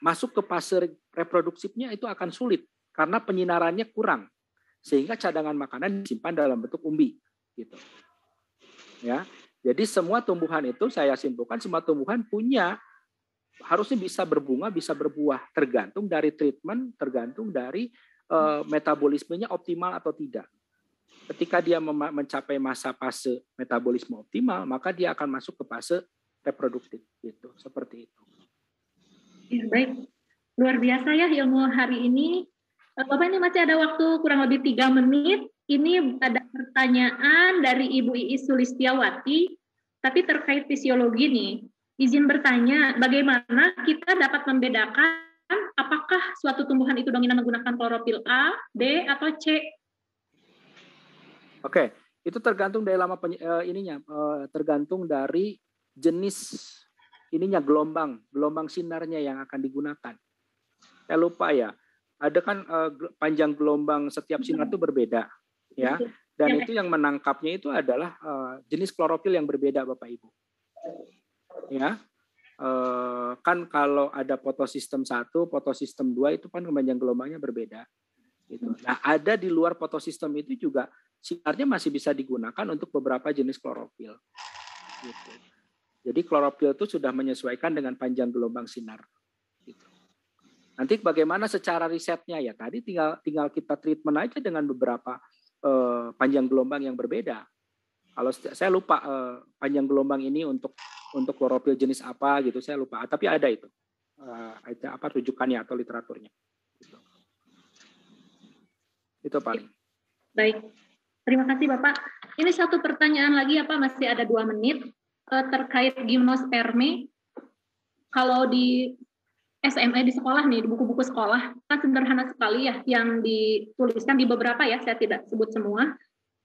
masuk ke fase reproduksifnya itu akan sulit karena penyinarannya kurang, sehingga cadangan makanan disimpan dalam bentuk umbi, gitu. Ya. Jadi semua tumbuhan itu saya simpulkan semua tumbuhan harusnya bisa berbunga, bisa berbuah, tergantung dari treatment, tergantung dari metabolismenya optimal atau tidak. Ketika dia mencapai masa fase metabolisme optimal, maka dia akan masuk ke fase reproduktif gitu, seperti itu. Ya, baik. Luar biasa ya ilmu hari ini. Bapak, ini masih ada waktu kurang lebih 3 menit. Ini ada pertanyaan dari Ibu Iis Sulistiawati, tapi terkait fisiologi nih. Izin bertanya, bagaimana kita dapat membedakan apakah suatu tumbuhan itu dominan menggunakan klorofil A, B, atau C? Oke, itu tergantung dari tergantung dari jenis gelombang sinarnya yang akan digunakan. Saya lupa ya, ada kan panjang gelombang setiap sinar itu berbeda, ya. Dan itu yang menangkapnya itu adalah jenis klorofil yang berbeda, Bapak Ibu. Ya, kan kalau ada fotosistem 1, fotosistem 2 itu kan panjang gelombangnya berbeda. Gitu. Nah, ada di luar fotosistem itu juga sinarnya masih bisa digunakan untuk beberapa jenis klorofil. Gitu. Jadi klorofil itu sudah menyesuaikan dengan panjang gelombang sinar. Gitu. Nanti bagaimana secara risetnya ya? Tadi tinggal kita treatment aja dengan beberapa panjang gelombang yang berbeda. Kalau saya lupa panjang gelombang ini untuk klorofil jenis apa gitu, saya lupa. Tapi ada itu, ada apa rujukannya atau literaturnya. Gitu. Itu paling. Baik, terima kasih Bapak. Ini satu pertanyaan lagi, masih ada 2 menit terkait gimnosperme. Kalau di SMA di sekolah nih, di buku-buku sekolah, kan sederhana sekali ya yang dituliskan di beberapa ya, saya tidak sebut semua,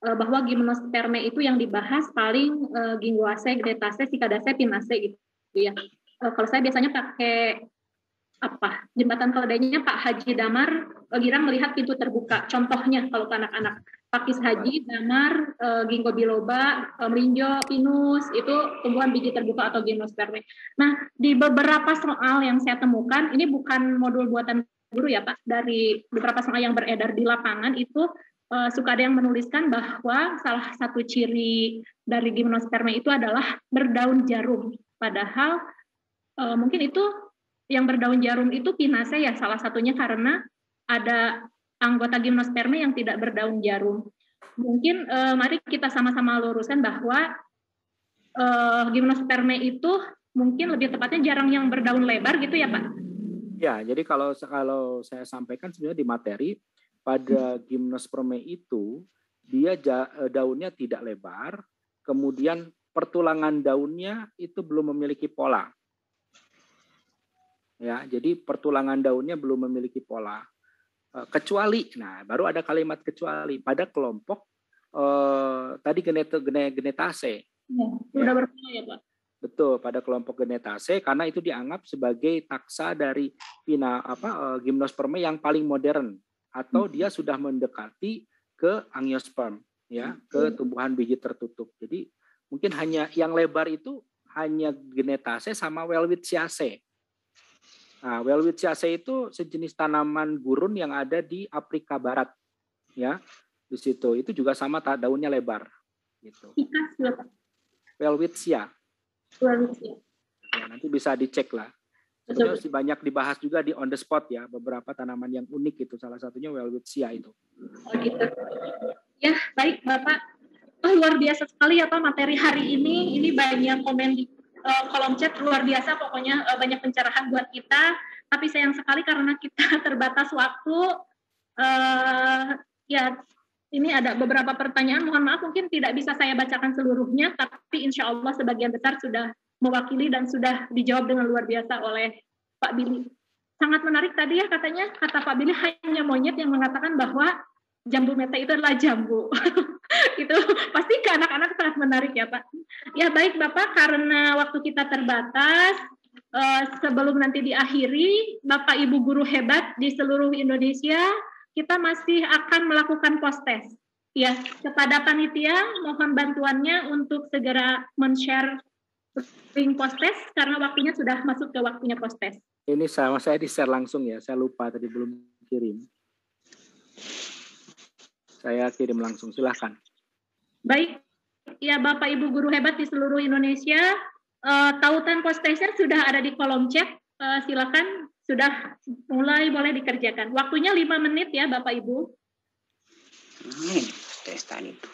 bahwa gimnosperme itu yang dibahas paling ginguase, gnetase, cikadase, pinase gitu ya. Kalau saya biasanya pakai jembatan keledainya Pak Haji Damar, Girang melihat pintu terbuka. Contohnya kalau ke anak-anak, Pakis Haji, Damar, Ginkgo biloba, melinjo, pinus, itu tumbuhan biji terbuka atau gimnosperme. Nah, di beberapa soal yang saya temukan, ini bukan modul buatan guru ya Pak, dari beberapa soal yang beredar di lapangan itu suka ada yang menuliskan bahwa salah satu ciri dari gimnosperme itu adalah berdaun jarum. Padahal mungkin itu yang berdaun jarum itu pinase ya salah satunya, karena ada anggota gimnosperme yang tidak berdaun jarum. Mungkin mari kita sama-sama luruskan bahwa gimnosperme itu mungkin lebih tepatnya jarang yang berdaun lebar gitu ya Pak? Ya, jadi kalau saya sampaikan sebenarnya di materi, pada gimnosperme itu dia daunnya tidak lebar, kemudian pertulangan daunnya itu belum memiliki pola. Ya, jadi pertulangan daunnya belum memiliki pola. Kecuali, nah baru ada kalimat kecuali pada kelompok tadi gnetase. Sudah berpola ya Pak? Betul, pada kelompok gnetase karena itu dianggap sebagai taksa dari gimnosperme yang paling modern, atau dia sudah mendekati ke angiosperm, ya, ke tumbuhan biji tertutup. Jadi mungkin hanya yang lebar itu hanya gnetase sama welwitziaceae. Nah, welwitziaceae itu sejenis tanaman gurun yang ada di Afrika Barat, ya, di situ. Itu juga sama daunnya lebar, gitu. Welwitziaceae. Ya, nanti bisa dicek lah. Sebenarnya banyak dibahas juga di on the spot ya, beberapa tanaman yang unik itu, salah satunya welwitziaceae itu. Oh gitu. Ya, baik Bapak. Luar biasa sekali ya Pak materi hari ini. Ini banyak komen di kolom chat, luar biasa pokoknya, banyak pencerahan buat kita. Tapi sayang sekali karena kita terbatas waktu. Ya, ini ada beberapa pertanyaan. Mohon maaf mungkin tidak bisa saya bacakan seluruhnya, tapi insya Allah sebagian besar sudah mewakili dan sudah dijawab dengan luar biasa oleh Pak Billy. Sangat menarik tadi ya katanya, kata Pak Billy hanya monyet yang mengatakan bahwa jambu mete itu adalah jambu. Itu pasti ke anak-anak sangat menarik ya Pak. Ya baik Bapak, karena waktu kita terbatas, sebelum nanti diakhiri, Bapak Ibu guru hebat di seluruh Indonesia, kita masih akan melakukan post-test. Ya, kepada panitia mohon bantuannya untuk segera men-share link post-test karena waktunya sudah masuk ke waktunya post-test. Ini sama saya di-share langsung ya, saya lupa tadi belum kirim. Saya kirim langsung, silahkan. Baik, ya Bapak Ibu guru hebat di seluruh Indonesia, tautan post-testnya sudah ada di kolom chat, silakan sudah mulai boleh dikerjakan. Waktunya 5 menit ya Bapak Ibu. Testan itu.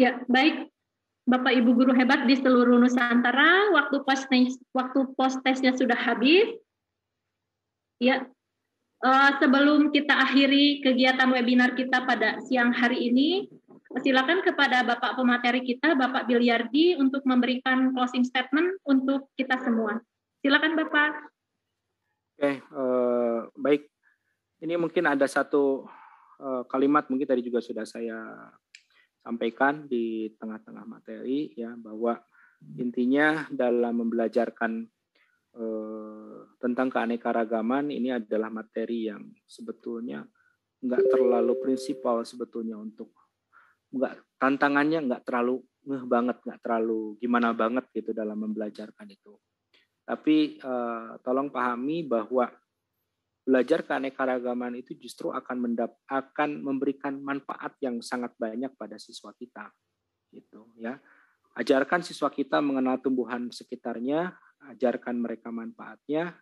Ya, baik. Bapak Ibu guru hebat di seluruh Nusantara, waktu post tesnya sudah habis. Ya, sebelum kita akhiri kegiatan webinar kita pada siang hari ini, silakan kepada Bapak pemateri kita, Bapak Biliardi, untuk memberikan closing statement untuk kita semua. Silakan Bapak. Oke, baik. Ini mungkin ada satu kalimat mungkin tadi juga sudah saya sampaikan di tengah-tengah materi ya, bahwa intinya dalam membelajarkan tentang keanekaragaman ini adalah materi yang sebetulnya nggak terlalu prinsipal sebetulnya, untuk tantangannya nggak terlalu banget, nggak terlalu gimana banget gitu dalam membelajarkan itu. Tapi tolong pahami bahwa belajar keanekaragaman itu justru akan memberikan manfaat yang sangat banyak pada siswa kita, gitu ya. Ajarkan siswa kita mengenal tumbuhan sekitarnya, ajarkan mereka manfaatnya,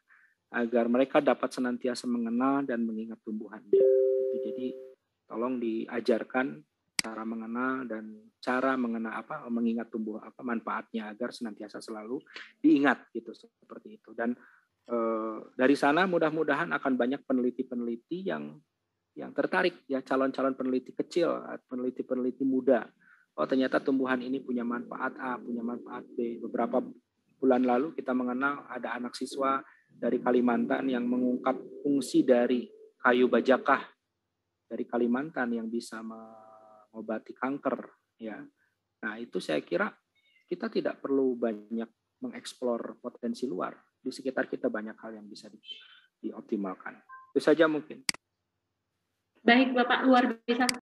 agar mereka dapat senantiasa mengenal dan mengingat tumbuhannya. Jadi tolong diajarkan cara mengenal dan cara mengingat manfaatnya, agar senantiasa selalu diingat gitu, seperti itu. Dan dari sana mudah-mudahan akan banyak peneliti-peneliti yang tertarik ya, calon-calon peneliti kecil, peneliti-peneliti muda. Oh, ternyata tumbuhan ini punya manfaat A, punya manfaat B. Beberapa bulan lalu kita mengenal ada anak siswa dari Kalimantan yang mengungkap fungsi dari kayu bajakah dari Kalimantan yang bisa mengobati kanker ya. Nah, itu saya kira kita tidak perlu banyak mengeksplor potensi luar. di sekitar kita banyak hal yang bisa dioptimalkan. Itu saja mungkin. Baik, Bapak, luar biasa.